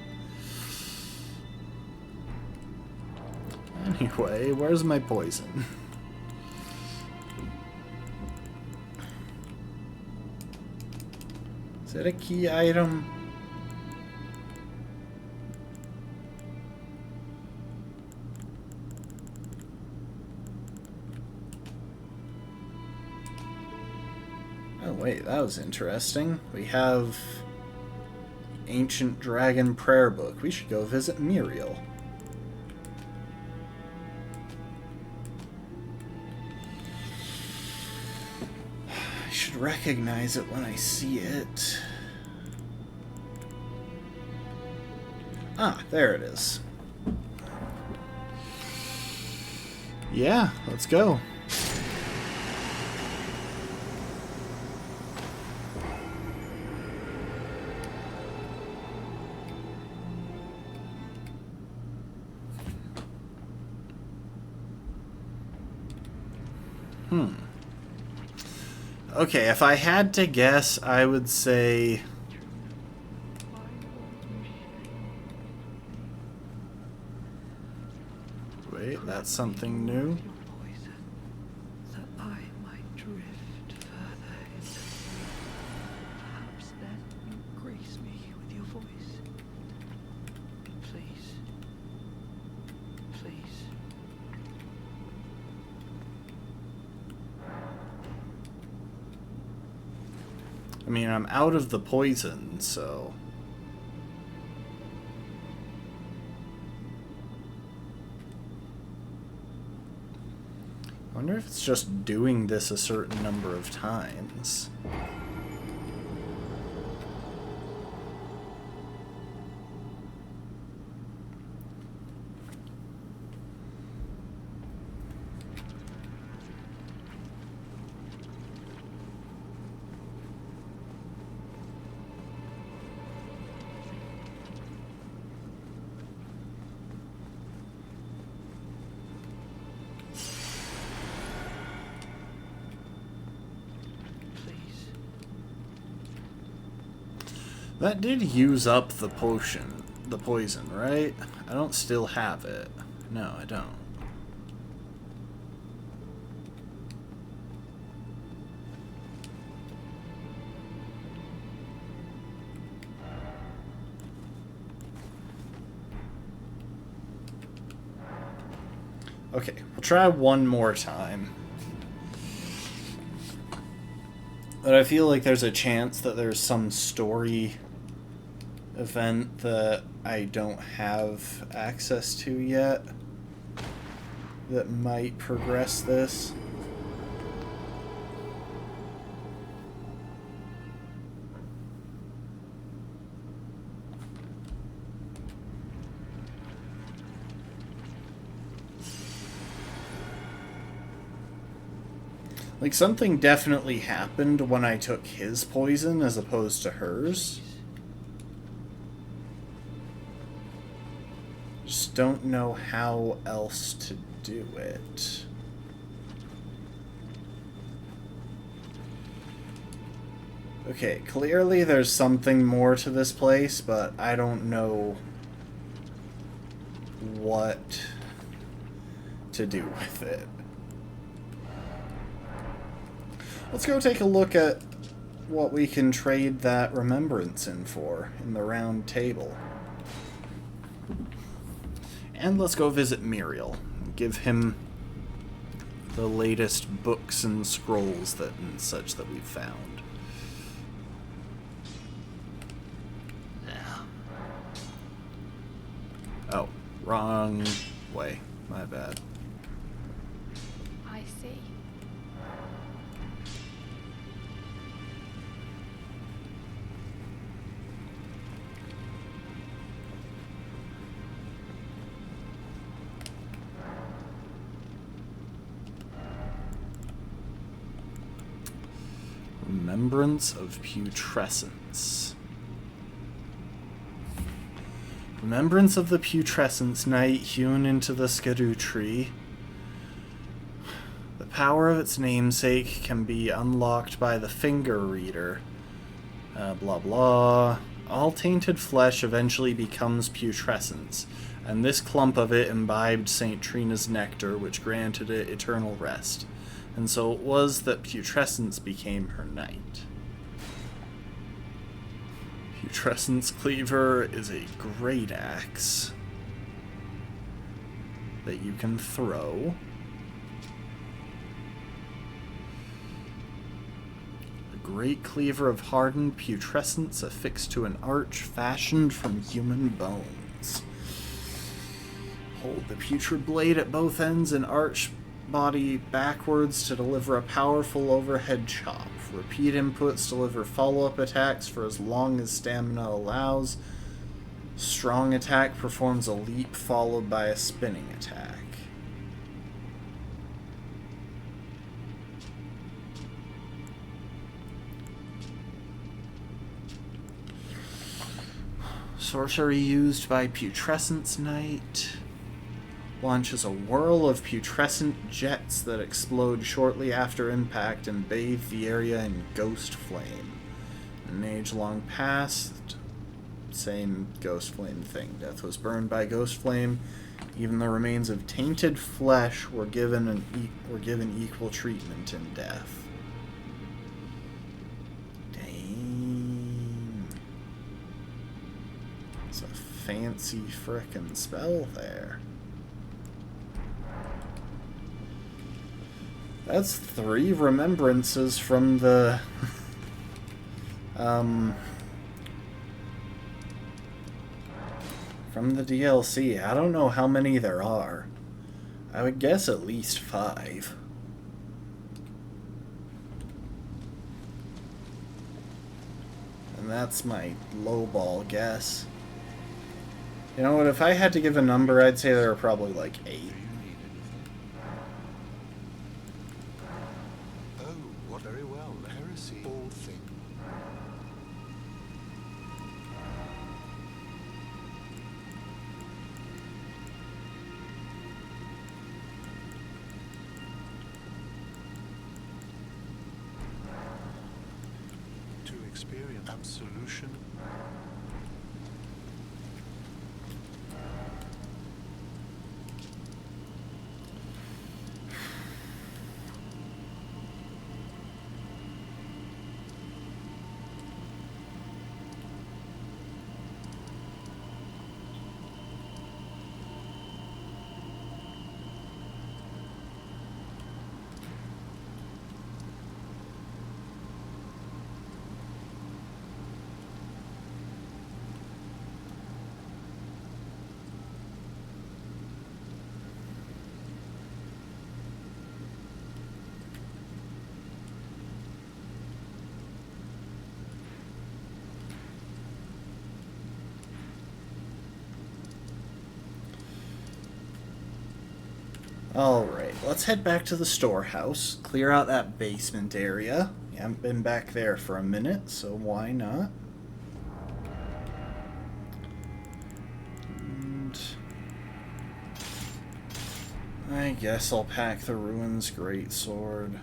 Anyway, where's my poison? Is it a key item? Oh wait, that was interesting. We have Ancient Dragon Prayer Book. We should go visit Muriel. I should recognize it when I see it. Ah, there it is. Yeah, let's go. Okay, if I had to guess, I would say... Wait, that's something new? That I might drift further into the perhaps then you grace me with your voice. Please. Please. I mean, I'm out of the poison, so... I wonder if it's just doing this a certain number of times. That did use up the potion, the poison, right? I don't still have it. No, I don't. Okay, we'll try one more time. But I feel like there's a chance that there's some story event that I don't have access to yet that might progress this. Like, something definitely happened when I took his poison as opposed to hers. Just don't know how else to do it. Okay, clearly there's something more to this place, but I don't know what to do with it. Let's go take a look at what we can trade that remembrance in for in the round table. And let's go visit Muriel. Give him the latest books and scrolls that and such that we've found. Oh, wrong way. My bad. I see. Remembrance of Putrescence. Remembrance of the Putrescence Knight hewn into the Skidoo tree. The power of its namesake can be unlocked by the finger reader. Blah blah. All tainted flesh eventually becomes putrescence, and this clump of it imbibed St. Trina's nectar, which granted it eternal rest. And so it was that putrescence became her knight. Putrescence Cleaver is a great axe that you can throw. A great cleaver of hardened putrescence affixed to an arch fashioned from human bones. Hold the putrid blade at both ends and arch body backwards to deliver a powerful overhead chop. Repeat inputs deliver follow-up attacks for as long as stamina allows. Strong attack performs a leap followed by a spinning attack. Sorcery used by Putrescence Knight. Launches a whirl of putrescent jets that explode shortly after impact and bathe the area in ghost flame. An age long past, same ghost flame thing. Death was burned by ghost flame. Even the remains of tainted flesh were given equal treatment in death. Dang. It's a fancy frickin' spell there. That's 3 remembrances from the from the DLC. I don't know how many there are. I would guess at least 5. And that's my lowball guess. You know what, if I had to give a number, I'd say there are probably like 8. Very well, heresy. All things. To experience and solution. Alright, let's head back to the storehouse, clear out that basement area. You haven't been back there for a minute, so why not? And I guess I'll pack the Ruins Greatsword.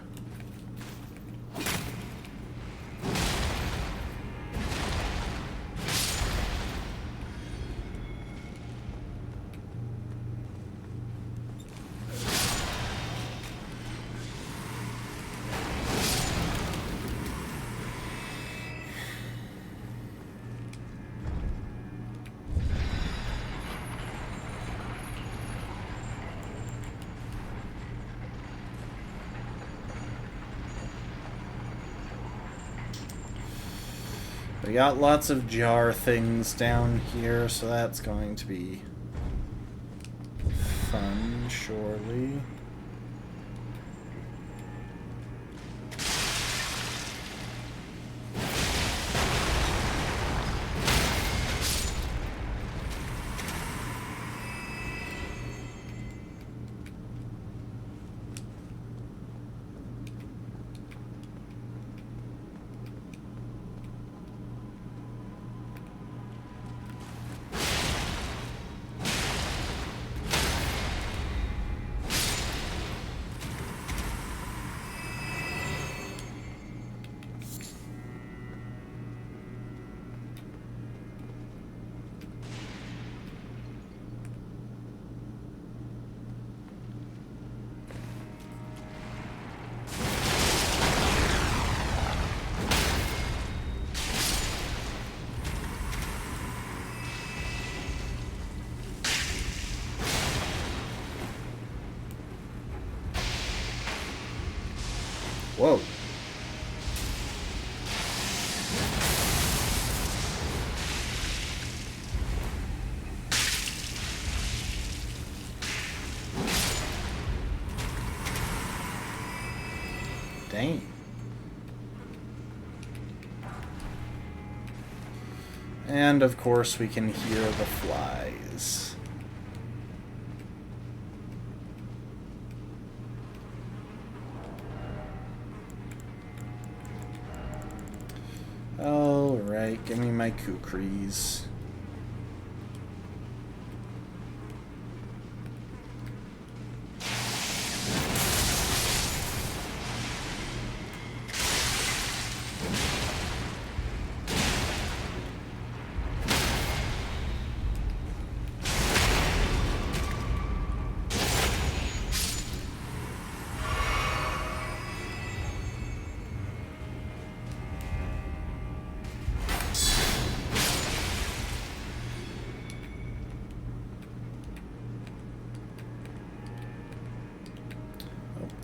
We got lots of jar things down here, so that's going to be fun, surely. Whoa. Dang. And of course we can hear the flies. Alright, give me my kukris.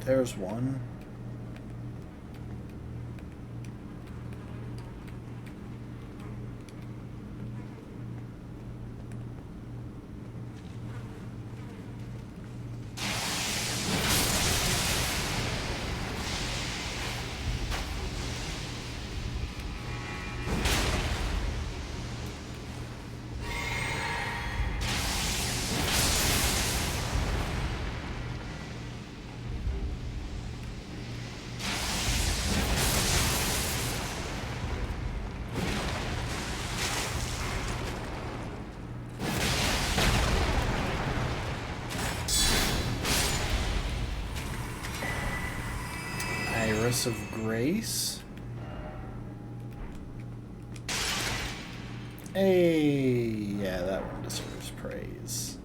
There's one. Iris of Grace. Hey, yeah, that one deserves praise.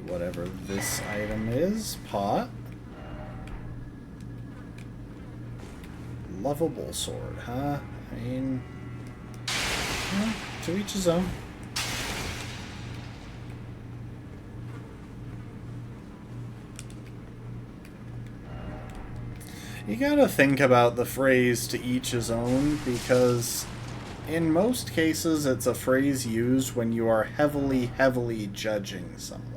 Whatever this item is, pot. Lovable sword, huh? I mean, well, to each his own. You gotta think about the phrase "to each his own" because in most cases it's a phrase used when you are heavily, heavily judging someone.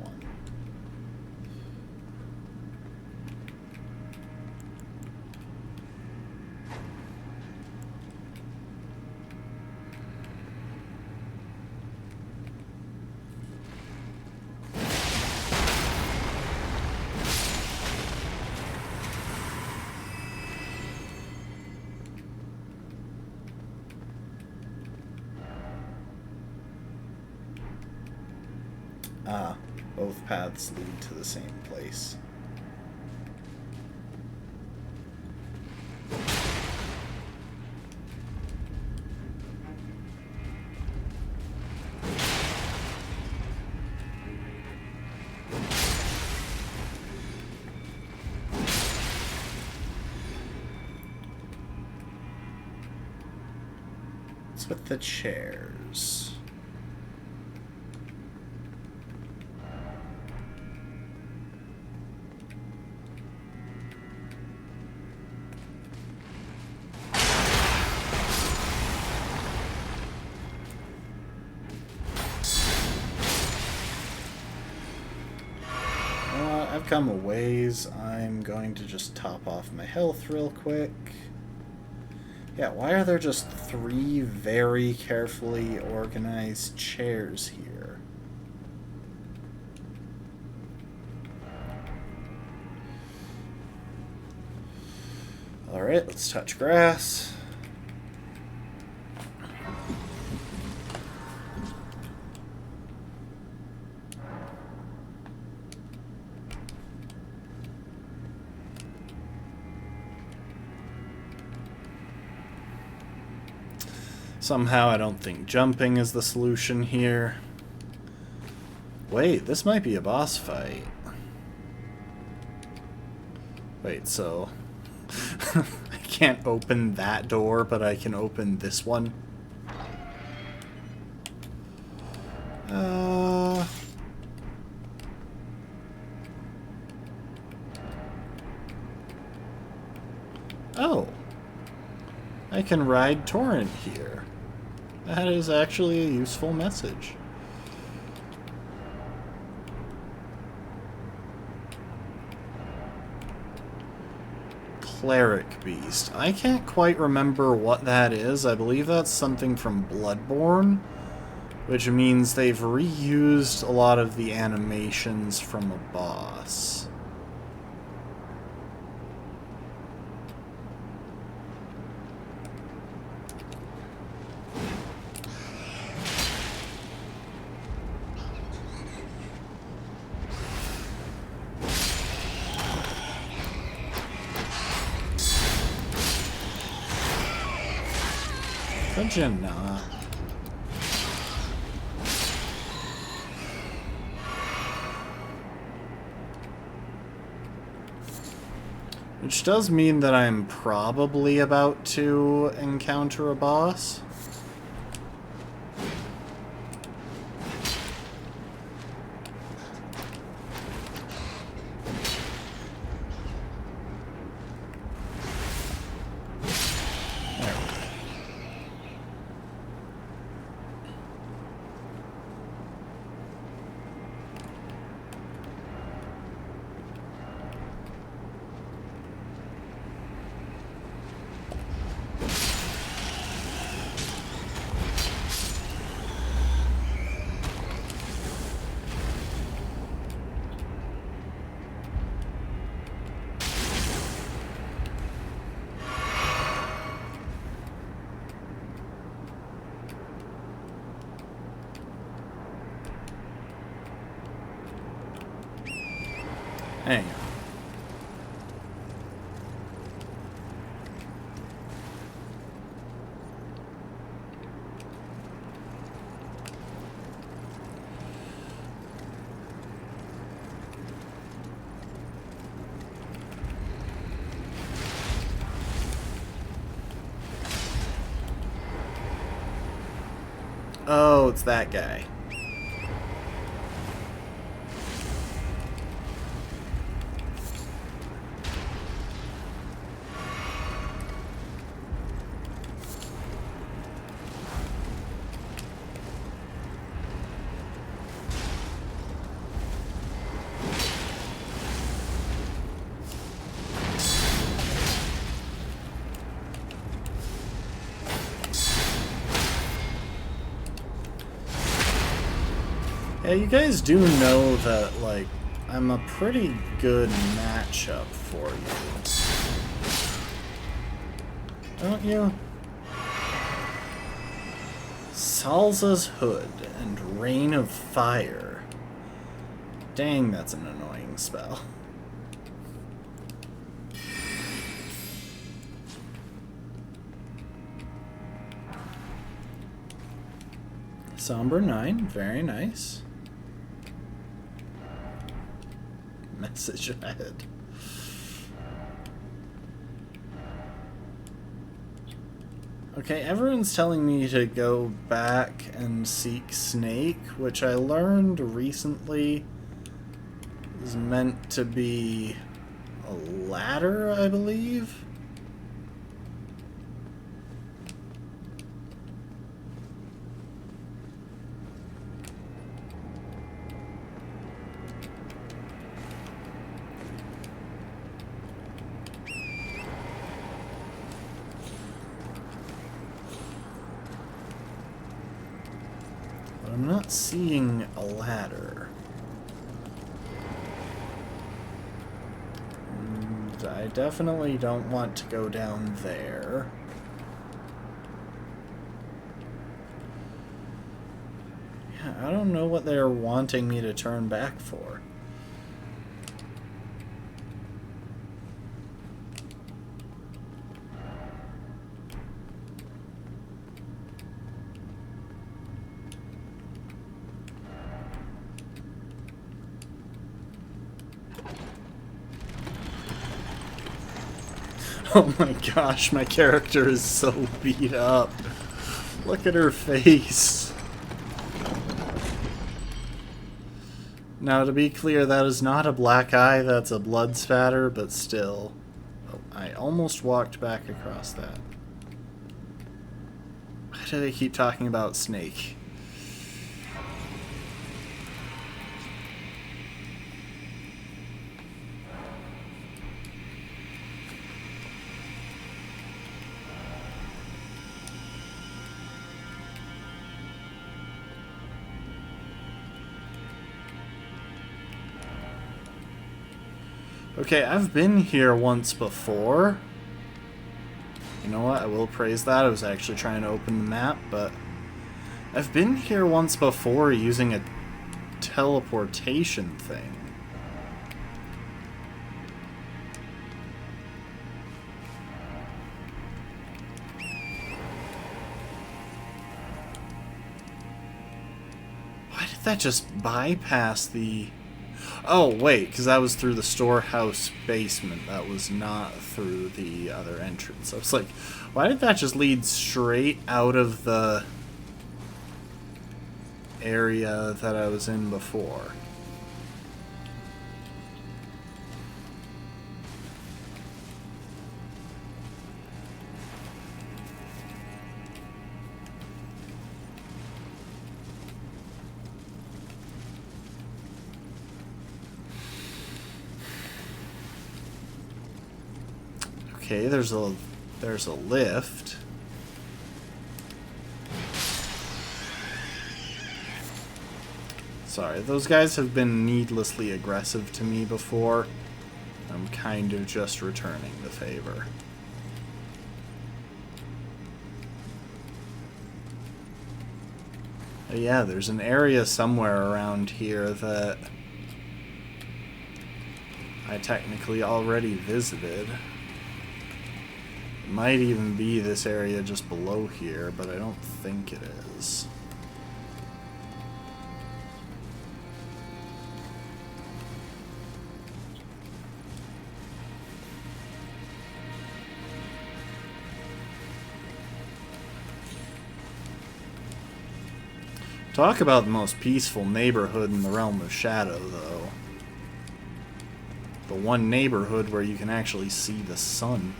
Ah, both paths lead to the same place. What's with the chairs? I've come a ways. I'm going to just top off my health real quick. Yeah, why are there just 3 very carefully organized chairs here? Alright, let's touch grass. Somehow I don't think jumping is the solution here. Wait, this might be a boss fight. Wait, so... I can't open that door, but I can open this one? Oh. I can ride Torrent here. That is actually a useful message. Cleric Beast. I can't quite remember what that is. I believe that's something from Bloodborne, which means they've reused a lot of the animations from a boss. Could you not? Which does mean that I'm probably about to encounter a boss. Hang on. Oh, it's that guy. Yeah, you guys do know that, like, I'm a pretty good matchup for you. Don't you? Salza's Hood and Rain of Fire. Dang, that's an annoying spell. Somber 9, very nice. Message ahead. Okay, everyone's telling me to go back and seek Snake, which I learned recently is meant to be a ladder, I believe. I'm not seeing a ladder. And I definitely don't want to go down there. Yeah, I don't know what they're wanting me to turn back for. Oh my gosh, my character is so beat up. Look at her face. Now, to be clear, that is not a black eye, that's a blood spatter, but still. Oh, I almost walked back across that. Why do they keep talking about Snake? Okay, I've been here once before. You know what? I will praise that. I was actually trying to open the map, but I've been here once before using a teleportation thing. Why did that just bypass the... Oh, wait, because that was through the storehouse basement. That was not through the other entrance. I was like, why did that just lead straight out of the area that I was in before? Okay, there's a lift. Sorry, those guys have been needlessly aggressive to me before. I'm kind of just returning the favor. Yeah, there's an area somewhere around here that I technically already visited. It might even be this area just below here, but I don't think it is. Talk about the most peaceful neighborhood in the realm of Shadow, though. The one neighborhood where you can actually see the sun.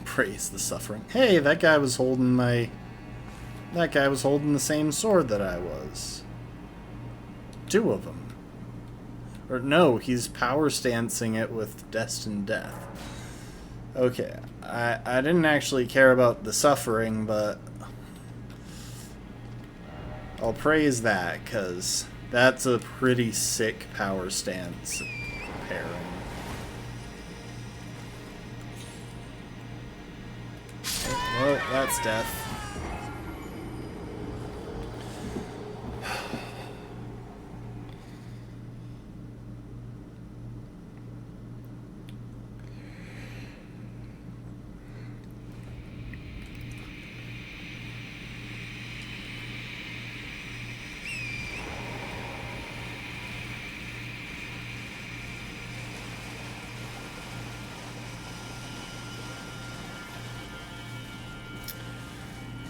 Praise the suffering. Hey, that guy was holding my... That guy was holding the same sword that I was. 2 of them. Or no, he's power stancing it with Destined Death. Okay, I didn't actually care about the suffering, but... I'll praise that, because that's a pretty sick power stance pairing. Well, that's death.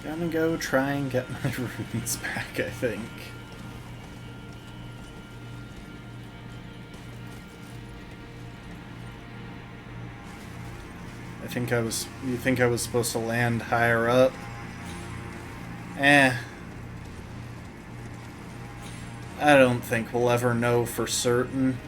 Gonna go try and get my runes back, I think. You think I was supposed to land higher up? I don't think we'll ever know for certain.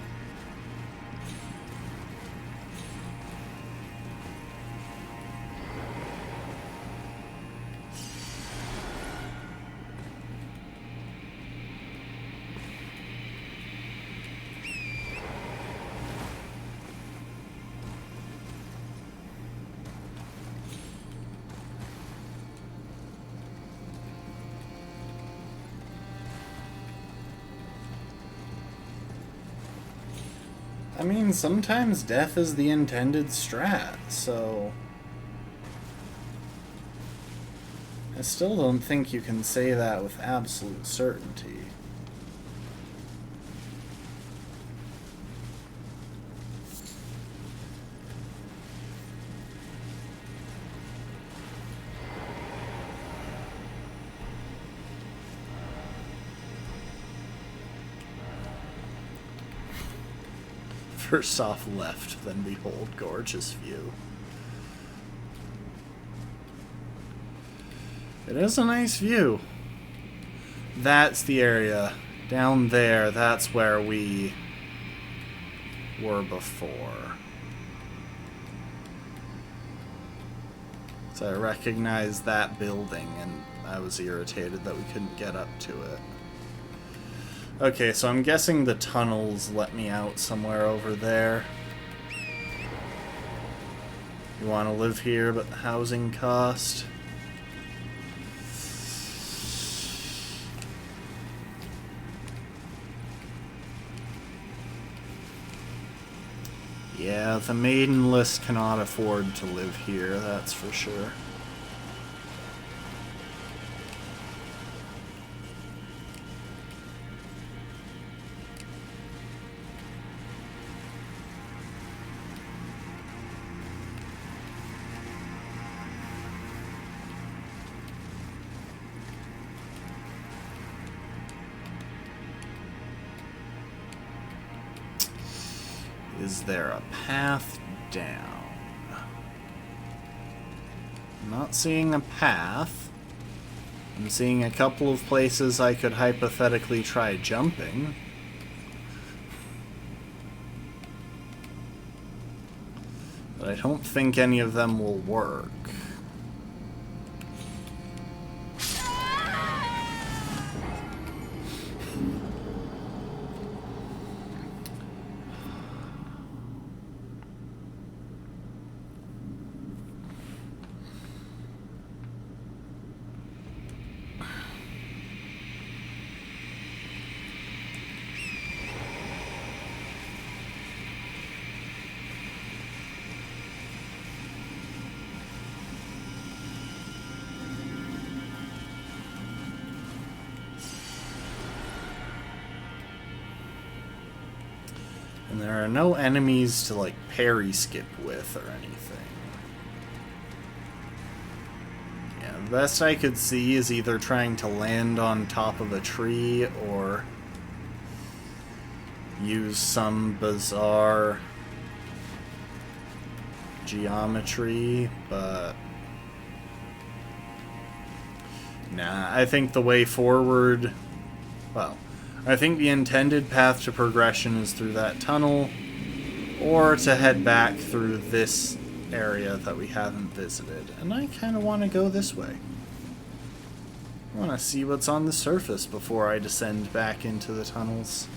I mean, sometimes death is the intended strat, so... I still don't think you can say that with absolute certainty. First off left, then behold gorgeous view. It is a nice view. That's the area. Down there, that's where we were before. So I recognized that building, and I was irritated that we couldn't get up to it. Okay, so I'm guessing the tunnels let me out somewhere over there. You want to live here, but the housing cost? Yeah, the maidenless cannot afford to live here, that's for sure. Is there a path down? I'm not seeing a path. I'm seeing a couple of places I could hypothetically try jumping. But I don't think any of them will work. And there are no enemies to, like, parry skip with or anything. Yeah, the best I could see is either trying to land on top of a tree or use some bizarre geometry, but nah, I think the way forward, well, I think the intended path to progression is through that tunnel, or to head back through this area that we haven't visited. And I kind of want to go this way. I want to see what's on the surface before I descend back into the tunnels.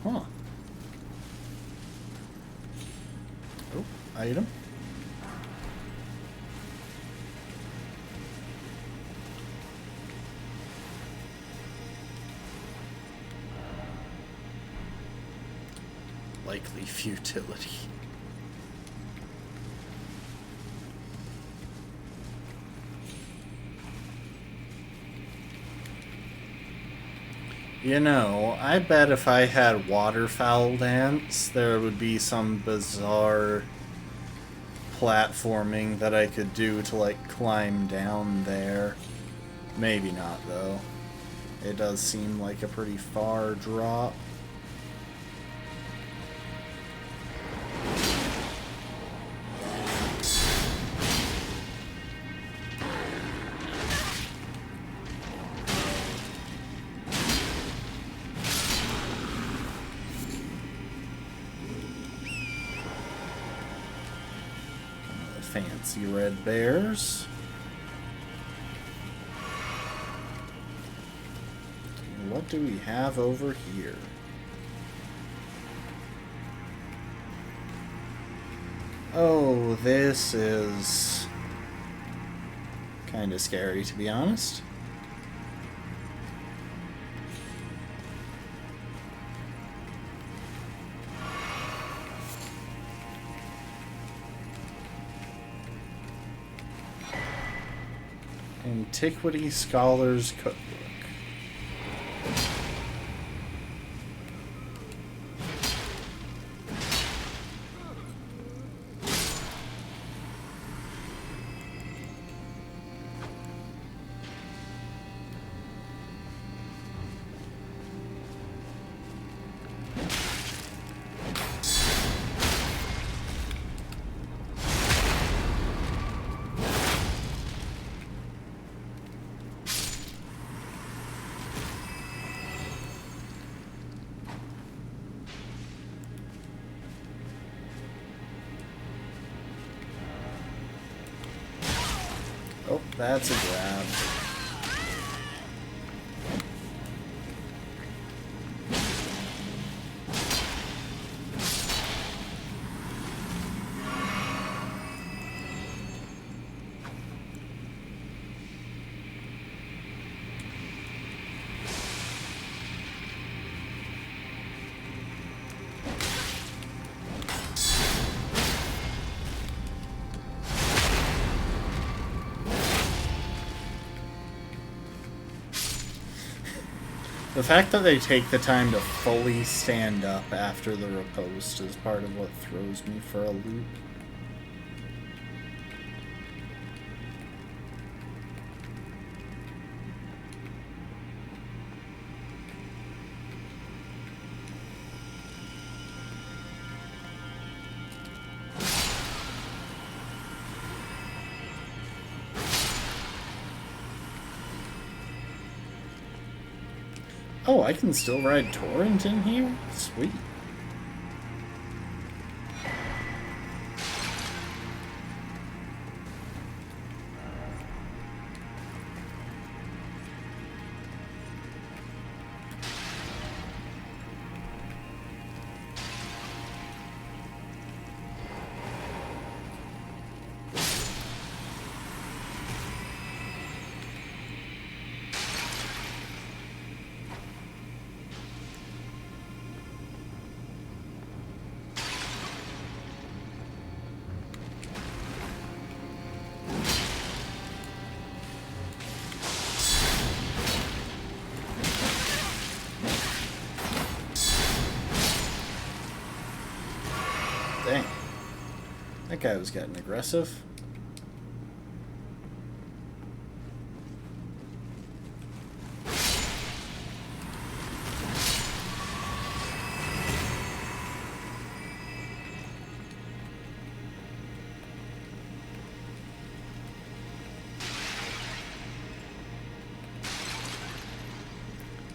Huh. Oh, item. Likely futility. You know, I bet if I had waterfowl dance, there would be some bizarre platforming that I could do to, like, climb down there. Maybe not, though. It does seem like a pretty far drop. Fancy red bears. What do we have over here? Oh, this is kind of scary, to be honest. Antiquity Scholars Cookbook. Oh, that's a grab. The fact that they take the time to fully stand up after the riposte is part of what throws me for a loop. Oh, I can still ride Torrent in here? Sweet. Dang. That guy was getting aggressive.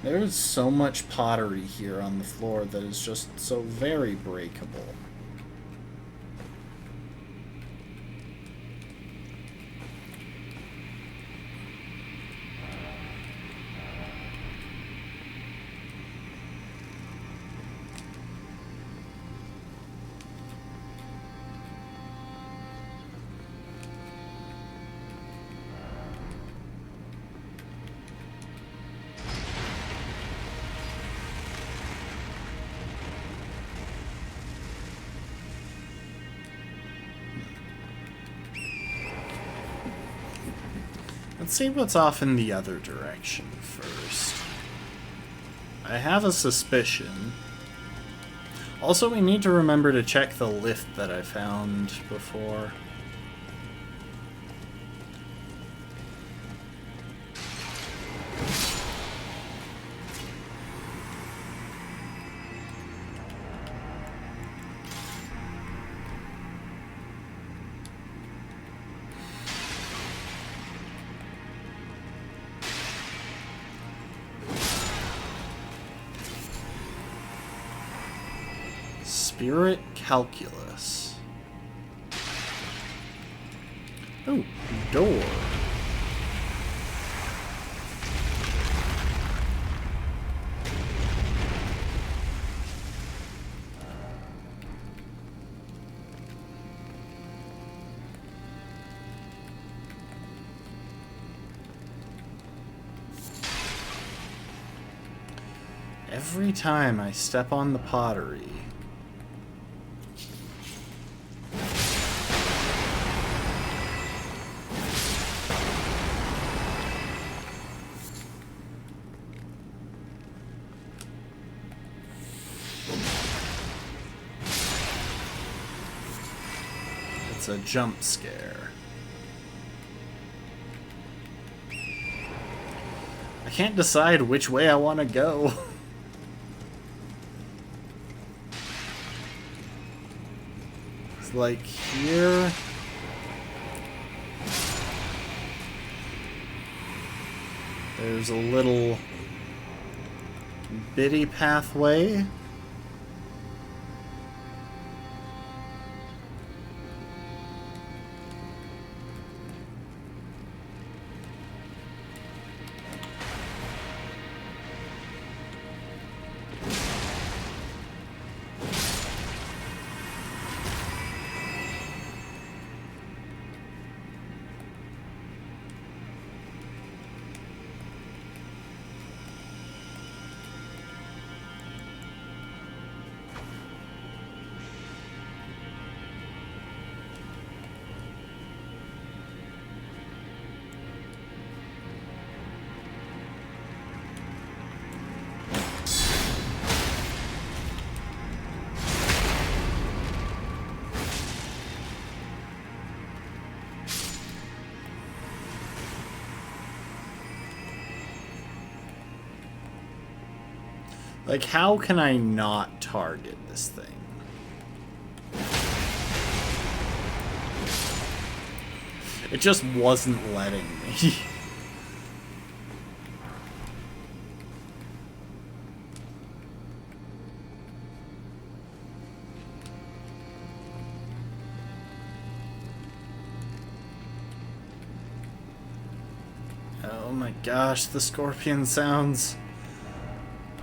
There's so much pottery here on the floor that is just so very breakable. Let's see what's off in the other direction first. I have a suspicion. Also, we need to remember to check the lift that I found before. Spirit Calculus. Oh, door. Every time I step on the pottery, it's a jump scare. I can't decide which way I want to go. It's like here. There's a little bitty pathway. Like, how can I not target this thing? It just wasn't letting me. Oh my gosh, the scorpion sounds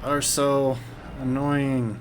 are so annoying.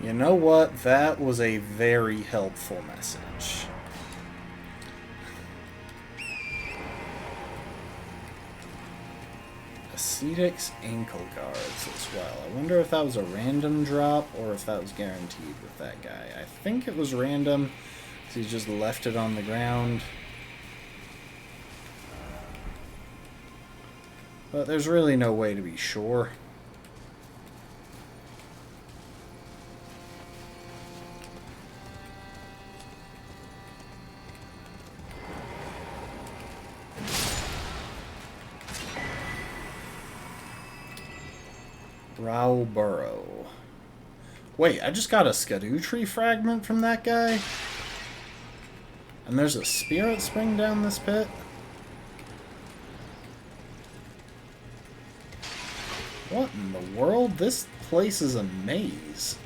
You know what? That was a very helpful message. Ascetics ankle guards as well. I wonder if that was a random drop or if that was guaranteed with that guy. I think it was random, so he just left it on the ground. But there's really no way to be sure. Rowborough. Wait, I just got a Skadoo tree fragment from that guy? And there's a spirit spring down this pit? What in the world? This place is a maze.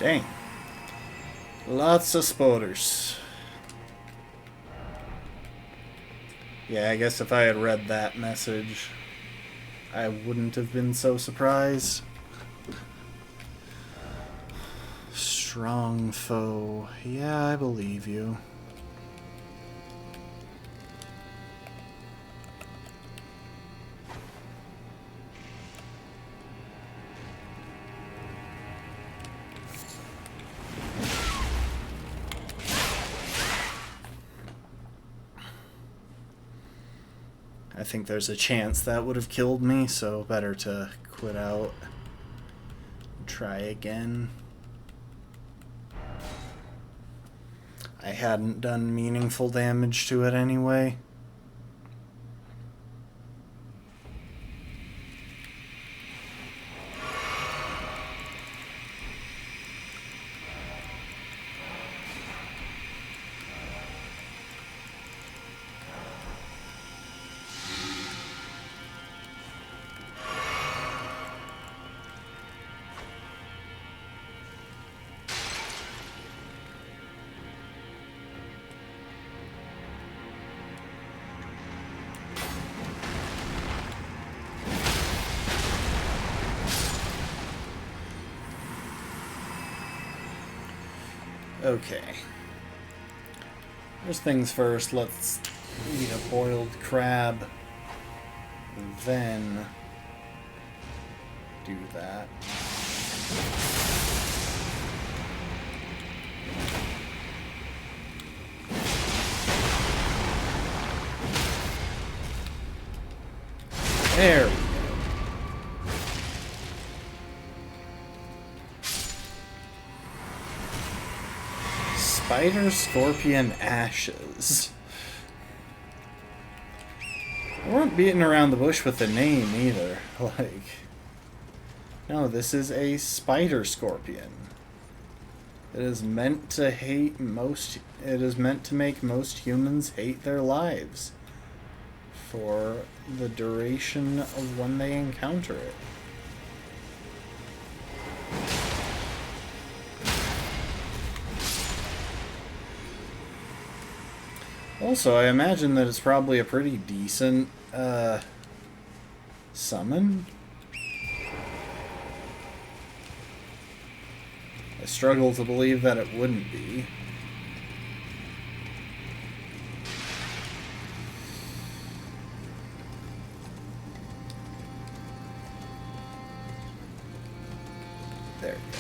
Dang. Lots of spoilers. Yeah, I guess if I had read that message, I wouldn't have been so surprised. Strong foe. Yeah, I believe you. I think there's a chance that would have killed me, so better to quit out and try again. I hadn't done meaningful damage to it anyway. Okay. First things first, let's eat a boiled crab. Then do that. There we go. Spider Scorpion Ashes. I weren't beating around the bush with the name either. Like, no, this is a spider scorpion. It is meant to hate most. It is meant to make most humans hate their lives for the duration of when they encounter it. Also, I imagine that it's probably a pretty decent summon. I struggle to believe that it wouldn't be. There you go.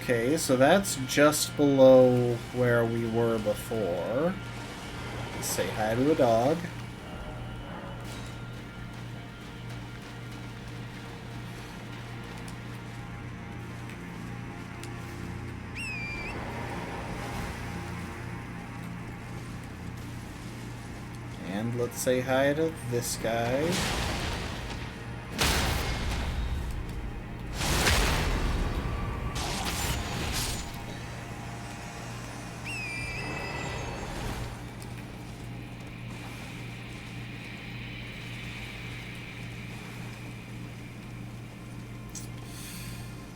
Okay, so that's just below where we were before. Let's say hi to a dog. And let's say hi to this guy.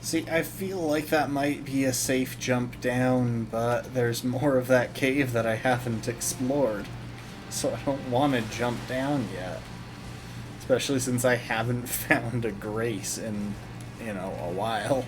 See, I feel like that might be a safe jump down, but there's more of that cave that I haven't explored. So I don't want to jump down yet. Especially since I haven't found a grace in, you know, a while.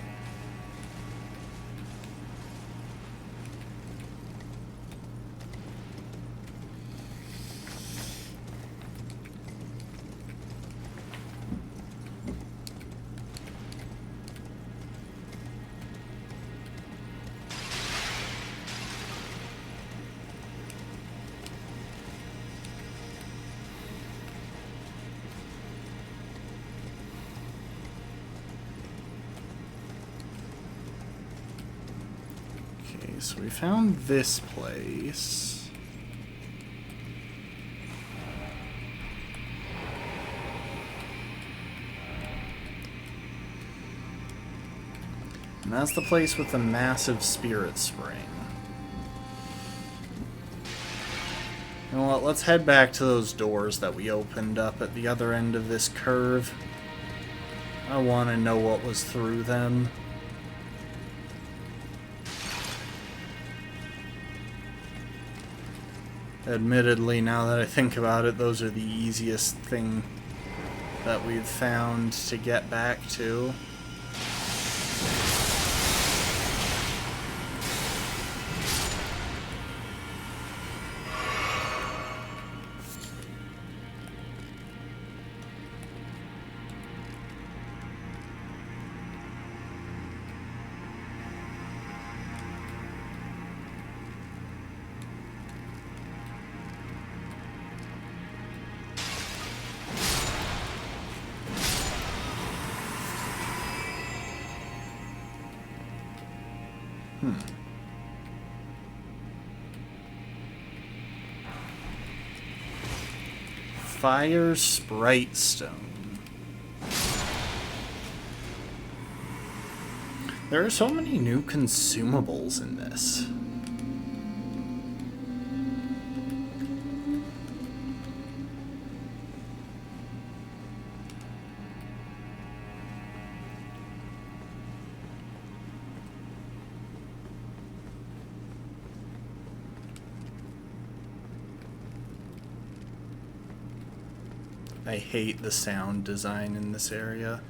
So we found this place. And that's the place with the massive spirit spring. You know what, let's head back to those doors that we opened up at the other end of this curve. I want to know what was through them. Admittedly, now that I think about it, those are the easiest thing that we've found to get back to. Fire Sprite Stone. There are so many new consumables in this. I hate the sound design in this area.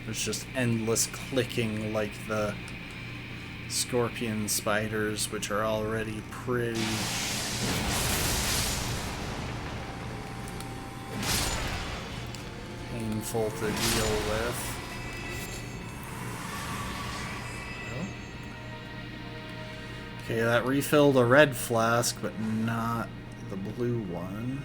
There's just endless clicking like the scorpion spiders, which are already pretty painful to deal with. Okay, that refilled a red flask, but not the blue one.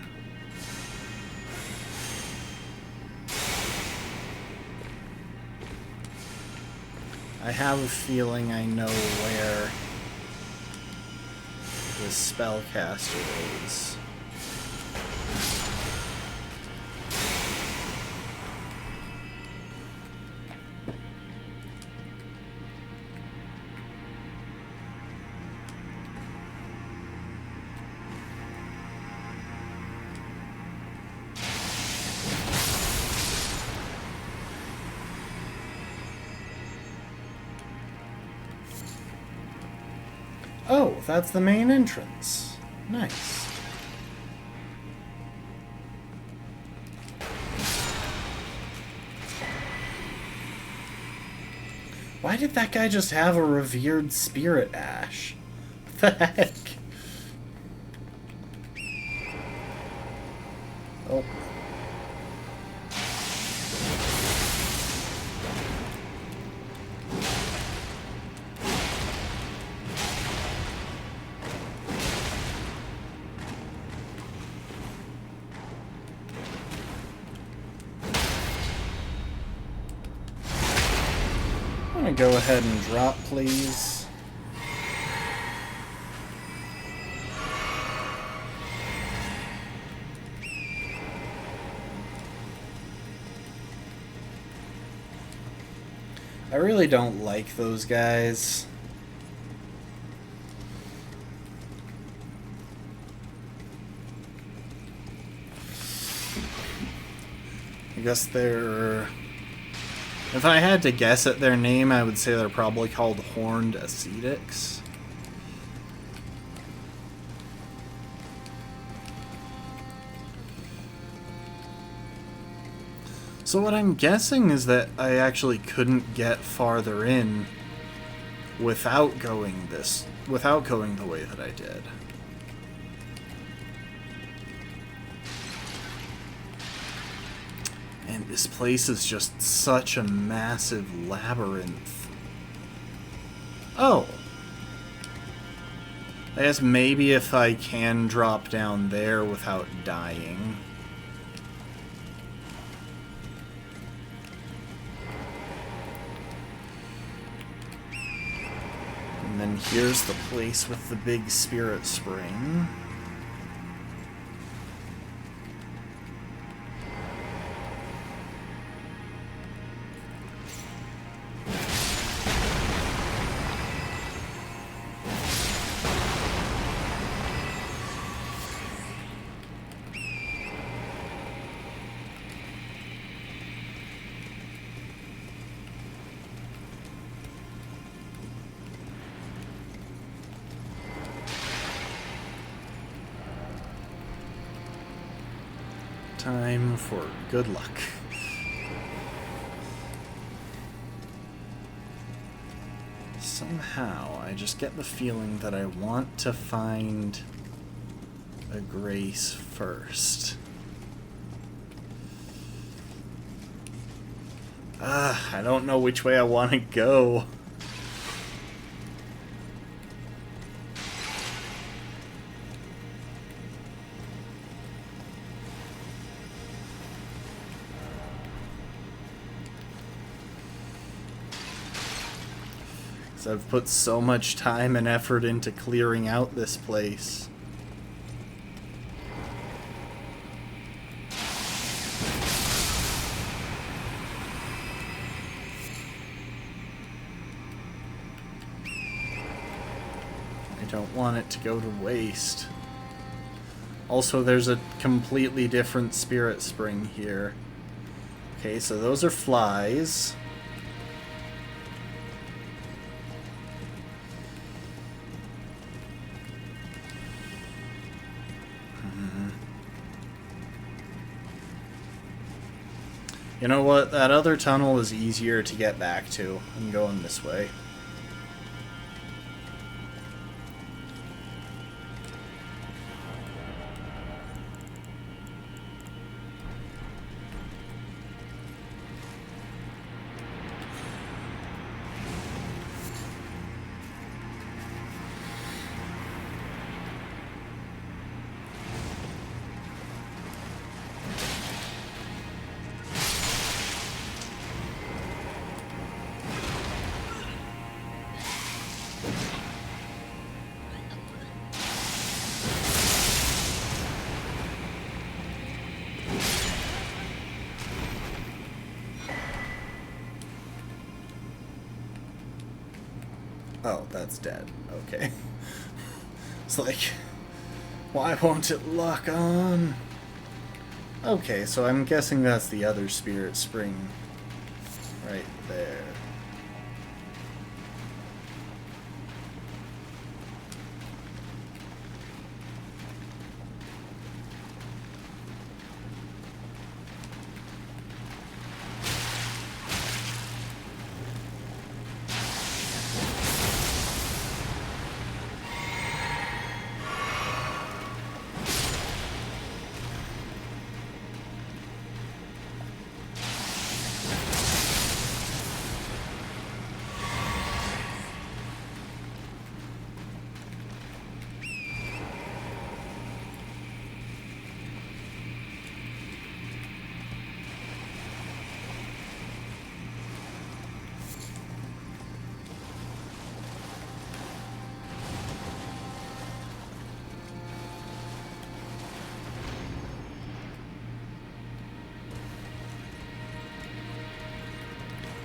I have a feeling I know where this spellcaster is. Oh, that's the main entrance. Nice. Why did that guy just have a revered spirit ash? What the heck? Oh. Go ahead and drop, please. I really don't like those guys. I guess they're... If I had to guess at their name, I would say they're probably called horned ascetics. So what I'm guessing is that I actually couldn't get farther in without going the way that I did. And this place is just such a massive labyrinth. Oh. I guess maybe if I can drop down there without dying. And then here's the place with the big spirit spring. Time for good luck. Somehow, I just get the feeling that I want to find a grace first. I don't know which way I want to go. I've put so much time and effort into clearing out this place. I don't want it to go to waste. Also, there's a completely different spirit spring here. Okay, so those are flies. You know what? That other tunnel is easier to get back to. I'm going this way. Oh, that's dead. Okay. It's like, why won't it lock on? Okay, so I'm guessing that's the other spirit spring right there.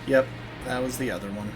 Yep, that was the other one.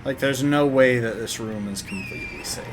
Like, there's no way that this room is completely safe.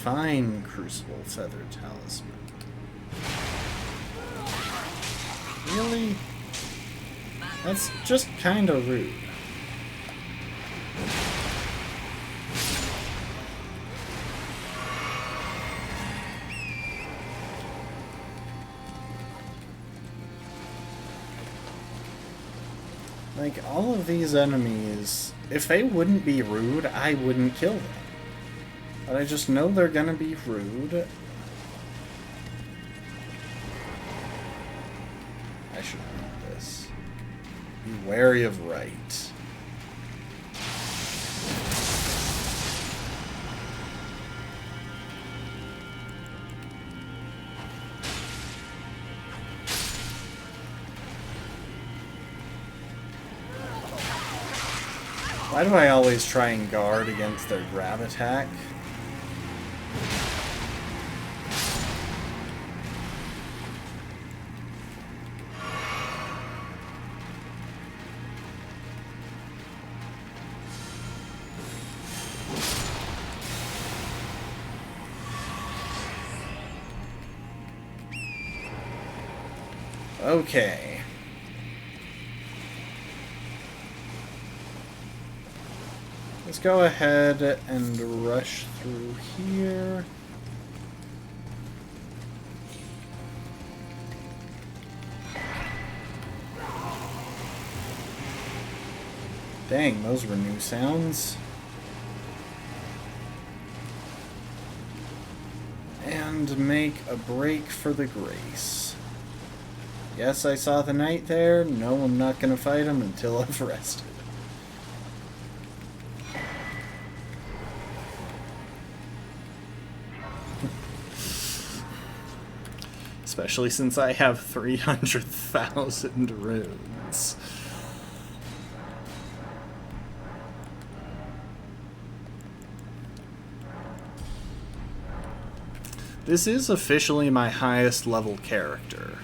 Fine, Crucible Feather Talisman. Really? That's just kind of rude. Like, all of these enemies, if they wouldn't be rude, I wouldn't kill them. But I just know they're gonna be rude. I should read this. Be wary of right. Why do I always try and guard against their grab attack? Okay. Let's go ahead and rush through here. Dang, those were new sounds. And make a break for the Grace. Yes, I saw the knight there. No, I'm not going to fight him until I've rested. Especially since I have 300,000 runes. This is officially my highest level character.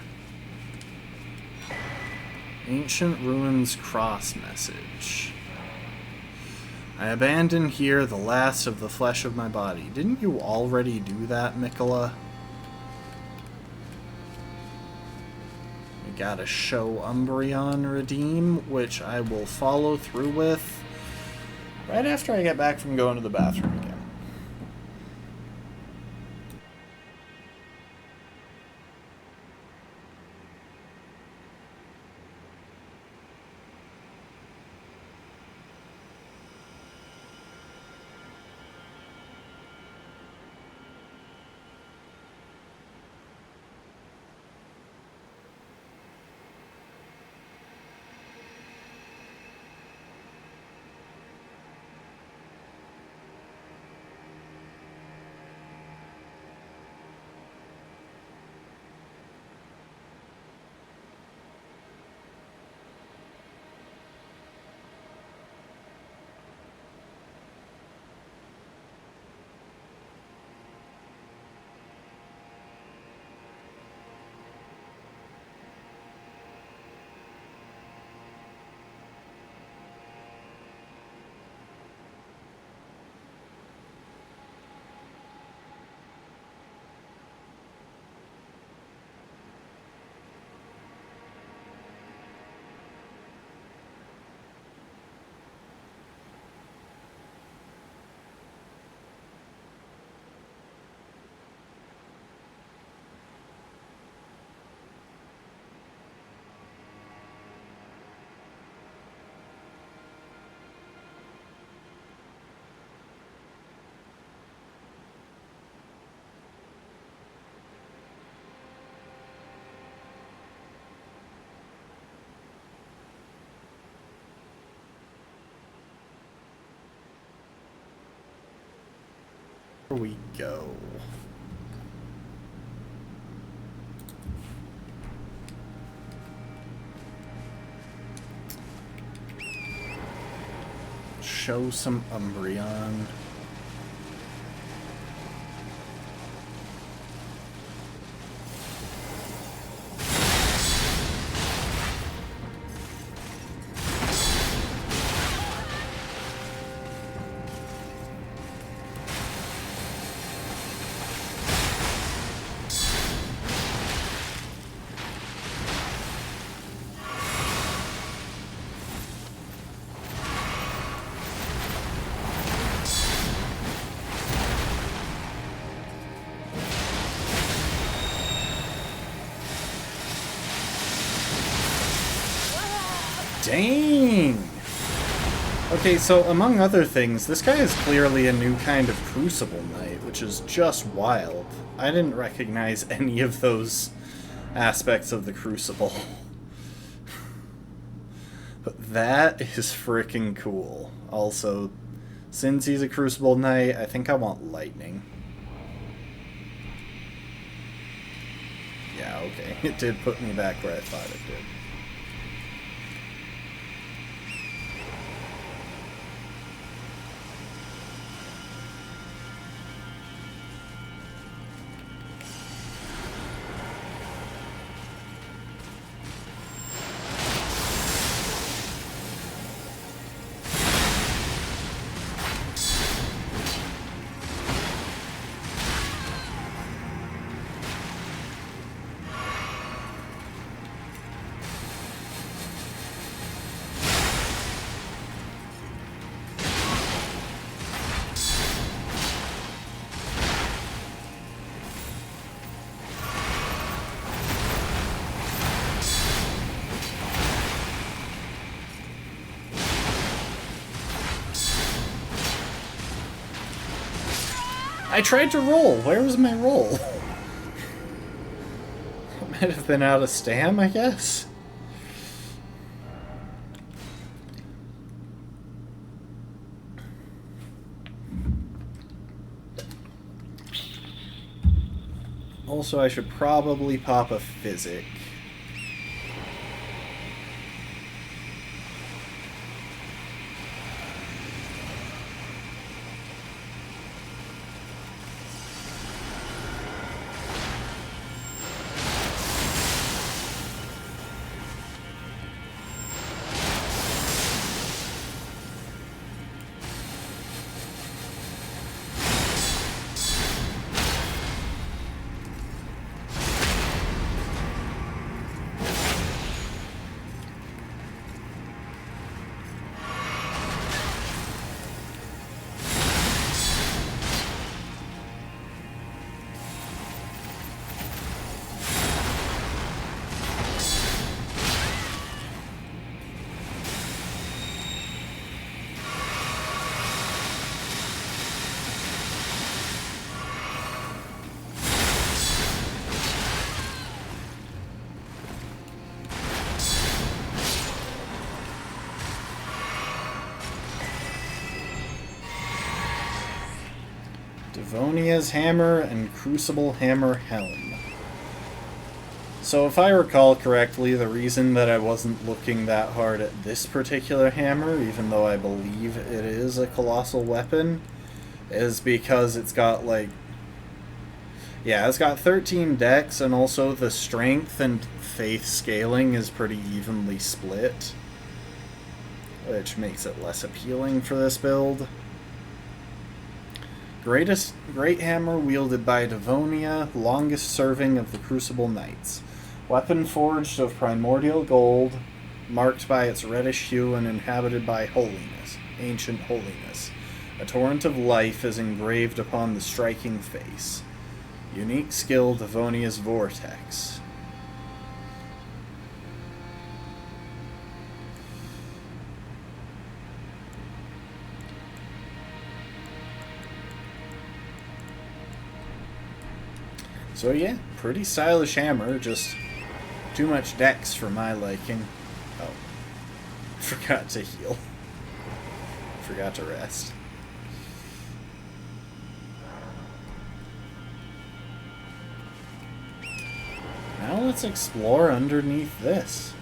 Ancient Ruins Cross Message. I abandon here the last of the flesh of my body. Didn't you already do that, Mikola? We gotta show Umbreon Redeem, which I will follow through with right after I get back from going to the bathroom again. Here we go. Show some Umbreon. Dang! Okay, so among other things, this guy is clearly a new kind of Crucible Knight, which is just wild. I didn't recognize any of those aspects of the Crucible. But that is freaking cool. Also, since he's a Crucible Knight, I think I want Lightning. Yeah, okay. It did put me back where I thought it did. I tried to roll. Where was my roll? I might have been out of stam, I guess. Also, I should probably pop a physic. Devonia's Hammer and Crucible Hammer Helm. So if I recall correctly, the reason that I wasn't looking that hard at this particular hammer, even though I believe it is a colossal weapon, is because it's got like... Yeah, it's got 13 dex, and also the strength and faith scaling is pretty evenly split, which makes it less appealing for this build. Great hammer wielded by Devonia, longest serving of the Crucible Knights. Weapon forged of primordial gold, marked by its reddish hue and inhabited by holiness, ancient holiness. A torrent of life is engraved upon the striking face. Unique skill, Devonia's Vortex. So yeah, pretty stylish hammer, just too much dex for my liking. Oh, forgot to heal. Forgot to rest. Now let's explore underneath this.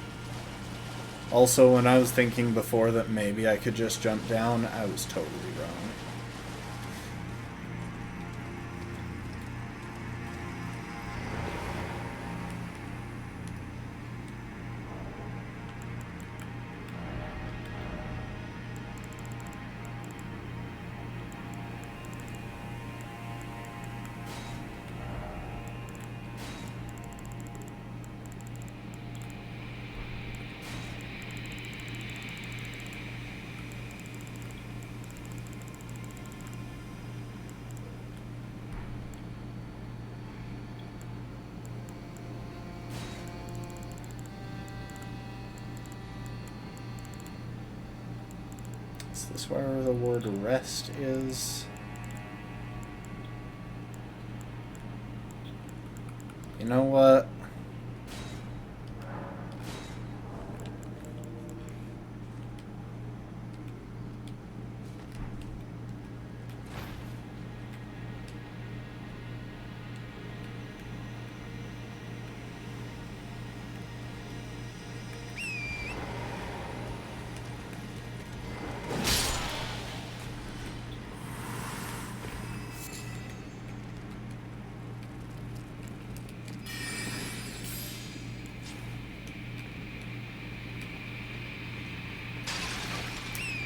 Also, when I was thinking before that maybe I could just jump down, I was totally wrong. Is this where the word rest is? You know what?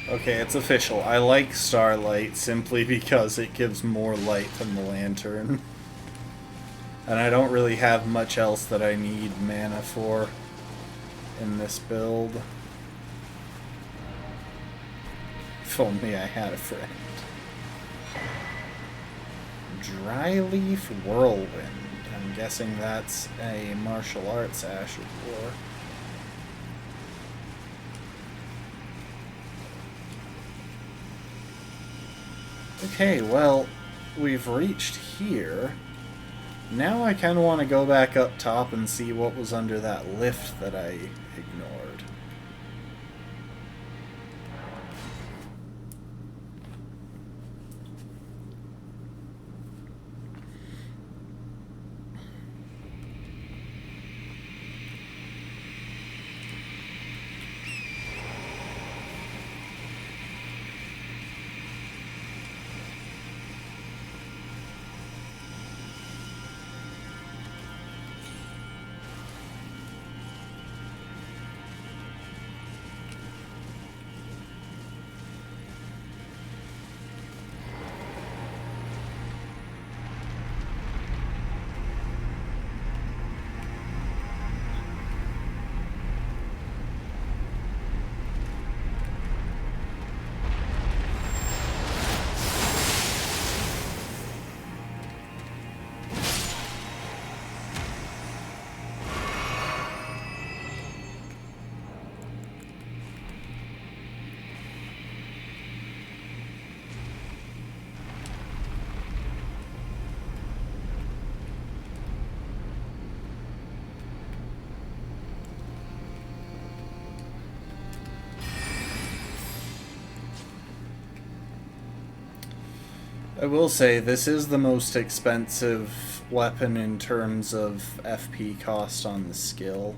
Okay, it's official. I like starlight simply because it gives more light than the lantern. And I don't really have much else that I need mana for in this build. If only I had a friend. Dryleaf Whirlwind. I'm guessing that's a martial arts Ash of War. Okay, well, we've reached here. Now I kind of want to go back up top and see what was under that lift that I ignored. I will say, this is the most expensive weapon in terms of FP cost on the skill.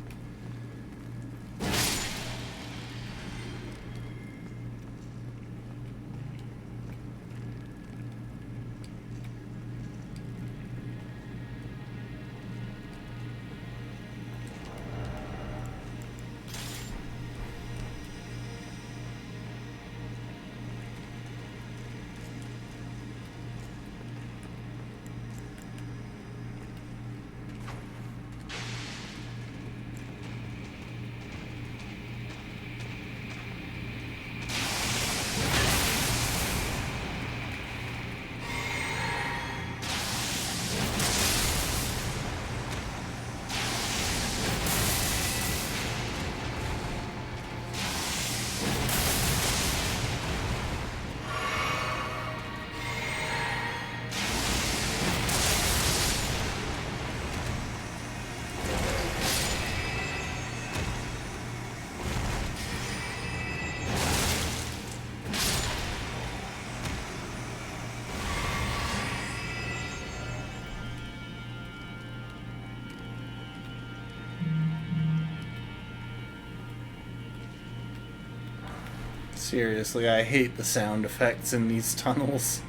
Seriously, I hate the sound effects in these tunnels.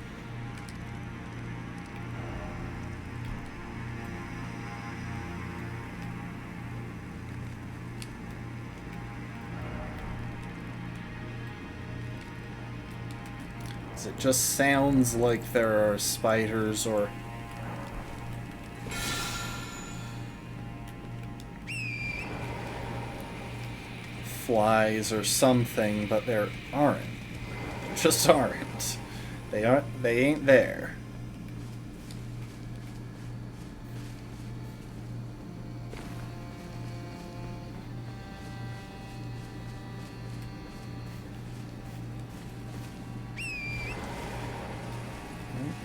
It just sounds like there are spiders or flies or something, but there aren't. There just aren't. They ain't there.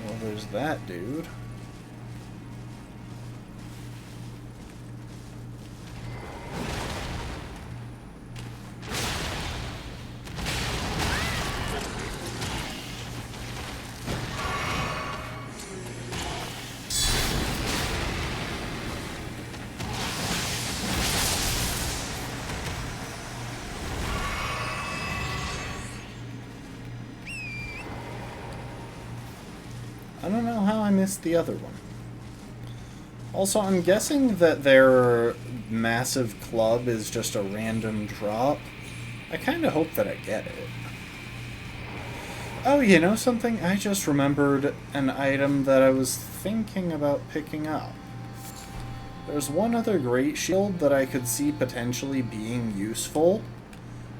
Well, there's that dude. I don't know how I missed the other one. Also, I'm guessing that their massive club is just a random drop. I kind of hope that I get it. Oh, you know something? I just remembered an item that I was thinking about picking up. There's one other great shield that I could see potentially being useful.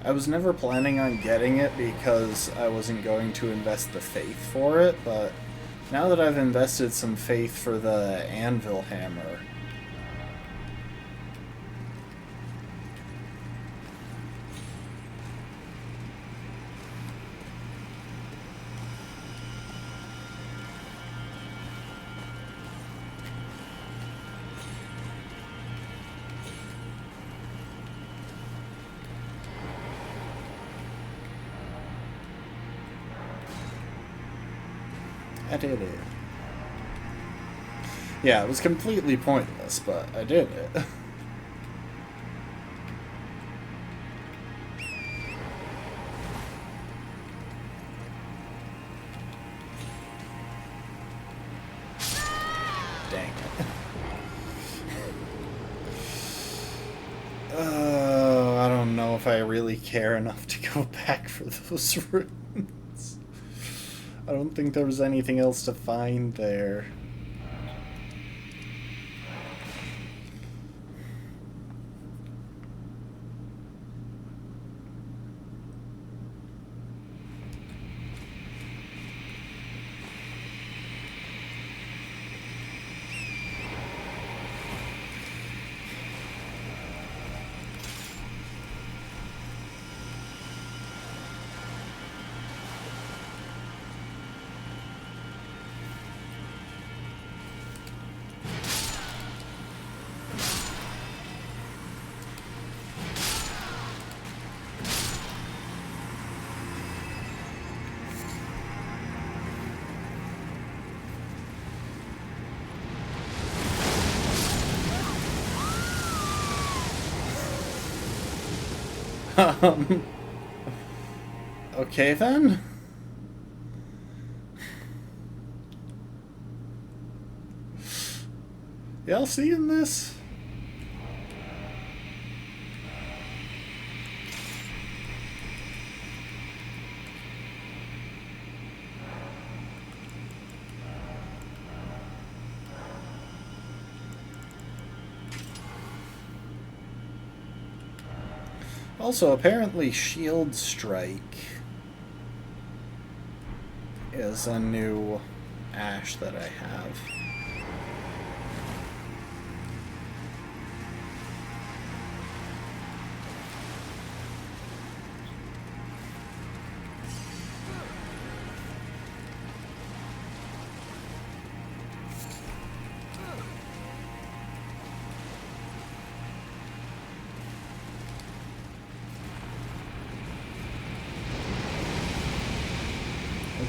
I was never planning on getting it because I wasn't going to invest the faith for it, but now that I've invested some faith for the anvil hammer... I did it. Yeah, it was completely pointless, but I did it. Dang it. I don't know if I really care enough to go back for those runes. I don't think there was anything else to find there. Okay then. Y'all seeing this? Also, apparently Shield Strike is a new ash that I have.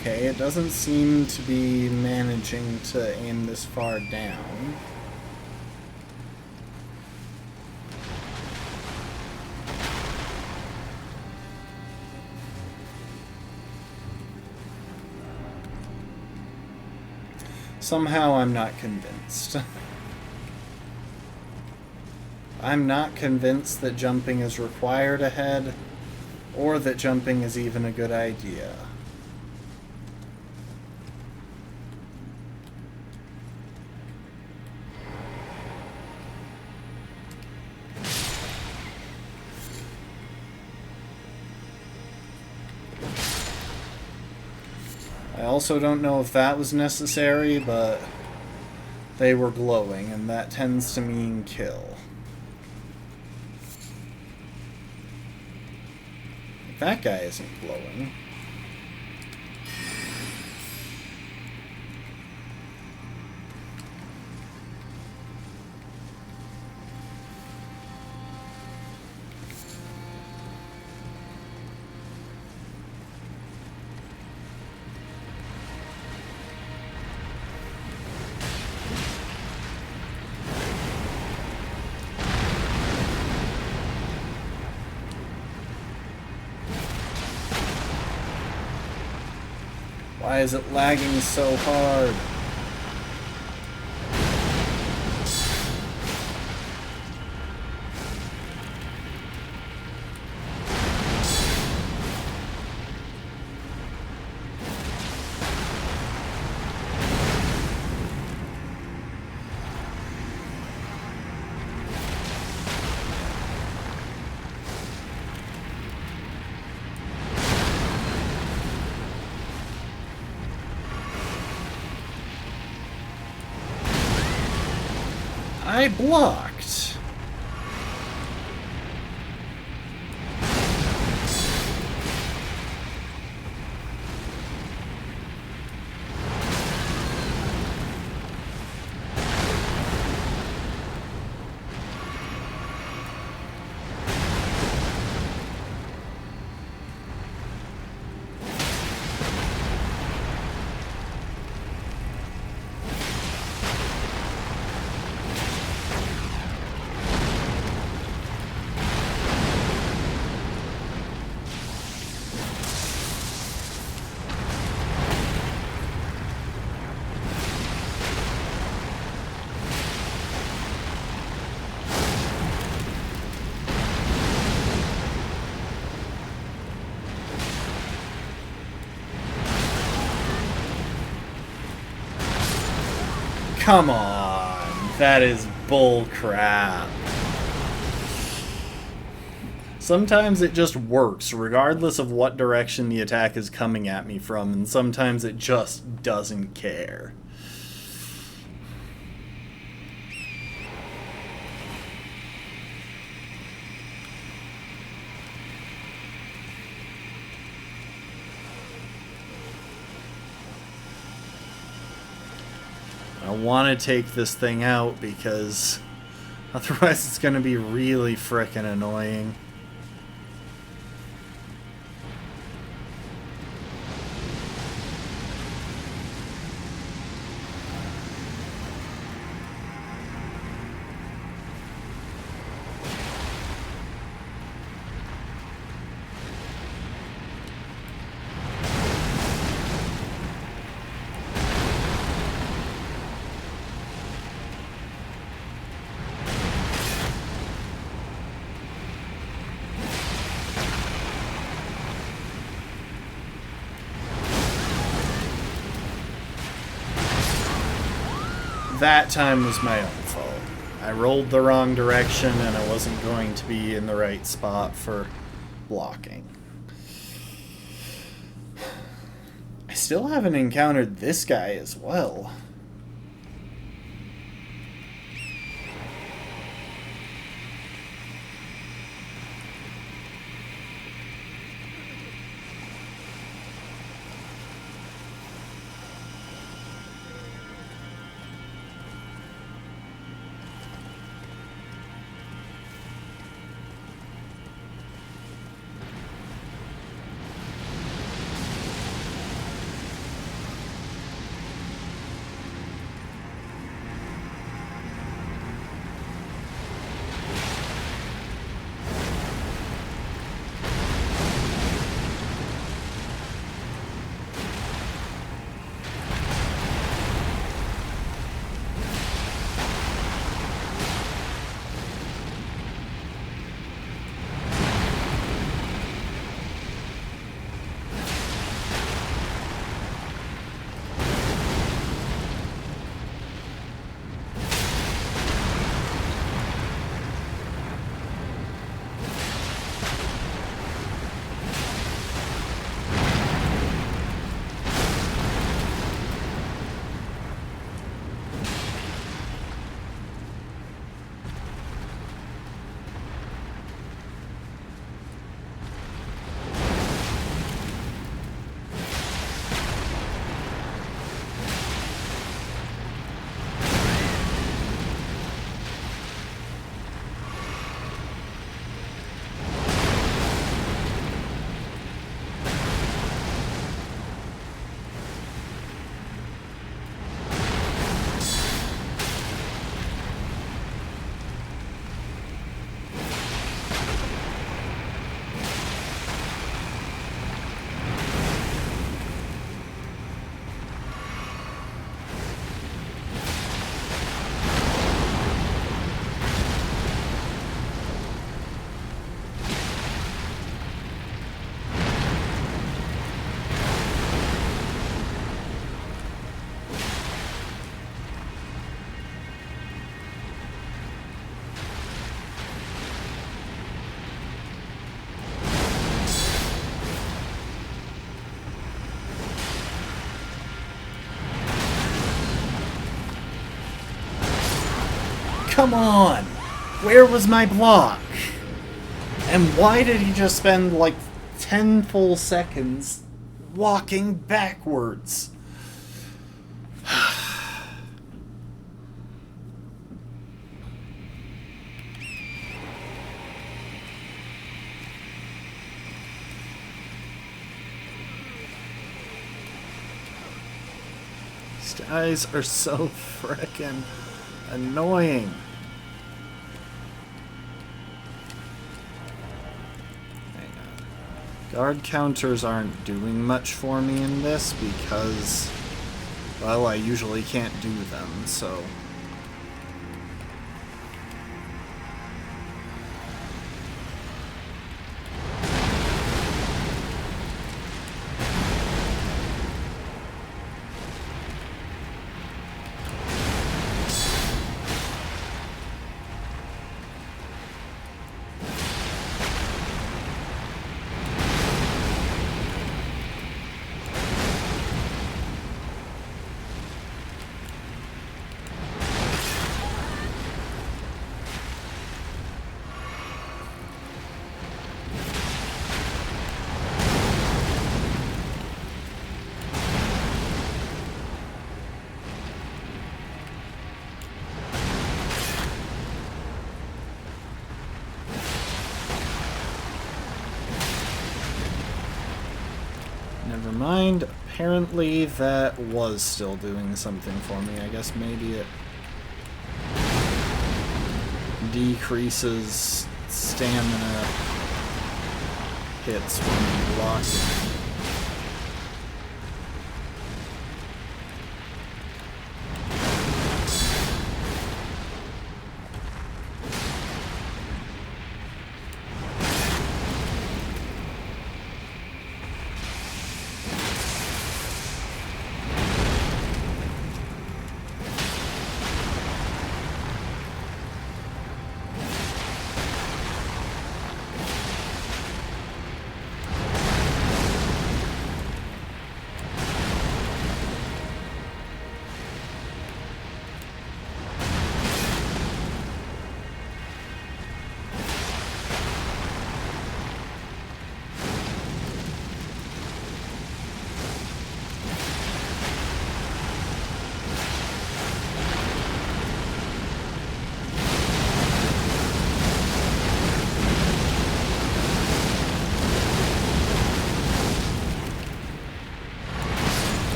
Okay, it doesn't seem to be managing to aim this far down. Somehow I'm not convinced. I'm not convinced that jumping is required ahead, or that jumping is even a good idea. I also don't know if that was necessary, but they were glowing, and that tends to mean kill. That guy isn't glowing. Why is it lagging so hard? I blocked. Come on, that is bull crap. Sometimes it just works, regardless of what direction the attack is coming at me from, and sometimes it just doesn't care. I want to take this thing out because otherwise it's going to be really frickin' annoying. That time was my own fault. I rolled the wrong direction and I wasn't going to be in the right spot for blocking. I still haven't encountered this guy as well. Come on! Where was my block? And why did he just spend like 10 full seconds walking backwards? These guys are so frickin' annoying. Hang on. Guard counters aren't doing much for me in this because, well, I usually can't do them, so... Never mind. Apparently that was still doing something for me. I guess maybe it decreases stamina hits when you block it.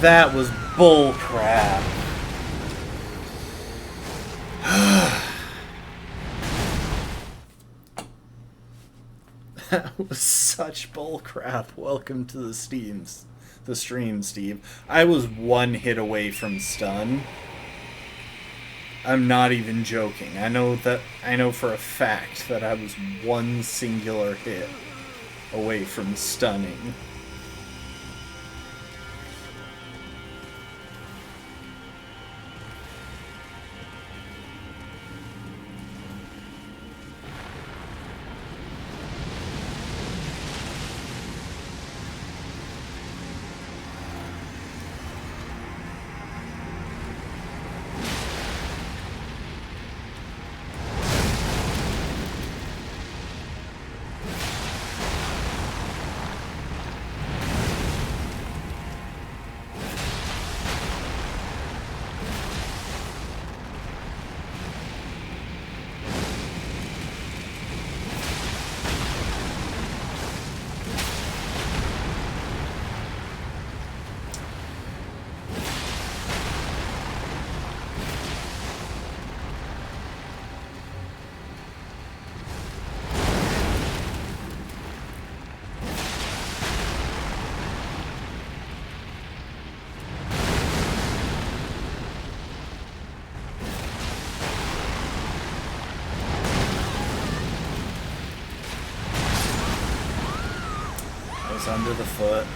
That was bull crap. That was such bull crap. Welcome to the stream, Steve. I was one hit away from stun. I'm not even joking. I know for a fact that I was one singular hit away from stunning. Under the foot.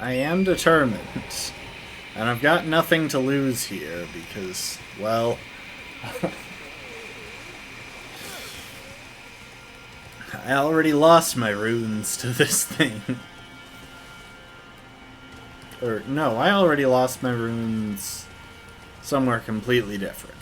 I am determined. And I've got nothing to lose here because, well... I already lost my runes to this thing. Or, no, I already lost my runes somewhere completely different.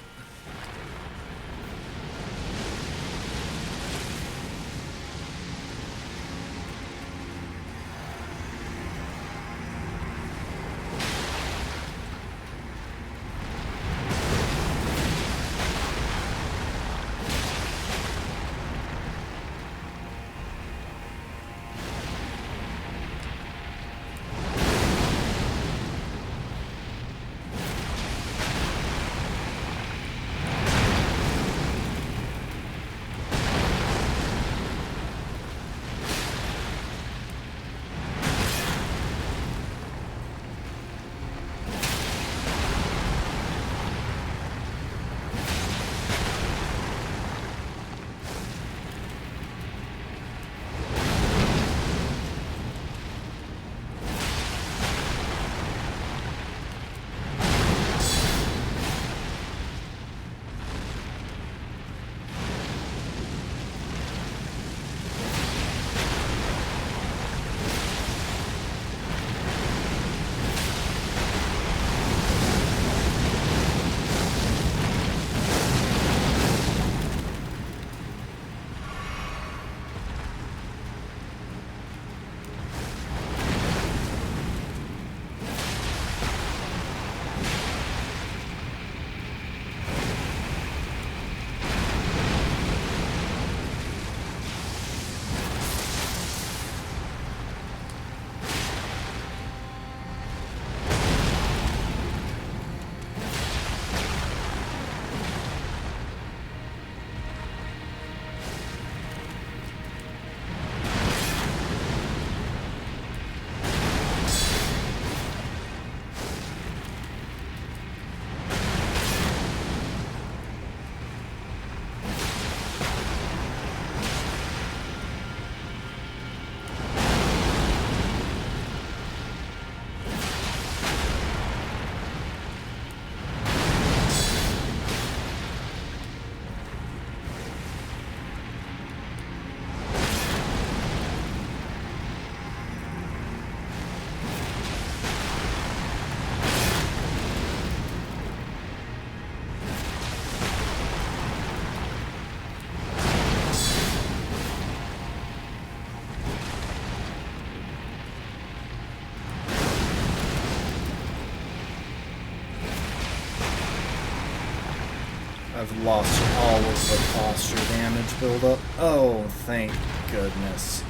I've lost all of the posture damage buildup. Oh, thank goodness.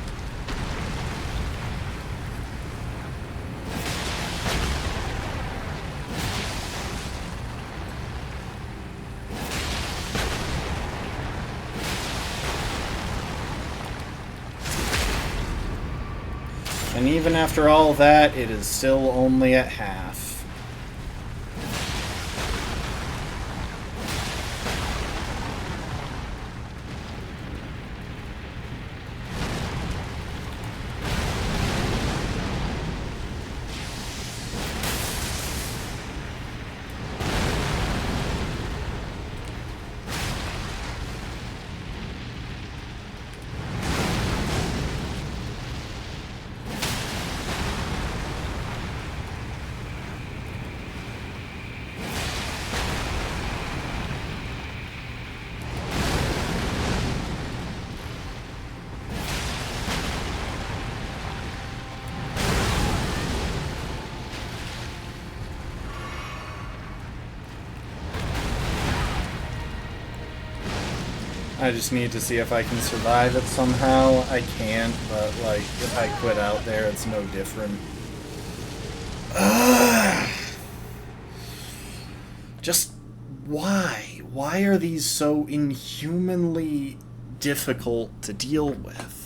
And even after all that, it is still only at half. I just need to see if I can survive it somehow. I can't, but like, if I quit out there, it's no different. Just why? Why are these so inhumanly difficult to deal with?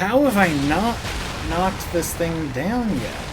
How have I not knocked this thing down yet?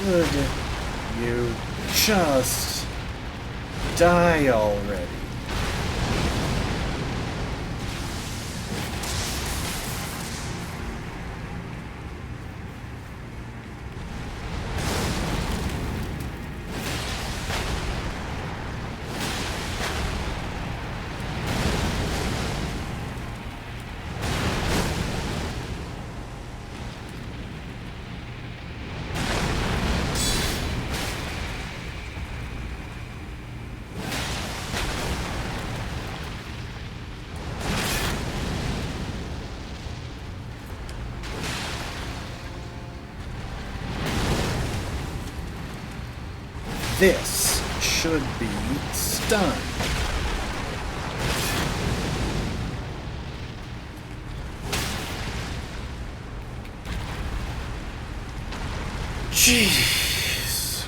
Would you just die already? This should be stunned. Jeez.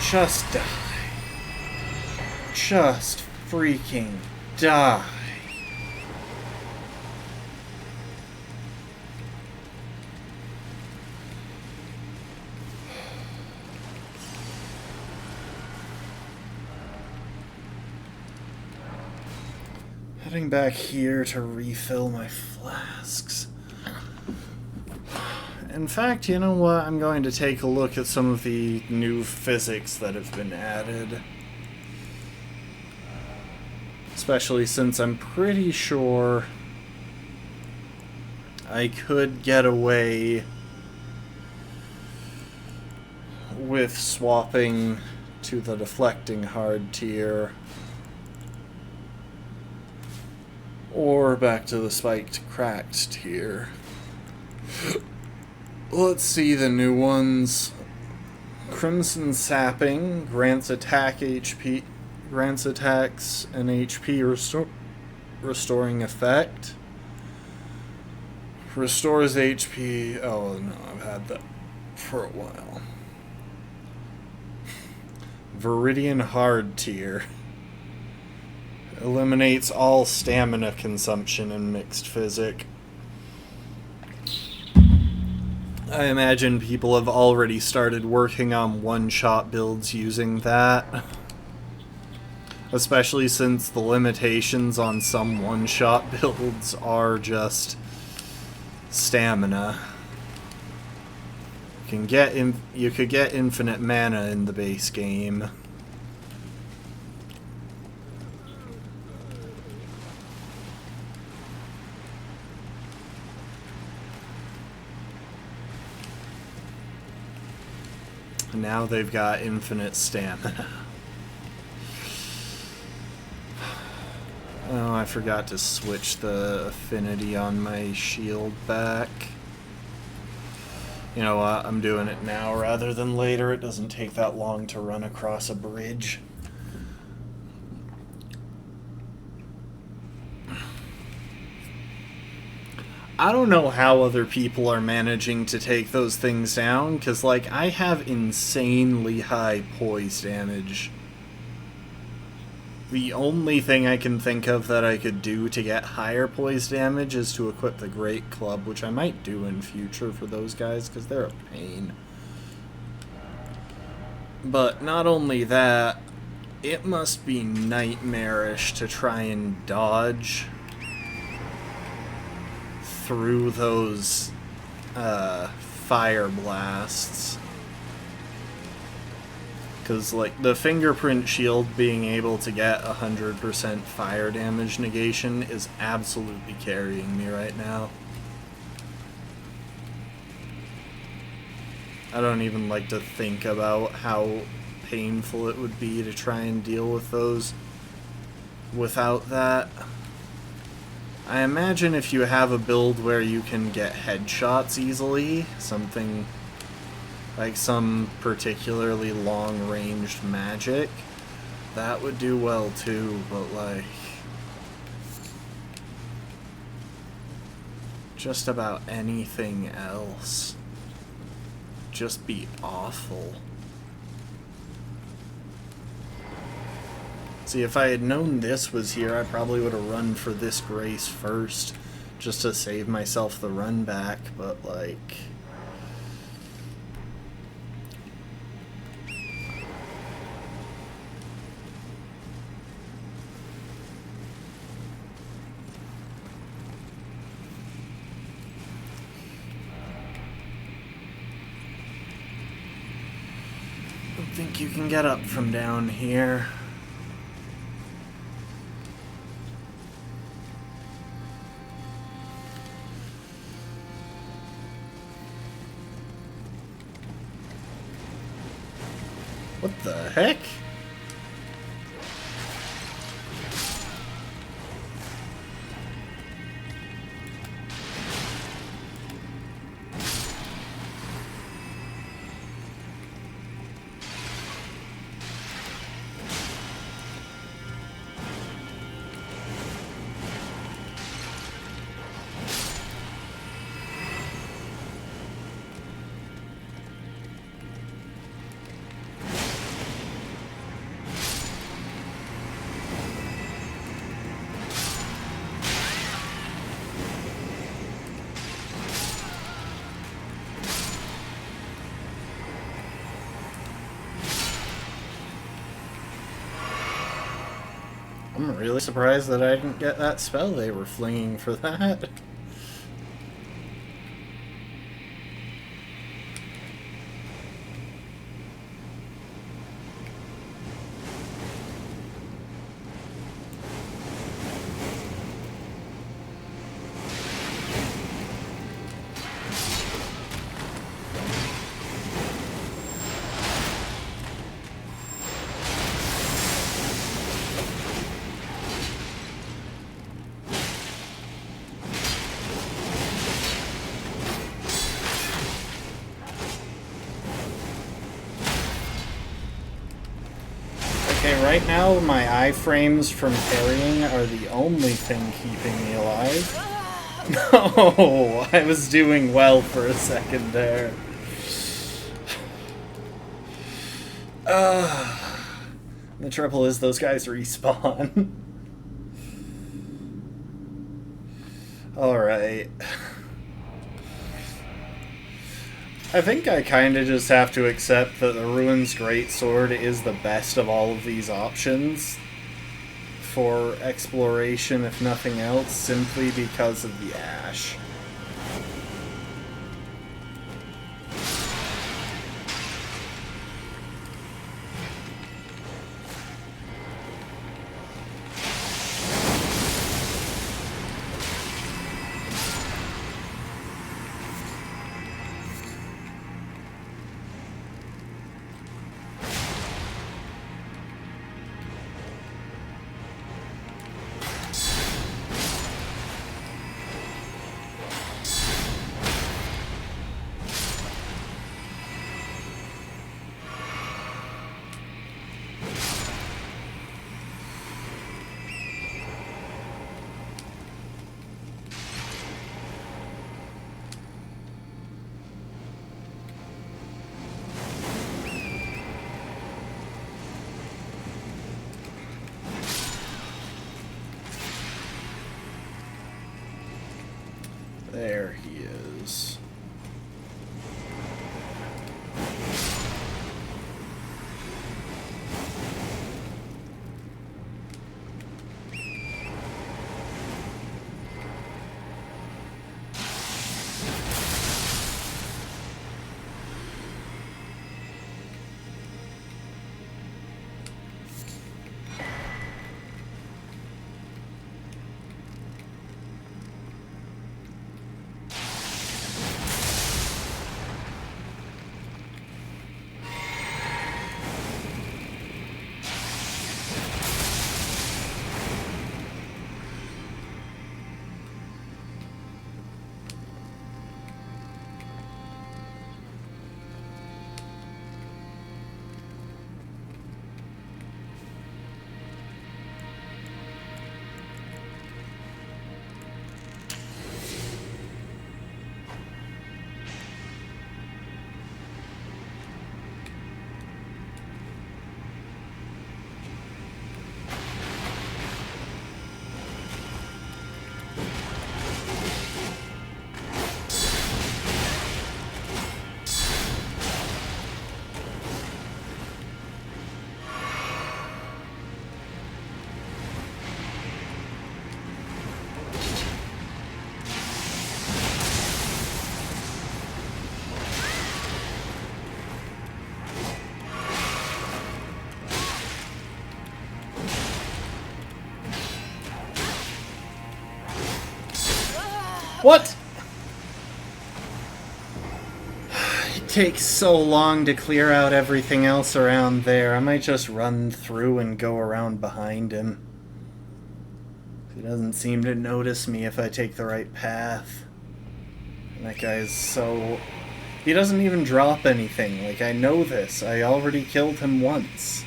Just die. Just freaking die. Heading back here to refill my flasks. In fact, you know what? I'm going to take a look at some of the new physics that have been added. Especially since I'm pretty sure I could get away with swapping to the deflecting hard tier. Or back to the spiked cracked tier. Let's see the new ones. Crimson Sapping grants attacks an HP restoring effect. Restores HP. Oh no, I've had that for a while. Viridian Hard tier. Eliminates all stamina consumption in mixed physic. I imagine people have already started working on one-shot builds using that. Especially since the limitations on some one-shot builds are just stamina. You could get infinite mana in the base game. Now they've got infinite stamina. Oh, I forgot to switch the affinity on my shield back. You know what, I'm doing it now rather than later. It doesn't take that long to run across a bridge. I don't know how other people are managing to take those things down, because, like, I have insanely high poise damage. The only thing I can think of that I could do to get higher poise damage is to equip the Great Club, which I might do in future for those guys, because they're a pain. But not only that, it must be nightmarish to try and dodge through those fire blasts. Because, like, the fingerprint shield being able to get 100% fire damage negation is absolutely carrying me right now. I don't even like to think about how painful it would be to try and deal with those without that. I imagine if you have a build where you can get headshots easily, something like some particularly long-ranged magic, that would do well too, but like, just about anything else just be awful. See, if I had known this was here, I probably would have run for this grace first, just to save myself the run back, but like, I don't think you can get up from down here. What the heck? I'm really surprised that I didn't get that spell they were flinging for that. Okay, right now my iframes from parrying are the only thing keeping me alive. No, I was doing well for a second there. The trouble is those guys respawn. Alright. I think I kinda just have to accept that the Ruin's Greatsword is the best of all of these options for exploration, if nothing else, simply because of the ash. What? It takes so long to clear out everything else around there. I might just run through and go around behind him. He doesn't seem to notice me if I take the right path. And that guy's so... He doesn't even drop anything. Like, I know this. I already killed him once.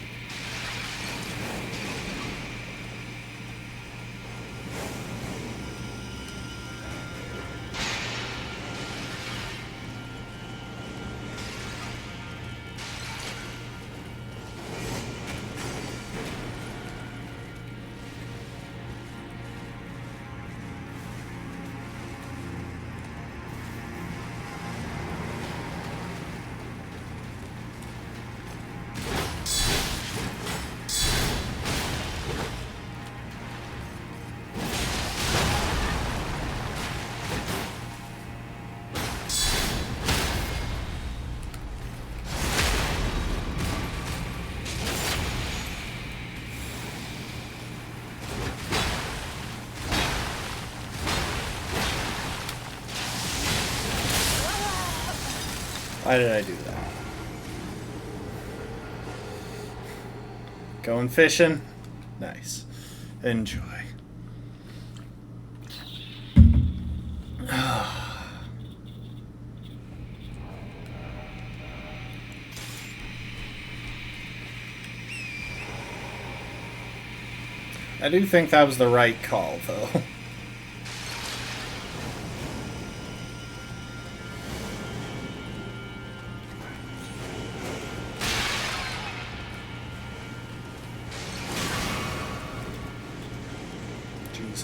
Why did I do that? Going fishing? Nice. Enjoy. I do think that was the right call, though.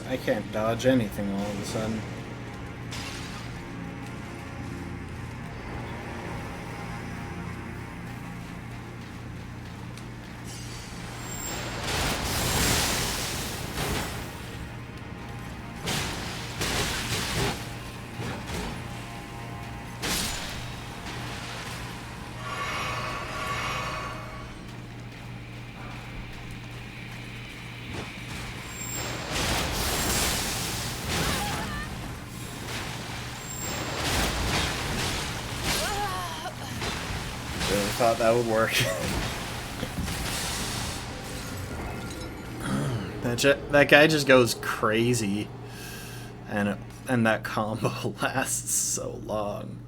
I can't dodge anything all of a sudden. Thought that would work. That guy just goes crazy, and that combo lasts so long.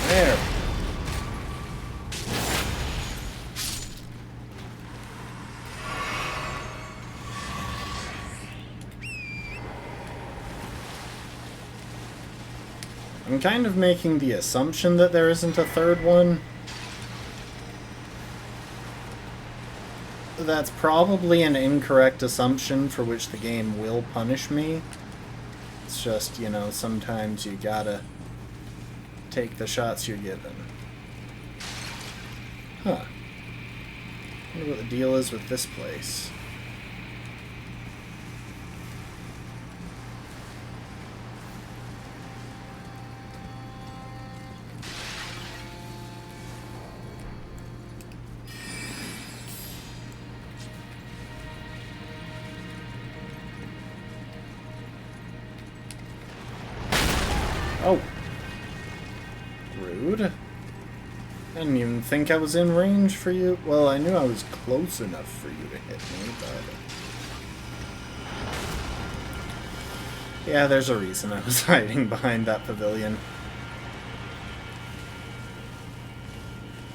There. I'm kind of making the assumption that there isn't a third one. That's probably an incorrect assumption for which the game will punish me. It's just, you know, sometimes you gotta take the shots you're given. Huh. I wonder what the deal is with this place. didn't even think I was in range for you. Well, I knew I was close enough for you to hit me, but... Yeah, there's a reason I was hiding behind that pavilion.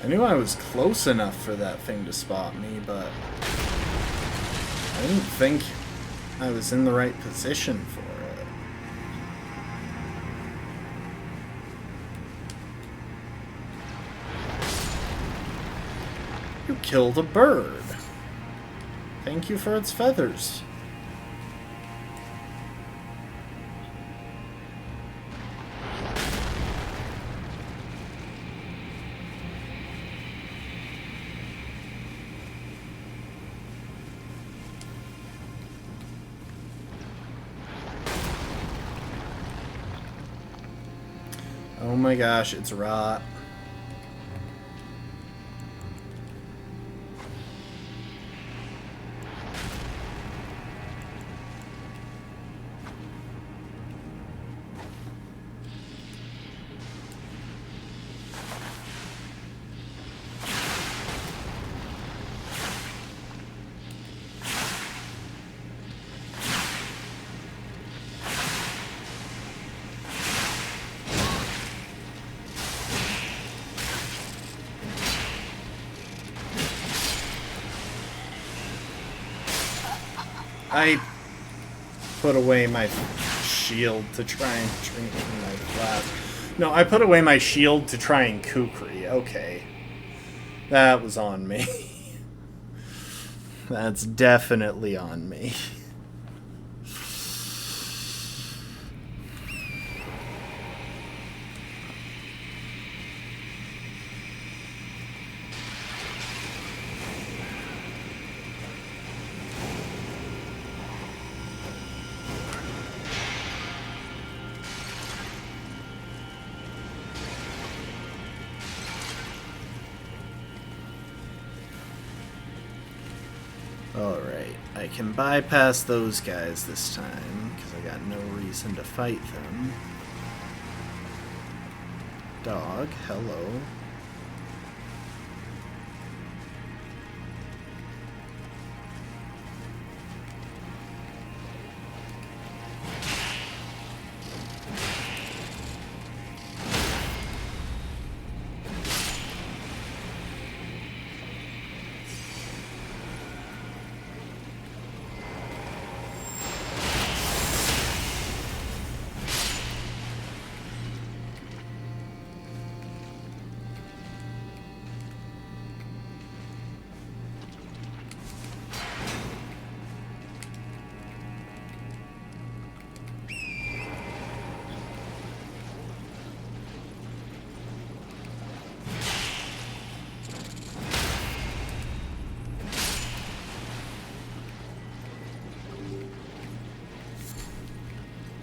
I knew I was close enough for that thing to spot me, but... I didn't think I was in the right position for it. You killed a bird. Thank you for its feathers. Oh my gosh, it's rot. I put away my shield to try and drink my flask. No, I put away my shield to try and kukri. Okay. That was on me. That's definitely on me. Alright, I can bypass those guys this time, because I got no reason to fight them. Dog, hello.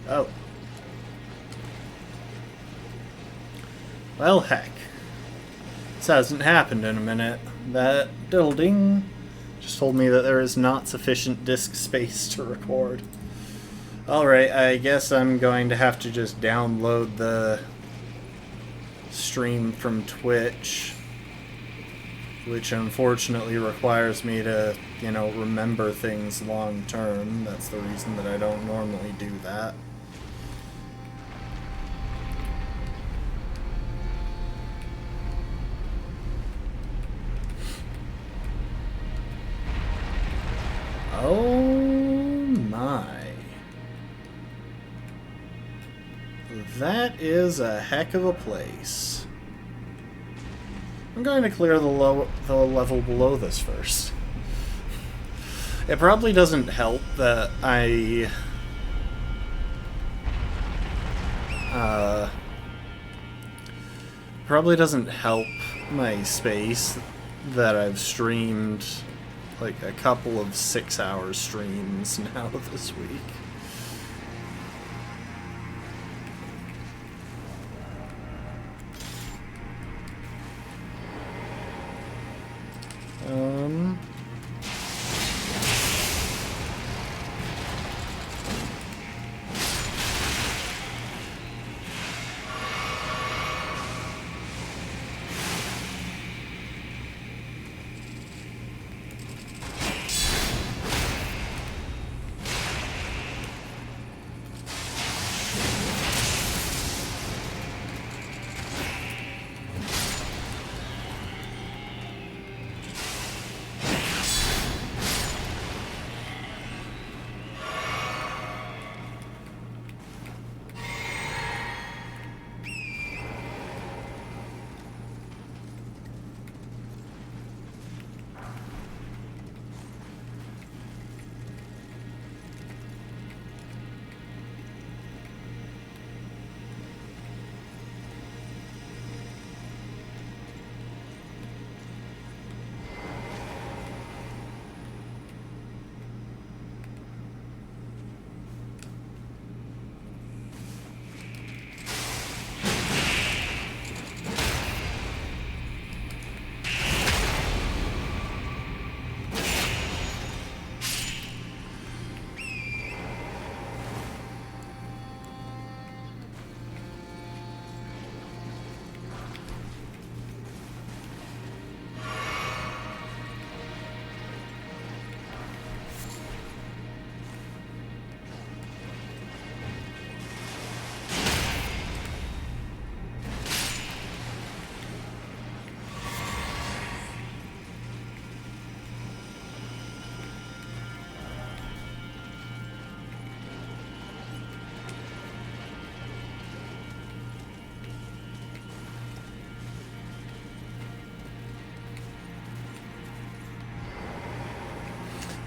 Oh. Well, heck. This hasn't happened in a minute. That diddle ding just told me that there is not sufficient disk space to record. Alright, I guess I'm going to have to just download the stream from Twitch, which unfortunately requires me to, you know, remember things long term. That's the reason that I don't normally do that. Oh my. That is a heck of a place. I'm going to clear the level below this first. It probably doesn't help that I probably doesn't help my space that I've streamed like a couple of 6-hour streams now this week.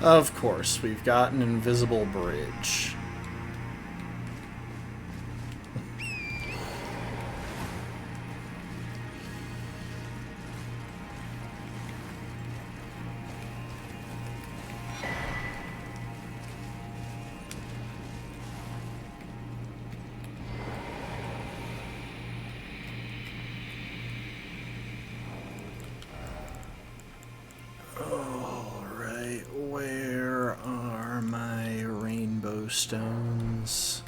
Of course, we've got an invisible bridge. Alright, where are my rainbow stones?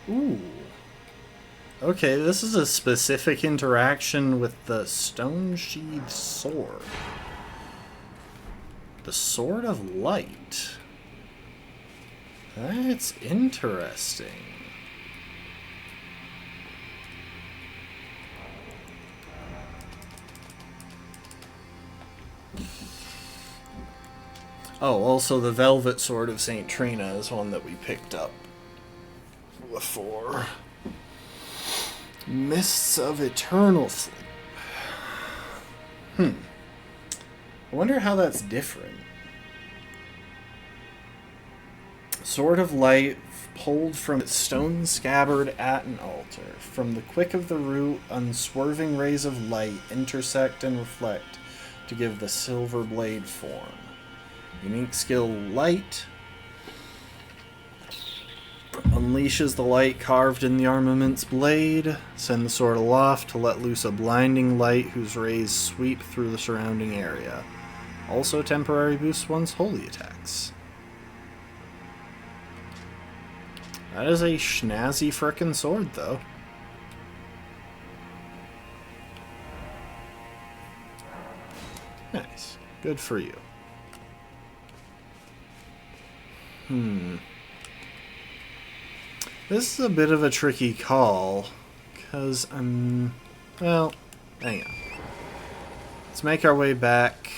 Ooh. Okay, this is a specific interaction with the stone-sheathed sword. The Sword of Light. That's interesting. Oh, also the Velvet Sword of St. Trina is one that we picked up before. Mists of Eternal Sleep. I wonder how that's different. Sword of Light pulled from its stone scabbard at an altar. From the quick of the root, unswerving rays of light intersect and reflect to give the silver blade form. Unique skill Light unleashes the light carved in the armament's blade. Send the sword aloft to let loose a blinding light whose rays sweep through the surrounding area. Also temporary boosts one's holy attacks. That is a schnazzy frickin' sword, though. Nice. Good for you. This is a bit of a tricky call, because well, hang on. Let's make our way back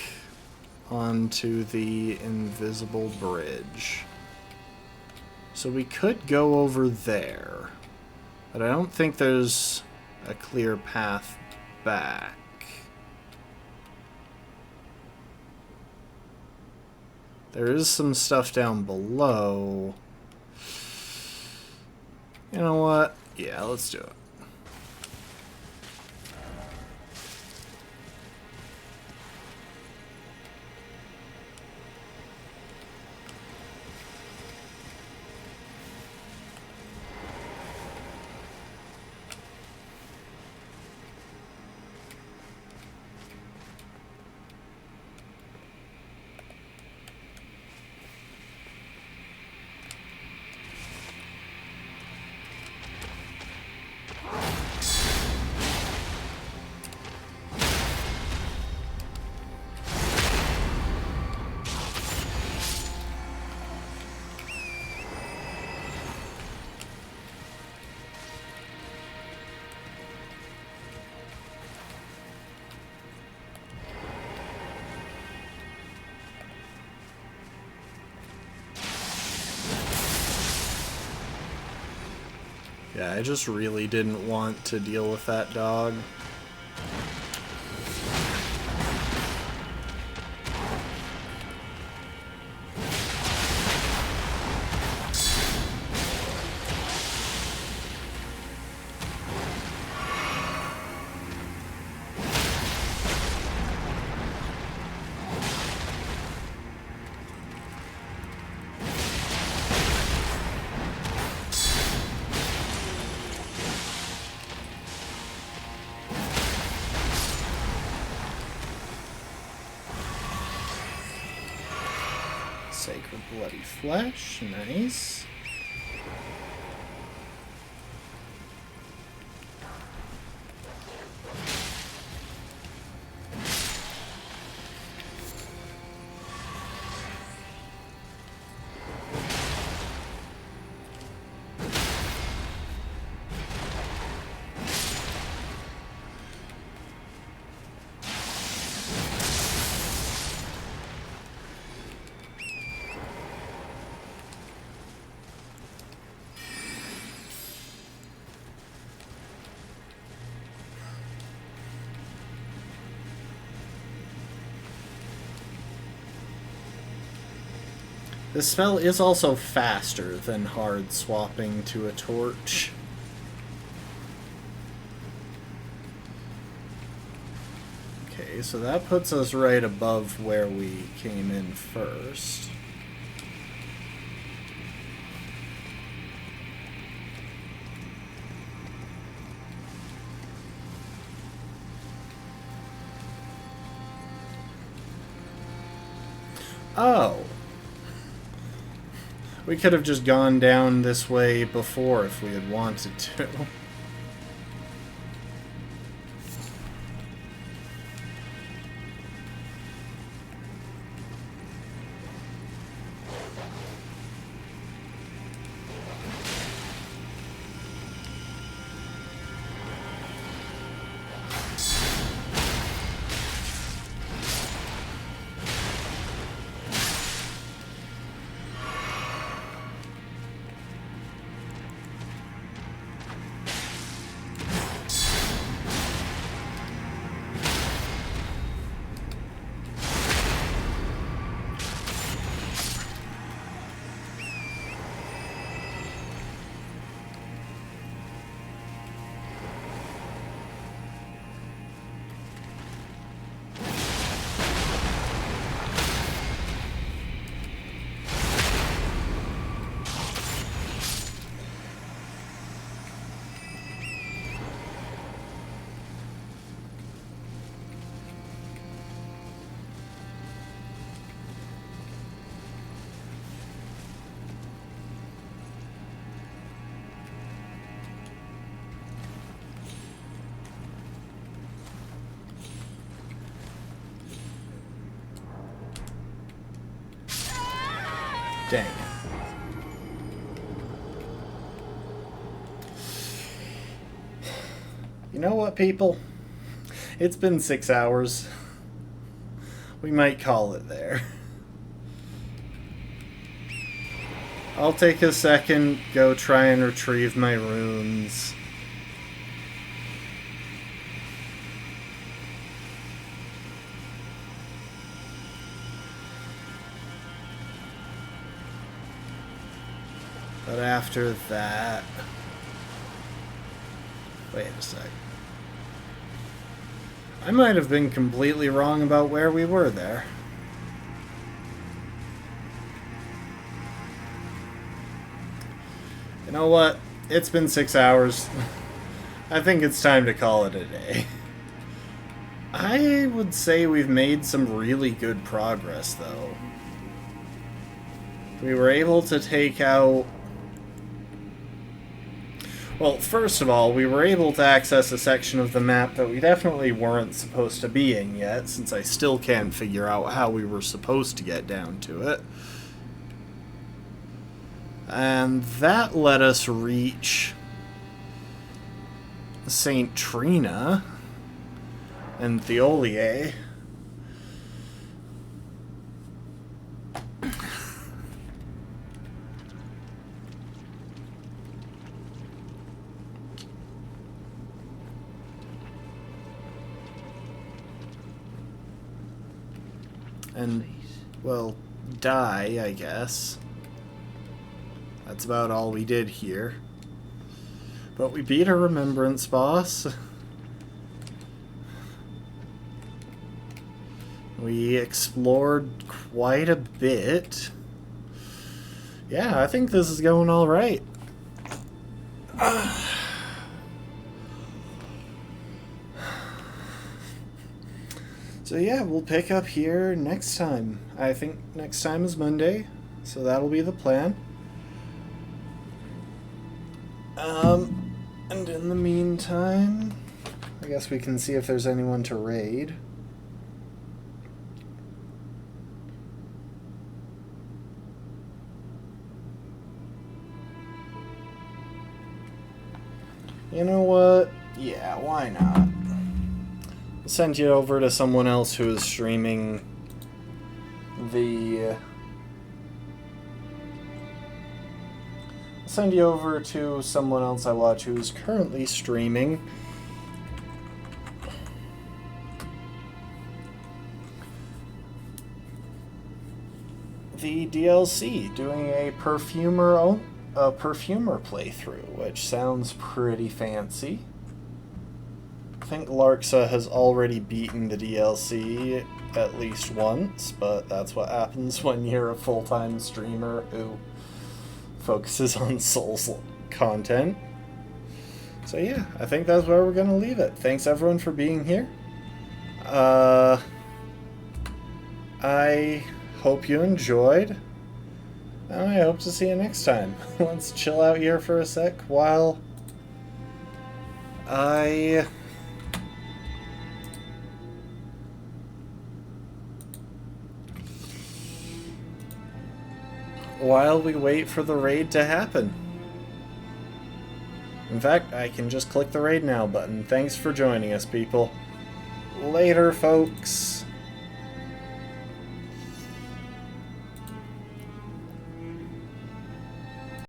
onto the invisible bridge. So we could go over there, but I don't think there's a clear path back. There is some stuff down below. You know what? Yeah, let's do it. Yeah, I just really didn't want to deal with that dog. Sacred bloody flesh, nice. This spell is also faster than hard swapping to a torch. Okay, so that puts us right above where we came in first. Oh. We could have just gone down this way before if we had wanted to. Dang it. You know what, people? It's been 6 hours. We might call it there. I'll take a second, go try and retrieve my runes. But after that... Wait a sec. I might have been completely wrong about where we were there. You know what? It's been 6 hours. I think it's time to call it a day. I would say we've made some really good progress, though. We were able to take out... Well, first of all, we were able to access a section of the map that we definitely weren't supposed to be in yet, since I still can't figure out how we were supposed to get down to it. And that let us reach St. Trina and Theolier. And, well, die, I guess. That's about all we did here. But we beat a remembrance boss. We explored quite a bit. Yeah, I think this is going all right. So yeah, we'll pick up here next time. I think next time is Monday, so that'll be the plan. And in the meantime, I guess we can see if there's anyone to raid. You know what? Yeah, why not? I'll send you over to someone else who is streaming the... I'll send you over to someone else I watch who's currently streaming. the DLC, doing a perfumer playthrough, which sounds pretty fancy. I think Larxa has already beaten the DLC at least once, but that's what happens when you're a full-time streamer who focuses on Souls content. So yeah, I think that's where we're going to leave it. Thanks everyone for being here. I hope you enjoyed. And I hope to see you next time. Let's chill out here for a sec while we wait for the raid to happen. In fact, I can just click the raid now button. Thanks for joining us, people. Later, folks.